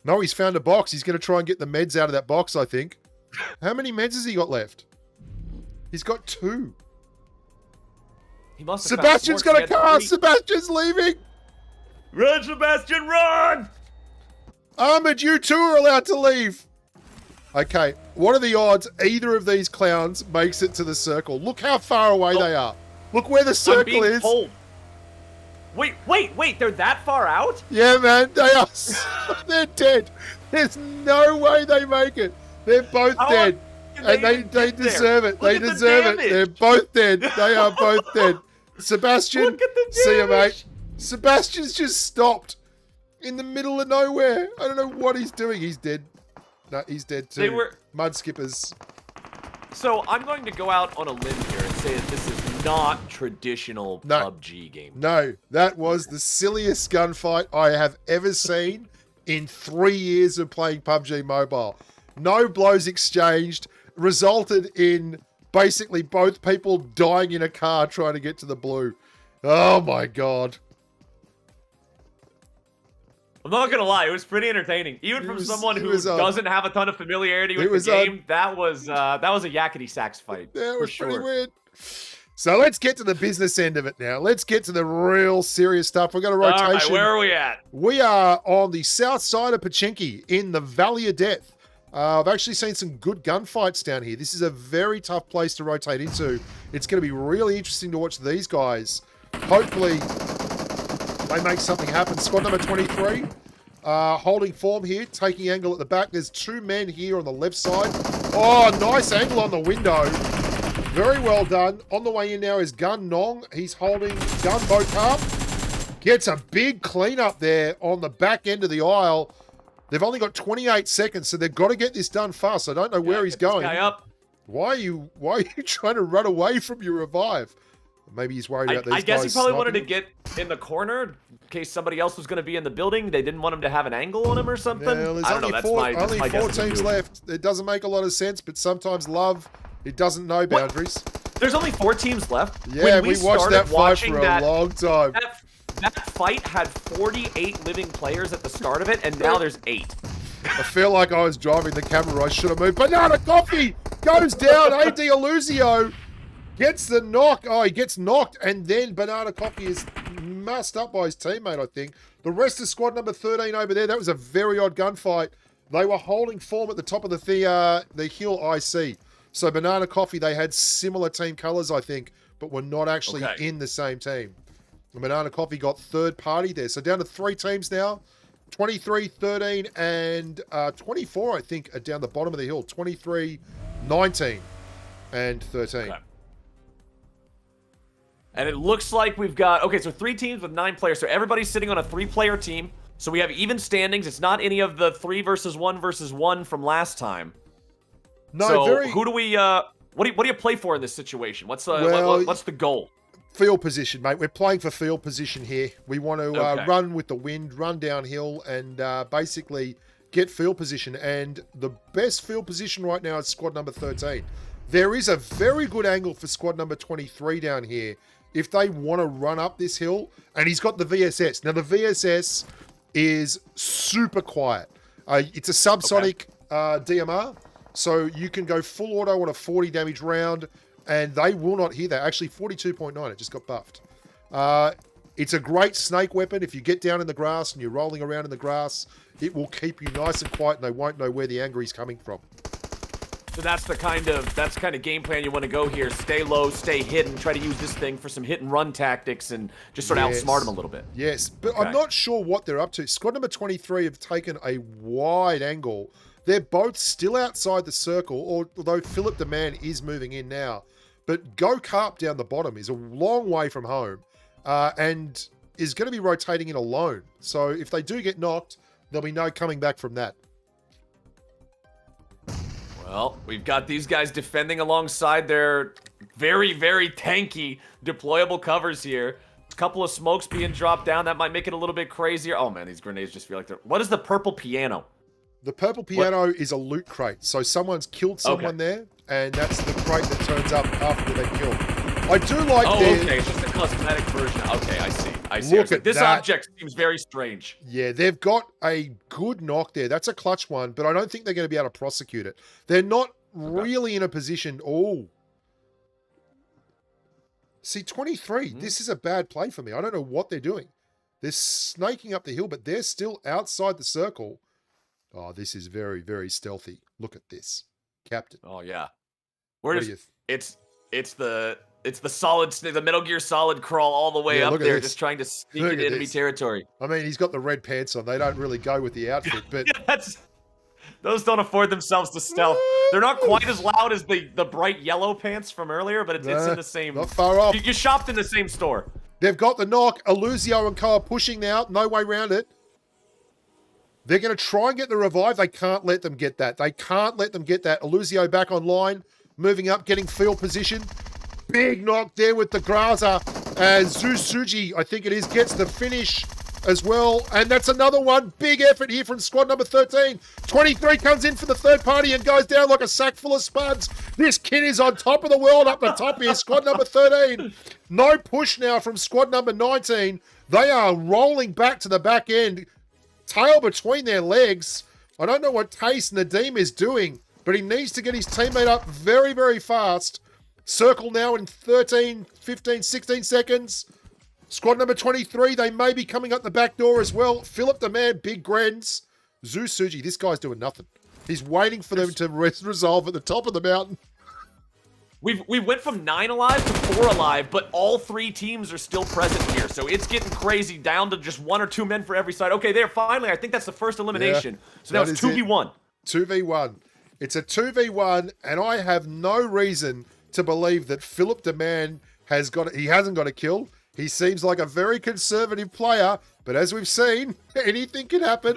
No, he's found a box. He's going to try and get the meds out of that box, I think. How many meds has he got left? He's got 2. He must have Sebastian's got a car. 3. Sebastian's leaving. Run, Sebastian, run! Ahmed, you too are allowed to leave. Okay, what are the odds either of these clowns makes it to the circle? Look how far away they are. Look where the circle is. Told. Wait, they're that far out? Yeah, man, they are. They're dead. There's no way they make it. They're both dead. And they deserve it. They deserve it. They're both dead. They are both dead. Sebastian, look at the see you, mate. Sebastian's just stopped in the middle of nowhere. I don't know what he's doing. He's dead. No, he's dead too. They were mud skippers. So I'm going to go out on a limb here and say that this is not traditional PUBG game. No, that was the silliest gunfight I have ever seen in 3 years of playing PUBG Mobile. No blows exchanged, resulted in basically both people dying in a car trying to get to the blue. Oh my God. I'm not going to lie, it was pretty entertaining. Even from someone who doesn't have a ton of familiarity with the game, that was a yakety sax fight. That was pretty weird. So let's get to the business end of it now. Let's get to the real serious stuff. We've got a rotation. All right, where are we at? We are on the south side of Pochinki in the Valley of Death. I've actually seen some good gunfights down here. This is a very tough place to rotate into. It's going to be really interesting to watch these guys. Hopefully, they make something happen. Squad number 23, holding form here, taking angle at the back. There's 2 men here on the left side. Oh, nice angle on the window. Very well done. On the way in now is Gun Nong. He's holding Gun Bokap. Gets a big cleanup there on the back end of the aisle. They've only got 28 seconds, so they've got to get this done fast. I don't know where he's going. Guy up. Why are you trying to run away from your revive? Maybe he's worried about these guys. I guess he probably wanted to sniping get in the corner in case somebody else was going to be in the building. They didn't want him to have an angle on him or something. Yeah, well, I don't know. That's only my four guess teams left. It doesn't make a lot of sense, but sometimes love, it doesn't know boundaries. There's only 4 teams left. Yeah, we watched that fight for a long time. That fight had 48 living players at the start of it, and now there's 8. I feel like I was driving the camera. I should have moved. Banana Coffee goes down. AD Illusio gets the knock. Oh, he gets knocked, and then Banana Coffee is messed up by his teammate, I think. The rest of squad number 13 over there, that was a very odd gunfight. They were holding form at the top of the hill IC. So Banana Coffee, they had similar team colors, I think, but were not actually in the same team. And Banana Coffee got third party there. So down to 3 teams now. 23, 13, and 24, I think, are down the bottom of the hill. 23, 19, and 13. Okay. And it looks like we've got, okay, so 3 teams with 9 players. So everybody's sitting on a 3-player team. So we have even standings. It's not any of the 3 versus 1 from last time. No, so who do we, what do you play for in this situation? What's what's the goal? Field position, mate. We're playing for field position here. We want to run with the wind, run downhill, and basically get field position. And the best field position right now is squad number 13. There is a very good angle for squad number 23 down here if they want to run up this hill. And he's got the VSS. Now, the VSS is super quiet. It's a subsonic DMR, so you can go full auto on a 40 damage round, and they will not hear that. Actually, 42.9, it just got buffed. It's a great snake weapon. If you get down in the grass and you're rolling around in the grass, it will keep you nice and quiet, and they won't know where the angry's coming from. So that's the kind of game plan you want to go here. Stay low, stay hidden, try to use this thing for some hit and run tactics and just sort of outsmart them a little bit. Yes, but I'm not sure what they're up to. Squad number 23 have taken a wide angle. They're both still outside the circle, although Philip the Man is moving in now. But Go Carp down the bottom is a long way from home and is going to be rotating in alone. So if they do get knocked, there'll be no coming back from that. Well, we've got these guys defending alongside their very, very tanky deployable covers here. A couple of smokes being dropped down. That might make it a little bit crazier. Oh, man, these grenades just feel like they're... What is the purple piano? The purple piano is a loot crate. So someone's killed someone there, and that's the crate that turns up after they're killed. I do like okay. It's just a cosmetic version. Okay, I see. Look at this that. object seems very strange. Yeah, they've got a good knock there. That's a clutch one, but I don't think they're going to be able to prosecute it. They're not really in a position... Oh. See, 23. This is a bad play for me. I don't know what they're doing. They're snaking up the hill, but they're still outside the circle. Oh, this is very, very stealthy. Look at this. Captain. Oh, yeah. It's the solid, the Metal Gear Solid crawl all the way up there, just trying to sneak into enemy territory. I mean, he's got the red pants on. They don't really go with the outfit, but... Those don't afford themselves to stealth. They're not quite as loud as the bright yellow pants from earlier, but it's in the same... Not far off. You shopped in the same store. They've got the knock. Illusio and Co are pushing now. No way around it. They're going to try and get the revive. They can't let them get that. Illusio back online. Moving up, getting field position. Big knock there with the Graza. As Zusuji, I think it is, gets the finish as well. And that's another one. Big effort here from squad number 13. 23 comes in for the third party and goes down like a sack full of spuds. This kid is on top of the world up the top here. Squad number 13. No push now from squad number 19. They are rolling back to the back end. Tail between their legs. I don't know what Taste Nadim is doing, but he needs to get his teammate up very, very fast. Circle now in 13, 15, 16 seconds. Squad number 23, they may be coming up the back door as well. Philip the Man, big Grens. Zusuji, this guy's doing nothing. He's waiting for them to resolve at the top of the mountain. We went from 9 alive to 4 alive, but all 3 teams are still present here. So it's getting crazy, down to just 1 or 2 men for every side. Okay, there, finally, I think that's the first elimination. Yeah, so now it's 2v1. 2v1. It's a 2v1, and I have no reason to believe that Philip the Man he hasn't got a kill. He seems like a very conservative player, but as we've seen, anything can happen.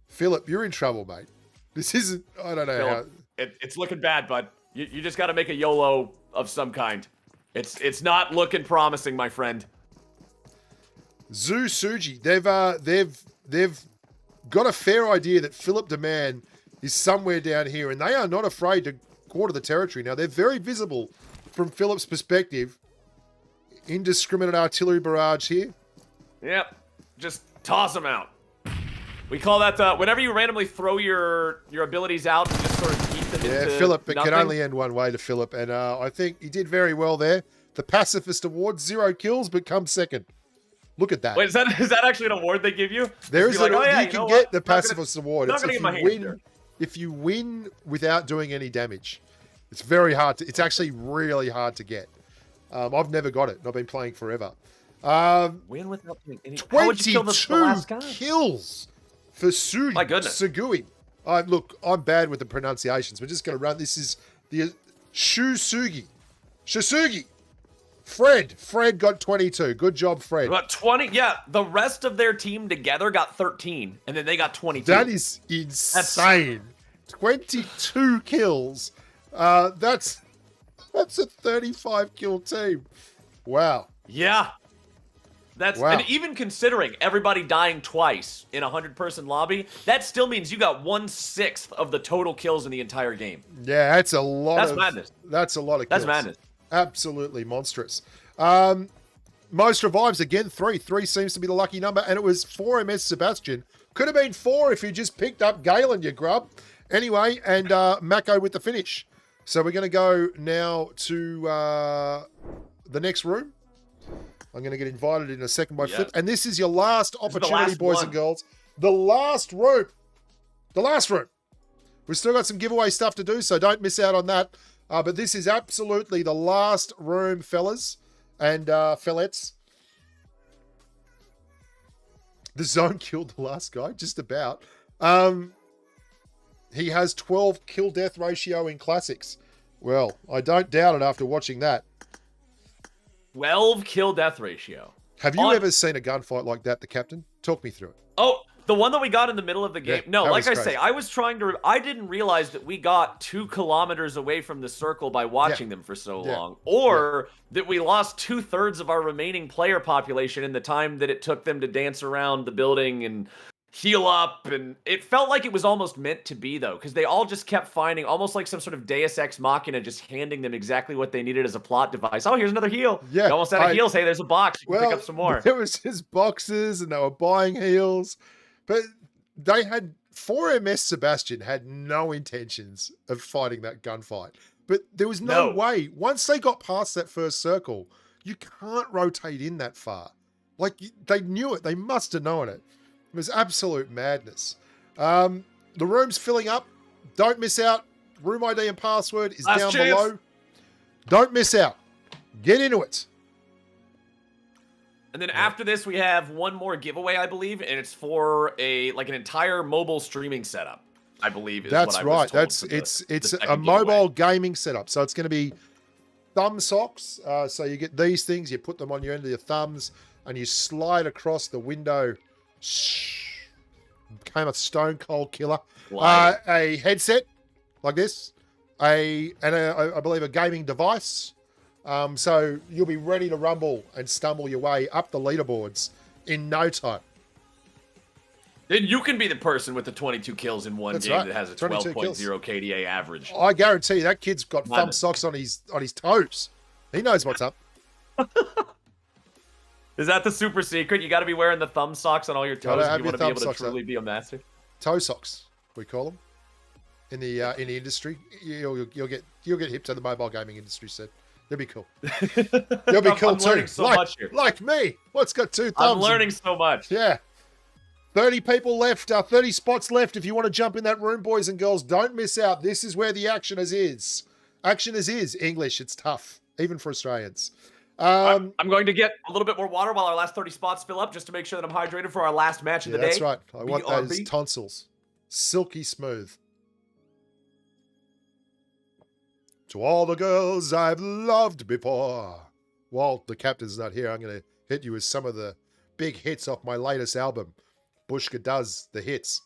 Philip, you're in trouble, mate. This isn't, I don't know Phillip, it's looking bad, bud. You just got to make a YOLO of some kind. It's not looking promising, my friend. Zoo Suji, they've got a fair idea that Philip Deman is somewhere down here, and they are not afraid to quarter the territory. Now, they're very visible from Philip's perspective. Indiscriminate artillery barrage here. Yep. Just toss them out. We call that, whenever you randomly throw your abilities out and just sort of keep them into Philip, it nothing. can only end one way to Philip, and I think he did very well there. The Pacifist Award, 0 kills, but comes second. Look at that. Wait, is that actually an award they give you? There is like, you can get the Pacifist Award. It's if you win without doing any damage. It's very hard to. It's actually really hard to get. I've never got it. I've been playing forever. Win without doing any. 22 kills for My goodness. Sugui. Look, I'm bad with the pronunciations. We're just going to run. This is the Shusugi. Fred got 22. Good job, Fred. About 20. Yeah, the rest of their team together got 13, and then they got 22. That is insane. 22 kills. That's a 35 kill team. Wow. Yeah. And even considering everybody dying twice in a 100-person lobby, that still means you got 1/6 of the total kills in the entire game. Yeah, that's a lot. That's madness. That's a lot of kills. That's madness. Absolutely monstrous. Most revives again, 3. 3 seems to be the lucky number, and it was 4 MS Sebastian. Could have been 4 if you just picked up Galen, you grub. Anyway, and Mako with the finish. So we're going to go now to the next room. I'm going to get invited in a second by Flip. And this is your last opportunity, boys and girls. The last room. The last room. We've still got some giveaway stuff to do, so don't miss out on that. But this is absolutely the last room, fellas and fellettes. The zone killed the last guy, just about. He has 12 kill-death ratio in classics. Well, I don't doubt it after watching that. 12 kill-death ratio. Have you ever seen a gunfight like that, the captain? Talk me through it. Oh, the one that we got in the middle of the game. Yeah, no, like I crazy. say, I didn't realize that we got 2 kilometers away from the circle by watching them for so long. Or that we lost 2/3 of our remaining player population in the time that it took them to dance around the building and heal up. And it felt like it was almost meant to be, though, because they all just kept finding, almost like some sort of Deus Ex Machina, just handing them exactly what they needed as a plot device. Oh, here's another heal. Yeah, you almost out of heals. Hey, there's a box. You can pick up some more. There was just boxes, and they were buying heals. But they had 4 MS Sebastian had no intentions of fighting that gunfight. But there was no way. Once they got past that first circle, you can't rotate in that far. Like, they knew it. They must have known it. It was absolute madness. The room's filling up. Don't miss out. Room ID and password is down below. Don't miss out. Get into it. And then after this, we have one more giveaway, I believe, and it's for an entire mobile streaming setup, I believe. Is That's what right. I was told It's a mobile gaming setup. So it's going to be thumb socks. So you get these things, you put them on your end of your thumbs, and you slide across the window. Became a stone cold killer. A headset like this, I believe a gaming device. So you'll be ready to rumble and stumble your way up the leaderboards in no time. Then you can be the person with the 22 kills in one game that has a 12.0 KDA average. I guarantee you that kid's got thumb socks on his toes. He knows what's up. Is that the super secret? You got to be wearing the thumb socks on all your toes if you want to be able to truly be a master. Toe socks, we call them in the industry. You'll get hip to the mobile gaming industry, Sid. You'll be cool. You'll be cool too. Learning so much here. Like me. What's got 2 thumbs? I'm learning so much. Yeah. 30 people left, 30 spots left. If you want to jump in that room, boys and girls, don't miss out. This is where the action is. Action is English. It's tough, even for Australians. I'm going to get a little bit more water while our last 30 spots fill up, just to make sure that I'm hydrated for our last match of the day. That's right. I want those tonsils. Silky smooth. To all the girls I've loved before. While the captain's not here, I'm going to hit you with some of the big hits off my latest album. Bushka Does the Hits.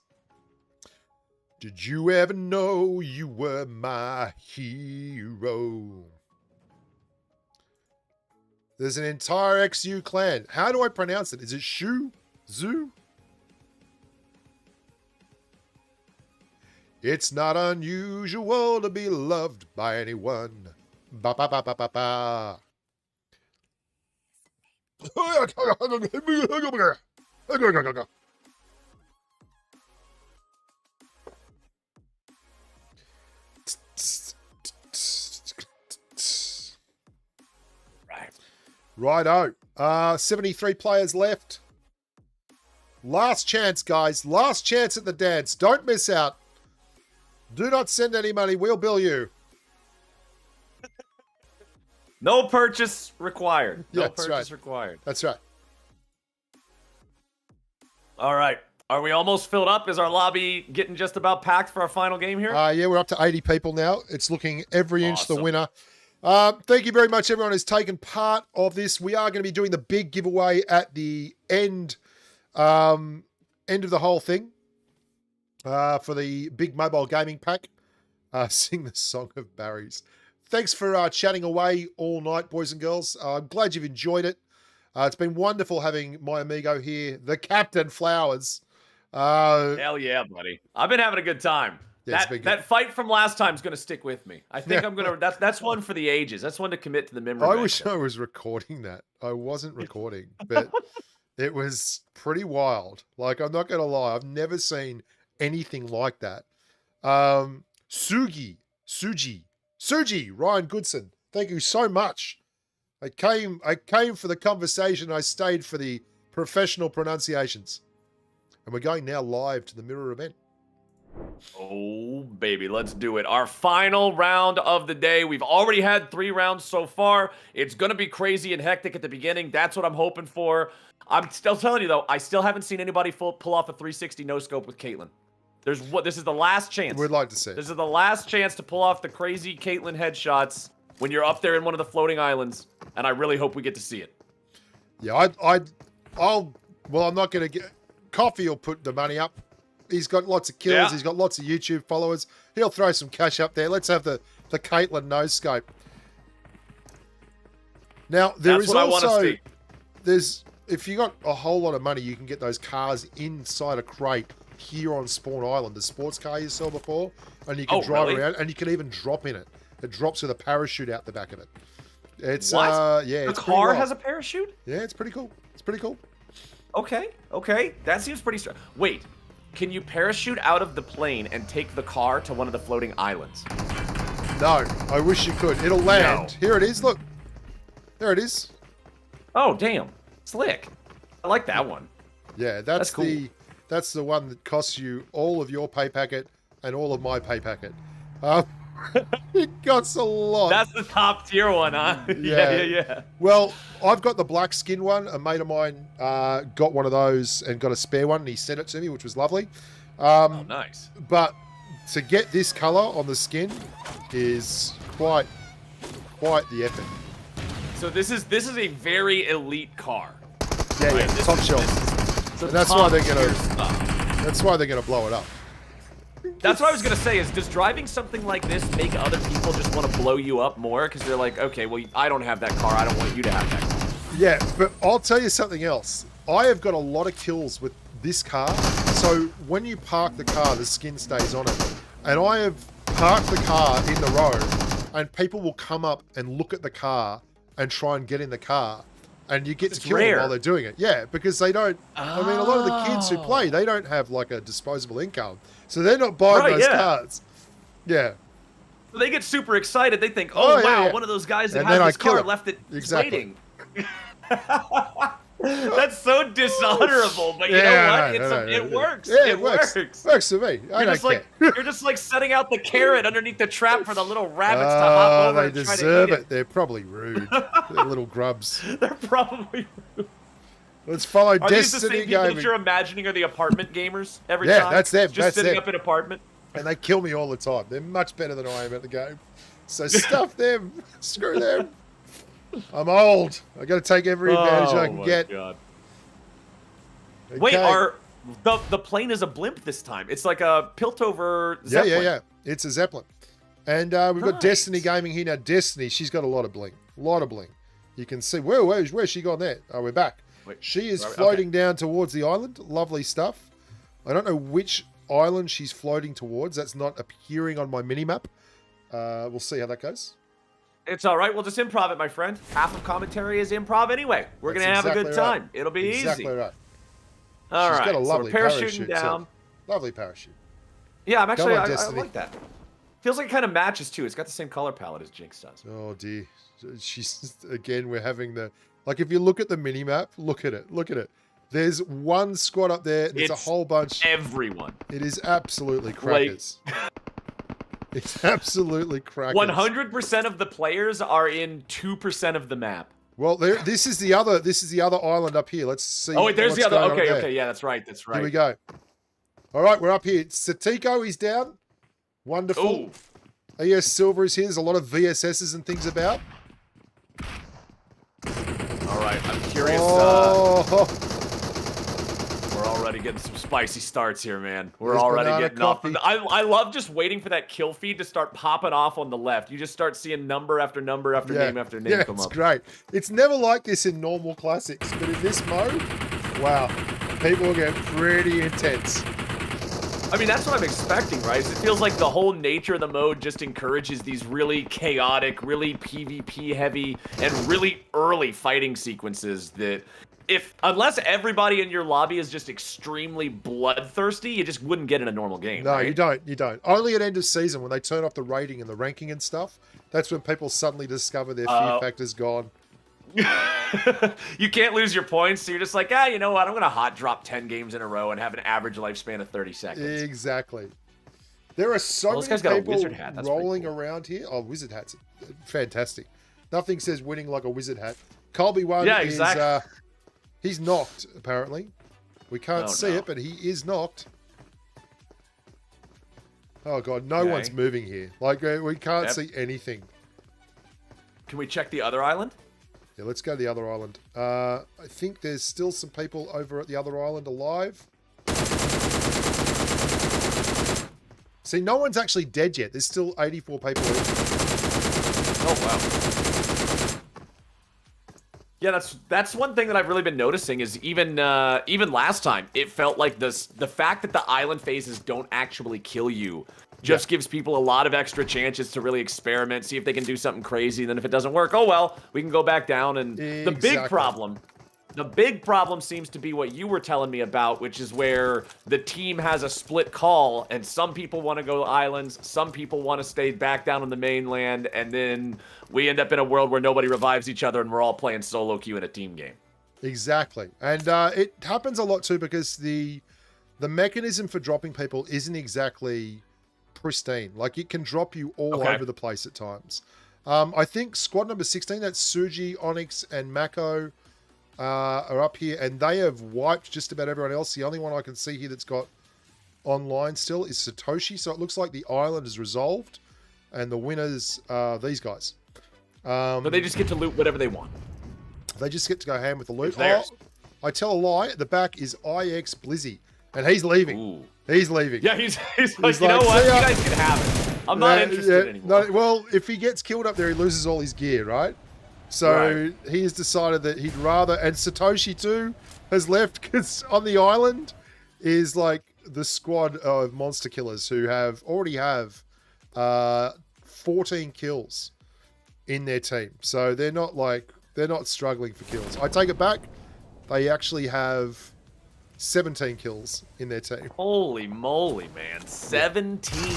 Did you ever know you were my hero? There's an entire XU clan. How do I pronounce it? Is it Shu? Zoo? It's not unusual to be loved by anyone. Ba ba ba ba ba ba. Righto. 73 players left. Last chance, guys. Last chance at the dance. Don't miss out. Do not send any money. We'll bill you. No purchase required. No That's purchase right. required. That's right. All right. Are we almost filled up? Is our lobby getting just about packed for our final game here? Yeah, we're up to 80 people now. It's looking every inch the Awesome. winner. Thank you very much, everyone who's taken part of this. We are going to be doing the big giveaway at the end of the whole thing for the big mobile gaming pack. Sing the Song of Barry's. Thanks for chatting away all night, boys and girls. I'm glad you've enjoyed it. It's been wonderful having my amigo here, the Captain Flowers. Hell yeah, buddy. I've been having a good time. Yeah, that fight from last time is going to stick with me. I think I'm going to... That's one for the ages. That's one to commit to the memory I bank. wish I was recording that. I wasn't recording, but it was pretty wild. Like, I'm not going to lie. I've never seen anything like that. Suji, Ryan Goodson, thank you so much. I came for the conversation. I stayed for the professional pronunciations. And we're going now live to the mirror event. Oh, baby, let's do it. Our final round of the day. We've already had 3 rounds so far. It's going to be crazy and hectic at the beginning. That's what I'm hoping for. I'm still telling you, though, I still haven't seen anybody pull off a 360 no-scope with Caitlyn. This is the last chance. We'd like to see it. This is the last chance to pull off the crazy Caitlyn headshots when you're up there in one of the floating islands, and I really hope we get to see it. Yeah, well, I'm not going to get... Coffee will put the money up. He's got lots of kills. Yeah. He's got lots of YouTube followers. He'll throw some cash up there. Let's have the Caitlyn no-scope. Now, That's what I want to see. If you got a whole lot of money, you can get those cars inside a crate here on Spawn Island, the sports car you saw before, and you can drive around, and you can even drop in it. It drops with a parachute out the back of it. It's what? Yeah, the car has a parachute? Yeah, it's pretty cool. It's pretty cool. Okay, that seems pretty strong. Wait, can you parachute out of the plane and take the car to one of the floating islands? No, I wish you could. It'll land. No. Here it is. Look, there it is. Oh, damn, slick. I like that one. Yeah, that's cool. That's the one that costs you all of your pay packet and all of my pay packet. It costs a lot. That's the top tier one, huh? Yeah. Well, I've got the black skin one. A mate of mine got one of those and got a spare one, and he sent it to me, which was lovely. Oh, nice. But to get this color on the skin is quite the effort. So this is a very elite car. Yeah, right? yeah, top shelf. And that's why they're gonna. That's why they're gonna blow it up. That's what I was gonna say. Is does driving something like this make other people just want to blow you up more? Because they're like, okay, well, I don't have that car. I don't want you to have that car. Yeah, but I'll tell you something else. I have got a lot of kills with this car. So when you park the car, the skin stays on it. And I have parked the car in the road, and people will come up and look at the car and try and get in the car. And you get to kill them while they're doing it. Yeah, because they don't... I mean, a lot of the kids who play, they don't have, like, a disposable income. So they're not buying those cars. Yeah. They get super excited. They think, oh, wow, yeah. one of those guys that has this car left it waiting. That's so dishonorable, but you know what? It works. Yeah, it works. Works for me. I don't care. You're just like setting out the carrot underneath the trap for the little rabbits to hop over and try to eat it. They deserve it. They're probably rude. They're little grubs. They're probably rude. Let's follow Destiny Gaming. Are these the same people that you're imagining are the apartment gamers every time? Yeah, that's them. Just sitting up in an apartment. And they kill me all the time. They're much better than I am at the game. So stuff them. Screw them. I'm old. I got to take every advantage I can get. God. Okay. Wait, the plane is a blimp this time? It's like a Piltover Zeppelin. Yeah. It's a Zeppelin. And we've got Destiny Gaming here now. Destiny, she's got a lot of bling. You can see, where's she gone there? Oh, we're back. Wait, she is floating down towards the island. Lovely stuff. I don't know which island she's floating towards. That's not appearing on my mini-map. We'll see how that goes. It's all right. We'll just improv it, my friend. Half of commentary is improv anyway. We're going to have a good time. It'll be exactly easy. Right. All right. She's got a lovely so we're parachuting down. Too. Lovely parachute. Yeah, I'm actually, I like that. Feels like it kind of matches too. It's got the same color palette as Jinx does. Oh dear. She's, again, we're having the, like if you look at the mini-map, look at it. Look at it. There's one squad up there. There's a whole bunch. Everyone. It is absolutely crackers. It's absolutely crackers. 100% of the players are in 2% of the map. Well, this is the other island up here. Let's see. Oh wait, there's the other. Okay, yeah, that's right. Here we go. All right, we're up here. Satiko is down. Wonderful. Ooh. ES Silver is here. There's a lot of VSSs and things about. All right, I'm curious. We're already getting some spicy starts here, man. We're already getting off. I love just waiting for that kill feed to start popping off on the left. You just start seeing number after number after name after name come up. It's great. It's never like this in normal classics, but in this mode, wow, people are getting pretty intense. I mean, that's what I'm expecting, right? It feels like the whole nature of the mode just encourages these really chaotic, really PvP heavy, and really early fighting sequences that unless everybody in your lobby is just extremely bloodthirsty, you just wouldn't get in a normal game. No, right? you don't. Only at end of season when they turn off the rating and the ranking and stuff, that's when people suddenly discover their fear factor's gone. You can't lose your points, so you're just like, you know what? I'm going to hot drop 10 games in a row and have an average lifespan of 30 seconds. Exactly. There are so many people rolling around here. Oh, wizard hats. Fantastic. Nothing says winning like a wizard hat. Colby one is... he's knocked, apparently. We can't see it, but he is knocked. Oh, God. No one's moving here. Like, we can't see anything. Can we check the other island? Yeah, let's go to the other island. I think there's still some people over at the other island alive. See, no one's actually dead yet. There's still 84 people in. Oh, wow. Yeah, that's one thing that I've really been noticing is even last time, it felt like the fact that the island phases don't actually kill you just gives people a lot of extra chances to really experiment, see if they can do something crazy. Then if it doesn't work, oh well, we can go back down. And the big problem seems to be what you were telling me about, which is where the team has a split call, and some people want to go islands, some people want to stay back down on the mainland, and then we end up in a world where nobody revives each other and we're all playing solo queue in a team game. Exactly. And it happens a lot too because the mechanism for dropping people isn't exactly pristine. Like, it can drop you all over the place at times. I think squad number 16, that's Suji, Onyx, and Mako, are up here, and they have wiped just about everyone else. The only one I can see here that's got online still is Satoshi, so it looks like the island is resolved, and the winners are these guys. But they just get to loot whatever they want. They just get to go ham with the loot. Oh, I tell a lie, at the back is IX Blizzy, and he's leaving. Ooh. He's leaving. Yeah, he's like, you know what? You guys can have it. I'm not interested anymore. No, well, if he gets killed up there, he loses all his gear, right? So he has decided that he'd rather... And Satoshi, too, has left because on the island is, like, the squad of monster killers who already have 14 kills in their team. So they're not, they're not struggling for kills. I take it back. They actually have 17 kills in their team. Holy moly, man. 17.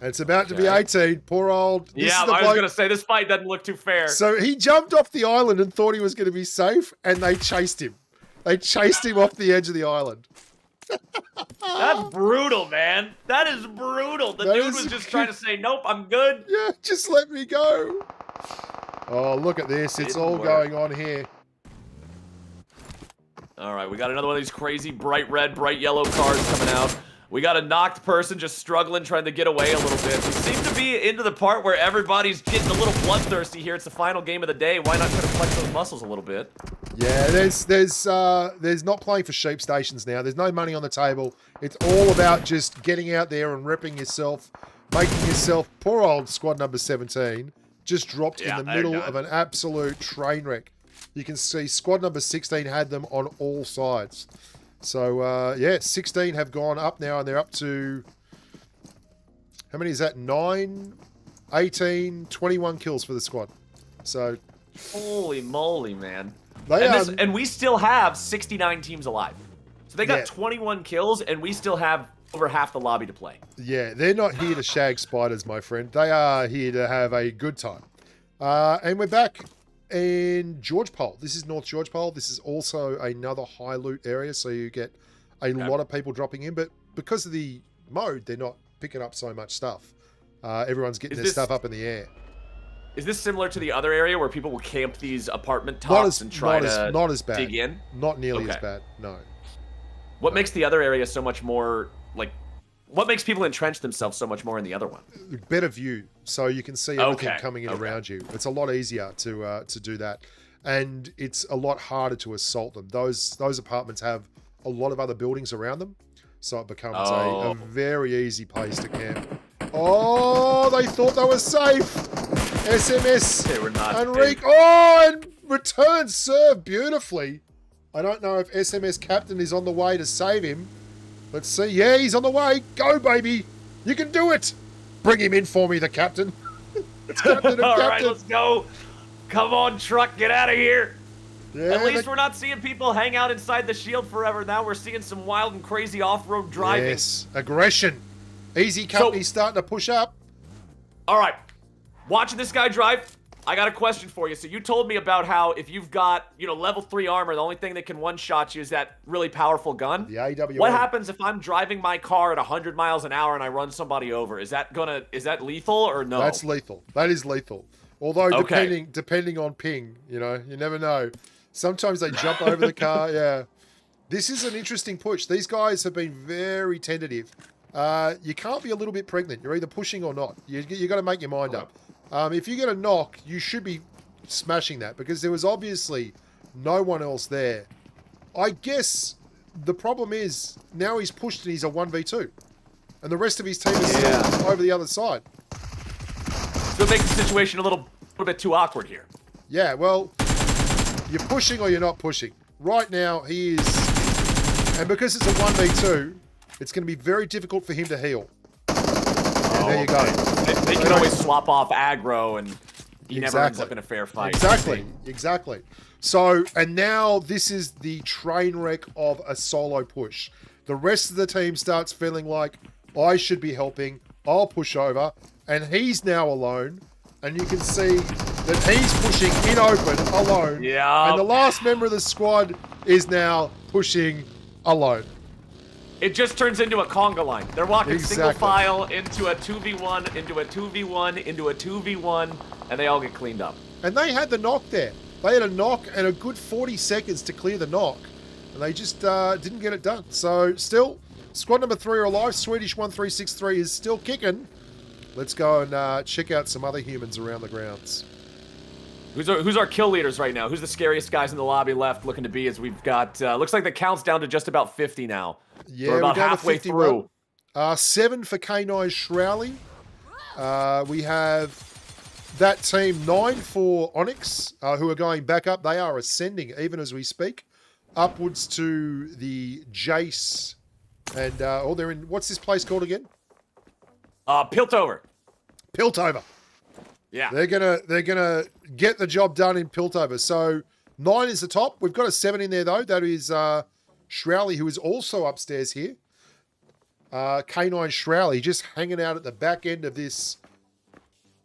And it's about to be 18. Poor old... I was going to say, this fight doesn't look too fair. So he jumped off the island and thought he was going to be safe, and they chased him. They chased him off the edge of the island. That's brutal, man. That is brutal. The dude was just trying to say, nope, I'm good. Yeah, just let me go. Oh, look at this. It's all going on here. All right, we got another one of these crazy bright red, bright yellow cars coming out. We got a knocked person just struggling, trying to get away a little bit. We seem to be into the part where everybody's getting a little bloodthirsty here. It's the final game of the day. Why not try to flex those muscles a little bit? Yeah, there's not playing for sheep stations now. There's no money on the table. It's all about just getting out there and ripping yourself, making yourself, poor old squad number 17, just dropped in the middle of an absolute train wreck. You can see squad number 16 had them on all sides. So, yeah, 16 have gone up now, and they're up to... How many is that? 9, 18, 21 kills for the squad. So... Holy moly, man. And and we still have 69 teams alive. So they got 21 kills, and we still have over half the lobby to play. Yeah, they're not here to shag spiders, my friend. They are here to have a good time. And we're back in George Pole. This is North George Pole. This is also another high loot area, so you get a lot of people dropping in. But because of the mode, they're not picking up so much stuff. Everyone's getting their stuff up in the air. Is this similar to the other area where people will camp these apartment tops and try to dig in? Not nearly as bad, no. What makes the other area so much more, like, what makes people entrench themselves so much more in the other one? Better view, so you can see everything coming in around you. It's a lot easier to do that, and it's a lot harder to assault them. Those apartments have a lot of other buildings around them, so it becomes a very easy place to camp. Oh, they thought they were safe. SMS. They were not. Enrique. Oh, and return serve beautifully. I don't know if SMS Captain is on the way to save him. Let's see. Yeah, he's on the way. Go, baby. You can do it. Bring him in for me, the captain. Captain All right, let's go. Come on, truck. Get out of here. Yeah, At least we're not seeing people hang out inside the shield forever. Now we're seeing some wild and crazy off-road driving. Yes, aggression. Easy Company's starting to push up. All right. Watching this guy drive, I got a question for you. So you told me about how if you've got, level 3 armor, the only thing that can one-shot you is that really powerful gun. The AWM. What happens if I'm driving my car at 100 miles an hour and I run somebody over? Is that lethal or no? That's lethal. That is lethal. Although depending on ping, you never know. Sometimes they jump over the car. Yeah. This is an interesting push. These guys have been very tentative. You can't be a little bit pregnant. You're either pushing or not. You got to make your mind up. If you get a knock, you should be smashing that because there was obviously no one else there. I guess the problem is now he's pushed and he's a 1v2. And the rest of his team is still over the other side. So it makes the situation a little bit too awkward here. Yeah, well, you're pushing or you're not pushing. Right now, he is... And because it's a 1v2, it's going to be very difficult for him to heal. And there you go. They can always swap off aggro and he never ends up in a fair fight. Exactly. So, and now this is the train wreck of a solo push. The rest of the team starts feeling like, I should be helping, I'll push over, and he's now alone. And you can see that he's pushing in open, alone. Yeah. And the last member of the squad is now pushing alone. It just turns into a conga line. They're walking single file into a 2v1, into a 2v1, into a 2v1, and they all get cleaned up. And they had the knock there. They had a knock and a good 40 seconds to clear the knock. And they just didn't get it done. So still, squad number 3 are alive. Swedish 1363 is still kicking. Let's go and check out some other humans around the grounds. Who's our kill leaders right now? Who's the scariest guys in the lobby left looking to be? As we've got, looks like the count's down to just about 50 now. Yeah, we're about halfway through. 7 for K9 Shrouli. We have that team 9 for Onyx, who are going back up. They are ascending even as we speak, upwards to the Jace, and they're in. What's this place called again? Piltover. Piltover. Yeah. They're gonna get the job done in Piltover. So 9 is the top. We've got a 7 in there though. That is Shrouli, who is also upstairs here. K9 Shrouli just hanging out at the back end of this.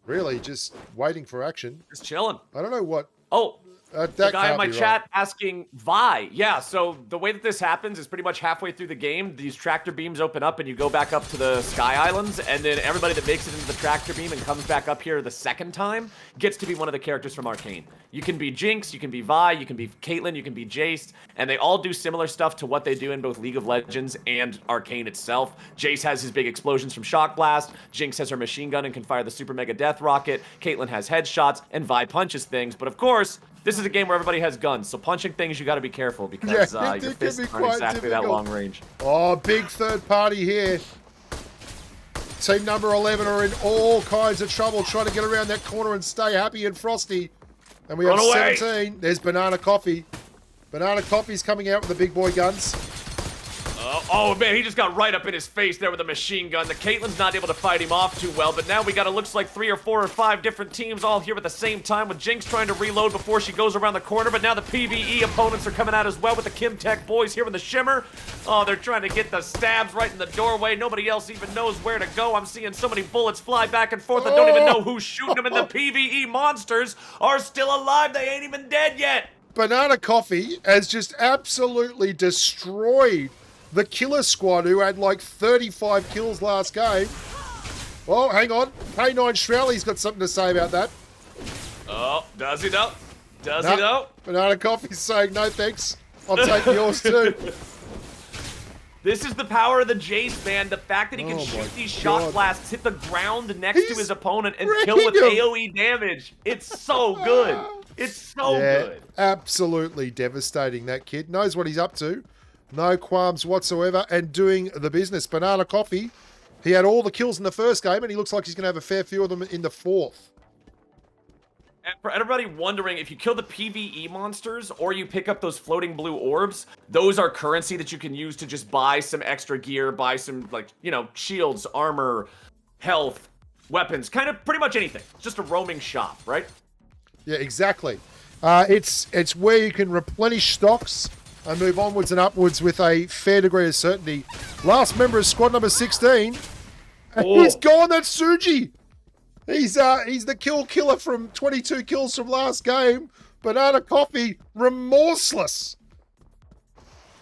Really, just waiting for action. Just chilling. I don't know what. Oh. The guy in my chat right. asking Vi. Yeah, so the way that this happens is pretty much halfway through the game, these tractor beams open up and you go back up to the Sky Islands, and then everybody that makes it into the tractor beam and comes back up here the second time gets to be one of the characters from Arcane. You can be Jinx, you can be Vi, you can be Caitlyn, you can be Jace, and they all do similar stuff to what they do in both League of Legends and Arcane itself. Jace has his big explosions from Shock Blast, Jinx has her machine gun and can fire the Super Mega Death Rocket, Caitlyn has headshots, and Vi punches things, but of course, this is a game where everybody has guns, so punching things you got to be careful because your fists aren't exactly that long range. Oh, big third party here. Team number 11 are in all kinds of trouble trying to get around that corner and stay happy and frosty. And we have 17. There's Banana Coffee. Banana Coffee's coming out with the big boy guns. Oh man, he just got right up in his face there with a machine gun. The Caitlin's not able to fight him off too well, but now we got it looks like 3 or 4 or 5 different teams all here at the same time, with Jinx trying to reload before she goes around the corner, but now the PvE opponents are coming out as well with the Kim Tech boys here with the Shimmer. Oh, they're trying to get the stabs right in the doorway. Nobody else even knows where to go. I'm seeing so many bullets fly back and forth. I don't even know who's shooting them, and the PvE monsters are still alive. They ain't even dead yet. Banana Coffee has just absolutely destroyed the killer squad, who had like 35 kills last game. Oh, hang on. K9 Shrouly's got something to say about that. Oh, does he though? Does he though? Banana Coffee's saying, no thanks. I'll take yours too. This is the power of the Jace, man. The fact that he can shoot these shock blasts, hit the ground next to his opponent, and kill with AoE damage. It's so good. It's so good. Absolutely devastating. That kid knows what he's up to. No qualms whatsoever, and doing the business. Banana Coffee, he had all the kills in the first game, and he looks like he's going to have a fair few of them in the fourth. And for everybody wondering, if you kill the PvE monsters, or you pick up those floating blue orbs, those are currency that you can use to just buy some extra gear, buy some, like, you know, shields, armor, health, weapons, kind of pretty much anything. It's just a roaming shop, right? Yeah, exactly. It's where you can replenish stocks and move onwards and upwards with a fair degree of certainty. Last member of squad number 16. And he's gone, that's Suji. He's the kill killer from 22 kills from last game. Banana Coffee, remorseless.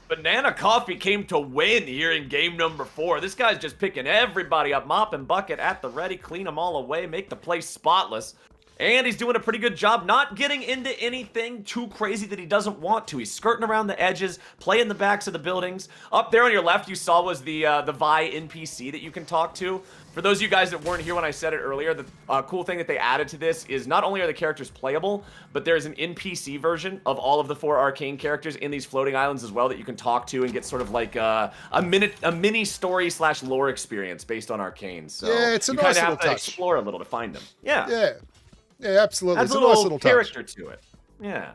Banana Coffee came to win here in game number 4. This guy's just picking everybody up, mop and bucket at the ready, clean them all away, make the place spotless. And he's doing a pretty good job not getting into anything too crazy that he doesn't want to. He's skirting around the edges, playing the backs of the buildings. Up there on your left, you saw was the Vi NPC that you can talk to. For those of you guys that weren't here when I said it earlier, the cool thing that they added to this is not only are the characters playable, but there's an NPC version of all of the 4 arcane characters in these floating islands as well that you can talk to and get sort of like a mini story / lore experience based on arcane. So yeah, it's a nice little touch. You kind of have to explore a little to find them. Yeah. Yeah, absolutely. Adds it's a nice little little character touch. to it. Yeah.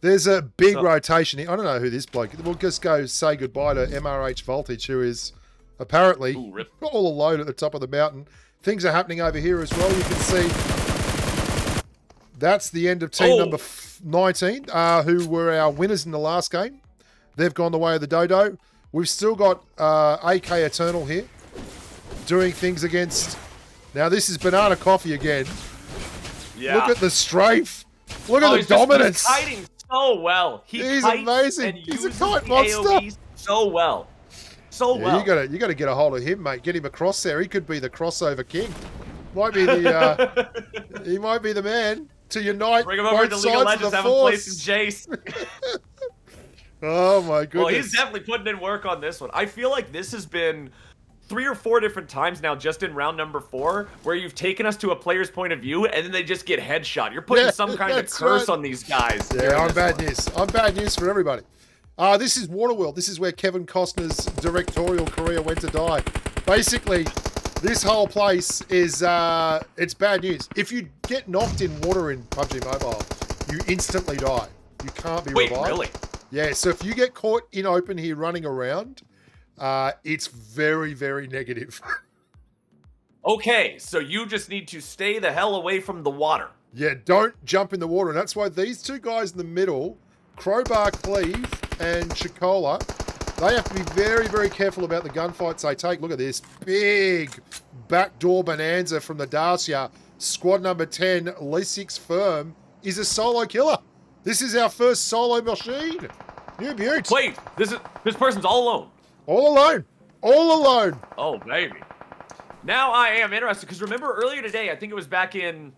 There's a big rotation here. I don't know who this bloke is. We'll just go say goodbye to MRH Voltage, who is apparently all alone at the top of the mountain. Things are happening over here as well. You can see that's the end of team number 19, who were our winners in the last game. They've gone the way of the dodo. We've still got AK Eternal here doing things against... Now, this is Banana Coffee again. Yeah. Look at the strafe. Look at the dominance. He's kiting so well. He's amazing. He's a kite monster. AOEs so well. So well. You got to get a hold of him, mate. Get him across there. He could be the crossover king. Might be the he might be the man to unite Bring him over to League of Legends, have him play some Jace. Oh my goodness. Well, he's definitely putting in work on this one. I feel like this has been 3 or 4 different times now just in round number 4 where you've taken us to a player's point of view and then they just get headshot. You're putting some kind of curse on these guys. Yeah, I'm bad news. I'm bad news for everybody. This is Waterworld. This is where Kevin Costner's directorial career went to die. Basically, this whole place is, it's bad news. If you get knocked in water in PUBG Mobile, you instantly die. You can't be revived. Wait, really? Yeah, so if you get caught in open here running around, it's very, very negative. Okay, so you just need to stay the hell away from the water. Yeah, don't jump in the water. And that's why these 2 guys in the middle, Crowbar Cleave and Chikola, they have to be very, very careful about the gunfights they take. Look at this big backdoor bonanza from the Dacia. Squad number 10, L6 Firm, is a solo killer. This is our first solo machine. New beaut. Wait, this person's all alone. All alone. All alone. Oh, baby. Now I am interested, because remember earlier today, I think it was back in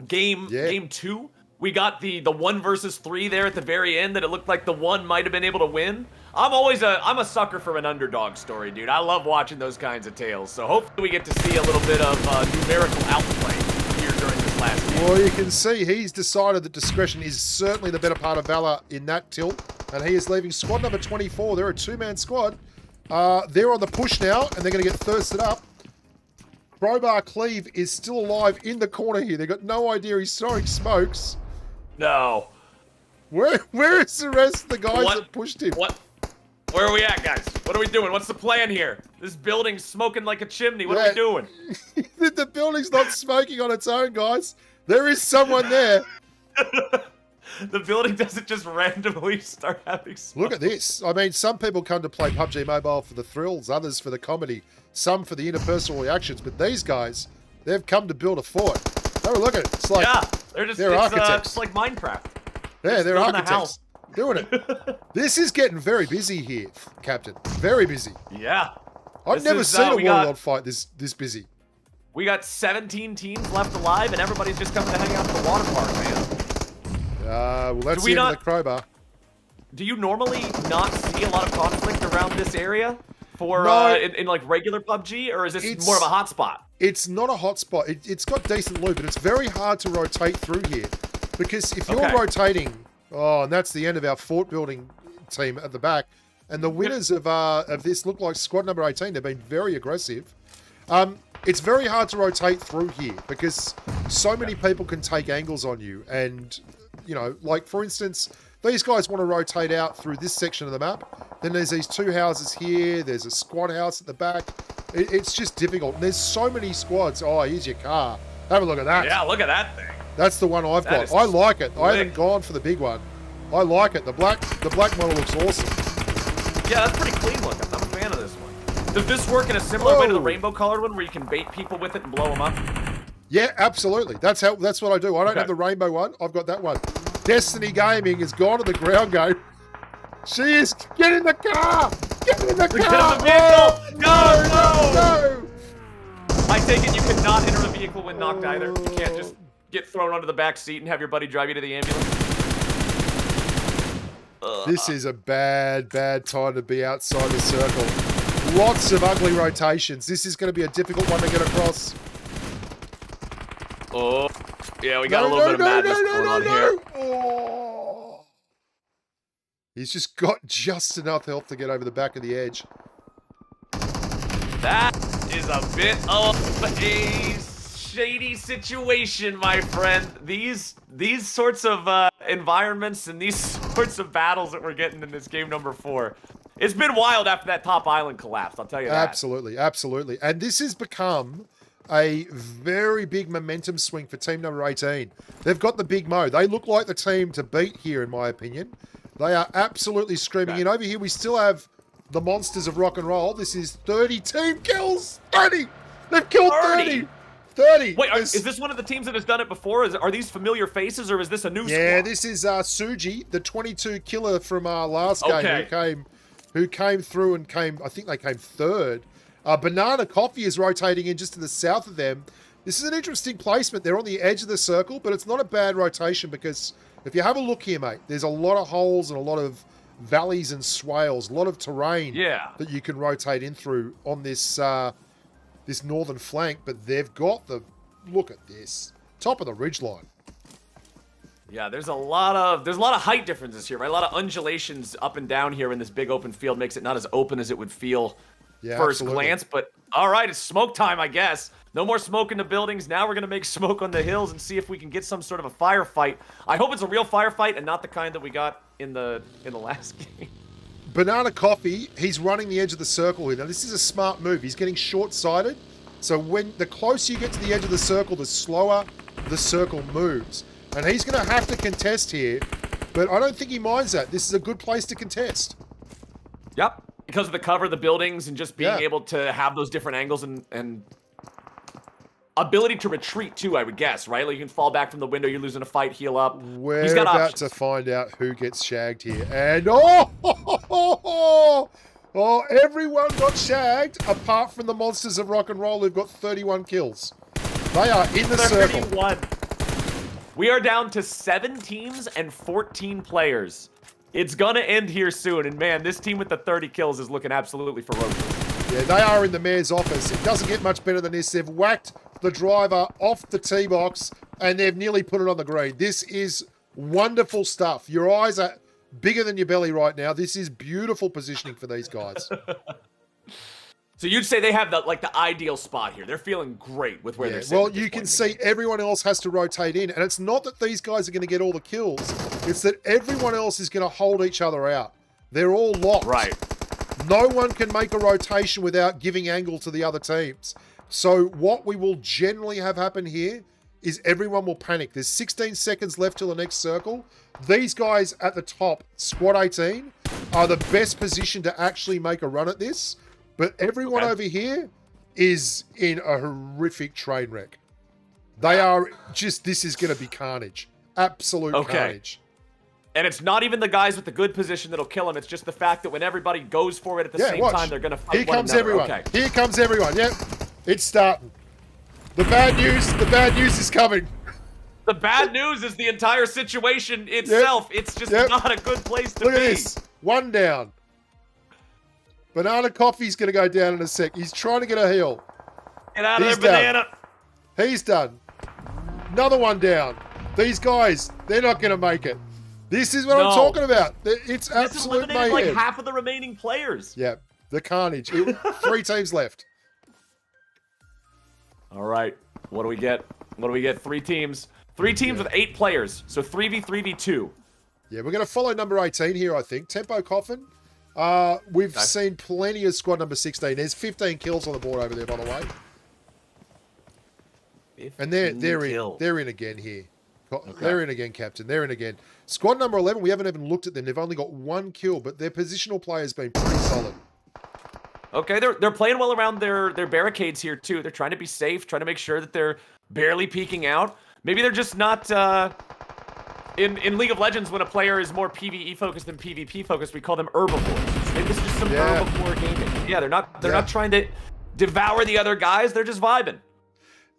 game 2, we got the 1 versus 3 there at the very end that it looked like the 1 might have been able to win. I'm a sucker for an underdog story, dude. I love watching those kinds of tales. So hopefully we get to see a little bit of numerical outplay here during this last game. Well, you can see he's decided that discretion is certainly the better part of valor in that tilt. And he is leaving squad number 24. They're a 2-man squad. They're on the push now, and they're going to get thirsted up. Crowbar Cleve is still alive in the corner here. They've got no idea he's throwing smokes. No. Where is the rest of the guys that pushed him? What? Where are we at, guys? What are we doing? What's the plan here? This building's smoking like a chimney. What are we doing? The building's not smoking on its own, guys. There is someone there. The building doesn't just randomly start having smoke. Look at this. I mean, some people come to play PUBG Mobile for the thrills, others for the comedy, some for the interpersonal reactions, but these guys, they've come to build a fort. Have a look at it. It's like, yeah, they're architects. just like Minecraft. Yeah, they're architects. Doing it. This is getting very busy here, Captain. Very busy. Yeah. I've never seen a Warlord fight this busy. We got 17 teams left alive, and everybody's just coming to hang out at the water park, man. Well, that's the end of the crowbar. Do you normally not see a lot of conflict around this area for in like regular PUBG, or is this more of a hotspot? It's not a hotspot. It's got decent loot, but it's very hard to rotate through here because if you're rotating, and that's the end of our fort building team at the back, and the winners of this look like squad number 18. They've been very aggressive. It's very hard to rotate through here because so many people can take angles on you, and you know, like for instance, these guys want to rotate out through this section of the map. Then there's these two houses here. There's a squad house at the back. It's just difficult. And there's so many squads. Oh, here's your car. Have a look at that. Yeah, look at that thing. That's the one I've got. I like it. I haven't gone for the big one. I like it. The black model looks awesome. Yeah, that's pretty clean looking. I'm a fan of this one. Does this work in a similar way to the rainbow colored one where you can bait people with it and blow them up? Yeah, absolutely. That's what I do. I don't have the rainbow one. I've got that one. Destiny Gaming has gone to the ground game. She is. Get in the car! Get in the car! Get in the vehicle! No! I take it you could not enter a vehicle when knocked either. You can't just get thrown onto the back seat and have your buddy drive you to the ambulance. This is a bad time to be outside the circle. Lots of ugly rotations. This is going to be a difficult one to get across. Oh, yeah, we got a little bit of madness going on here. Oh. He's just got just enough health to get over the back of the edge. That is a bit of a shady situation, my friend. These sorts of environments and these sorts of battles that we're getting in this game number 4. It's been wild after that top island collapsed, I'll tell you that. Absolutely, absolutely. And this has become a very big momentum swing for team number 18. They've got the big mo. They look like the team to beat here, in my opinion. They are absolutely screaming in. Over here, we still have the monsters of rock and roll. This is 30 team kills. 30! They've killed 30! 30! Wait, is this one of the teams that has done it before? Are these familiar faces, or is this a new squad? Yeah, this is Suji, the 22 killer from our last game, who came through and I think they came third. Banana Coffee is rotating in just to the south of them. This is an interesting placement. They're on the edge of the circle, but it's not a bad rotation because if you have a look here, mate, there's a lot of holes and a lot of valleys and swales, a lot of terrain that you can rotate in through on this this northern flank. But they've got look at this, top of the ridgeline. Yeah, there's a lot of height differences here, right? A lot of undulations up and down here in this big open field makes it not as open as it would feel first glance. But all right, it's smoke time, I guess. No more smoke in the buildings. Now we're gonna make smoke on the hills and see if we can get some sort of a firefight. I hope it's a real firefight and not the kind that we got in the last game. Banana Coffee, he's running the edge of the circle here. Now this is a smart move. He's getting short-sighted. So when the closer you get to the edge of the circle, the slower the circle moves. And he's going to have to contest here, but I don't think he minds that. This is a good place to contest. Yep, because of the cover of the buildings and just being able to have those different angles and ability to retreat too, I would guess, right? Like you can fall back from the window, you're losing a fight, heal up. We're about to find out who gets shagged here. And everyone got shagged apart from the monsters of rock and roll who've got 31 kills. They are in the circle. We are down to 7 teams and 14 players. It's gonna end here soon, and man, this team with the 30 kills is looking absolutely ferocious. Yeah, they are in the mayor's office. It doesn't get much better than this. They've whacked the driver off the tee box, and they've nearly put it on the green. This is wonderful stuff. Your eyes are bigger than your belly right now. This is beautiful positioning for these guys. So you'd say they have the ideal spot here. They're feeling great with where they're sitting. Well, you can see everyone else has to rotate in, and it's not that these guys are going to get all the kills. It's that everyone else is going to hold each other out. They're all locked. Right. No one can make a rotation without giving angle to the other teams. So what we will generally have happen here is everyone will panic. There's 16 seconds left till the next circle. These guys at the top, squad 18, are the best position to actually make a run at this. But everyone over here is in a horrific train wreck. They are just, this is going to be carnage. Absolute carnage. And it's not even the guys with the good position that'll kill them. It's just the fact that when everybody goes for it at the same time, they're going to fight Here one comes another. everyone. Okay. Here comes everyone. Yep. It's starting. The bad news is coming. The bad news is the entire situation itself. It's just not a good place to be. Look at this. One down. Banana Coffee's going to go down in a sec. He's trying to get a heal. Get out of there, Banana. He's done. Another one down. These guys, they're not going to make it. This is what I'm talking about. It's absolute mayhem. Like half of the remaining players. Yeah, the carnage. 3 teams left. All right. What do we get? What do we get? 3 teams. 3 teams with 8 players. So 3v3v2. Yeah, we're going to follow number 18 here, I think. Tempo Coffin. We've seen plenty of squad number 16. There's 15 kills on the board over there, by the way. And they're in again here. They're in again, Captain. They're in again. Squad number 11, we haven't even looked at them. They've only got 1 kill, but their positional play has been pretty solid. Okay, they're playing well around their barricades here, too. They're trying to be safe, trying to make sure that they're barely peeking out. Maybe they're just not... In League of Legends, when a player is more PvE focused than PvP focused, we call them herbivores. Maybe this is just some herbivore gaming. Yeah, they're not trying to devour the other guys. They're just vibing.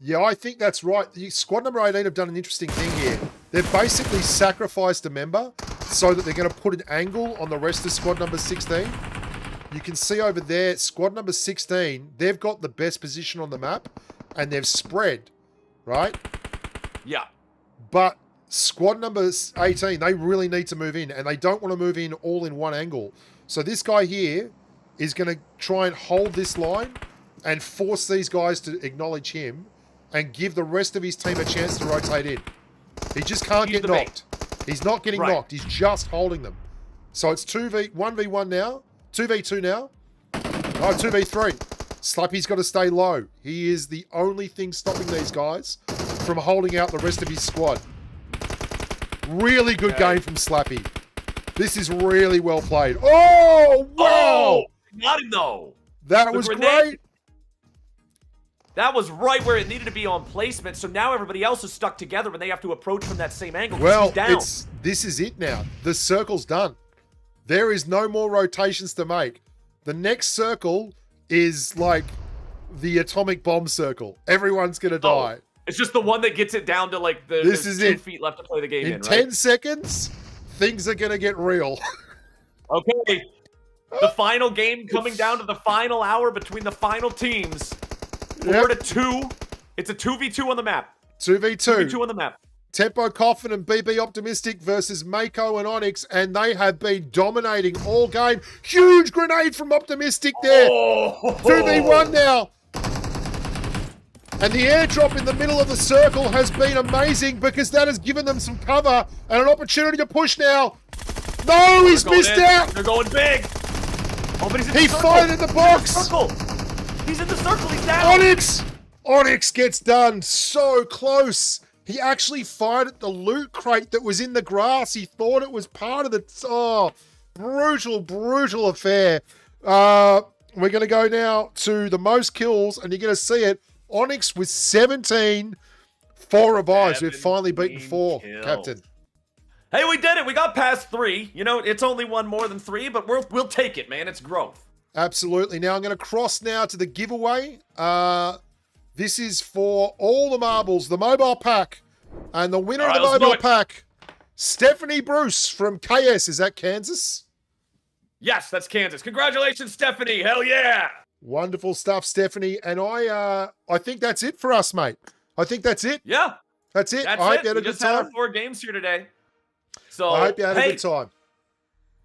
Yeah, I think that's right. Squad number 18 have done an interesting thing here. They've basically sacrificed a member so that they're going to put an angle on the rest of squad number 16. You can see over there, squad number 16, they've got the best position on the map and they've spread, right? Yeah. But squad number 18, they really need to move in, and they don't want to move in all in one angle. So this guy here is going to try and hold this line and force these guys to acknowledge him and give the rest of his team a chance to rotate in. He just can't get knocked. He's not getting knocked. He's just holding them. So it's 1v1 now, 2v2 now. Oh, 2v3. Slappy's got to stay low. He is the only thing stopping these guys from holding out the rest of his squad. Really good game from Slappy. This is really well played. Oh, wow! Oh, got him though. That was great. That was right where it needed to be on placement. So now everybody else is stuck together when they have to approach from that same angle. Well, this is it now. The circle's done. There is no more rotations to make. The next circle is like the atomic bomb circle. Everyone's going to die. It's just the one that gets it down to like this is 2 feet left to play the game in, right? 10 seconds, things are going to get real. Okay. The final game coming down to the final hour between the final teams. 4-2. It's a 2v2 on the map. 2v2. 2v2 on the map. Tempo Coffin and BB Optimistic versus Mako and Onyx, and they have been dominating all game. Huge grenade from Optimistic there. 2v1 now. And the airdrop in the middle of the circle has been amazing because that has given them some cover and an opportunity to push now. No, he's missed out. They're going big. Oh, but he's in the circle. Fired in the box. He's in the circle. He's down. Onyx gets done. So close. He actually fired at the loot crate that was in the grass. He thought it was part of the... Oh, brutal, brutal affair. We're going to go now to the most kills, and you're going to see it. Onyx with 17, 4 revives. We've finally beaten 4, kills. Captain. Hey, we did it. We got past 3. You know, it's only one more than 3, but we'll take it, man. It's growth. Absolutely. Now I'm going to cross now to the giveaway. This is for all the marbles, the mobile pack. And the winner of the mobile pack, Stephanie Bruce from KS. Is that Kansas? Yes, that's Kansas. Congratulations, Stephanie. Hell yeah. Wonderful stuff, Stephanie. And I think that's it for us, mate. I think that's it. Yeah. That's it. That's I hope you had a good time. Just had our 4 games here today. So I hope you had a good time.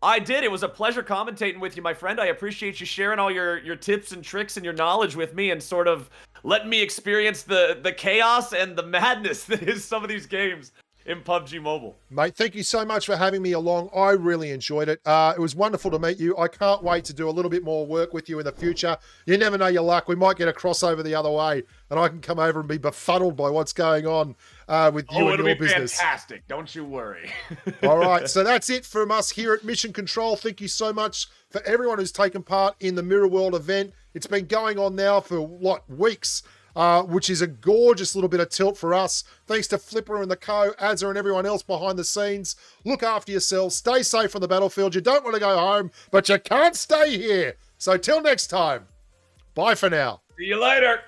I did. It was a pleasure commentating with you, my friend. I appreciate you sharing all your tips and tricks and your knowledge with me and sort of letting me experience the chaos and the madness that is some of these games in PUBG Mobile. Mate, thank you so much for having me along. I really enjoyed it. It was wonderful to meet you. I can't wait to do a little bit more work with you in the future. You never know your luck. We might get a crossover the other way, and I can come over and be befuddled by what's going on with you and your business. It'll be fantastic. Don't you worry. All right, so that's it from us here at Mission Control. Thank you so much for everyone who's taken part in the Mirror World event. It's been going on now for, weeks? Which is a gorgeous little bit of tilt for us. Thanks to Flipper and the co, Azza and everyone else behind the scenes. Look after yourselves. Stay safe on the battlefield. You don't want to go home, but you can't stay here. So till next time, bye for now. See you later.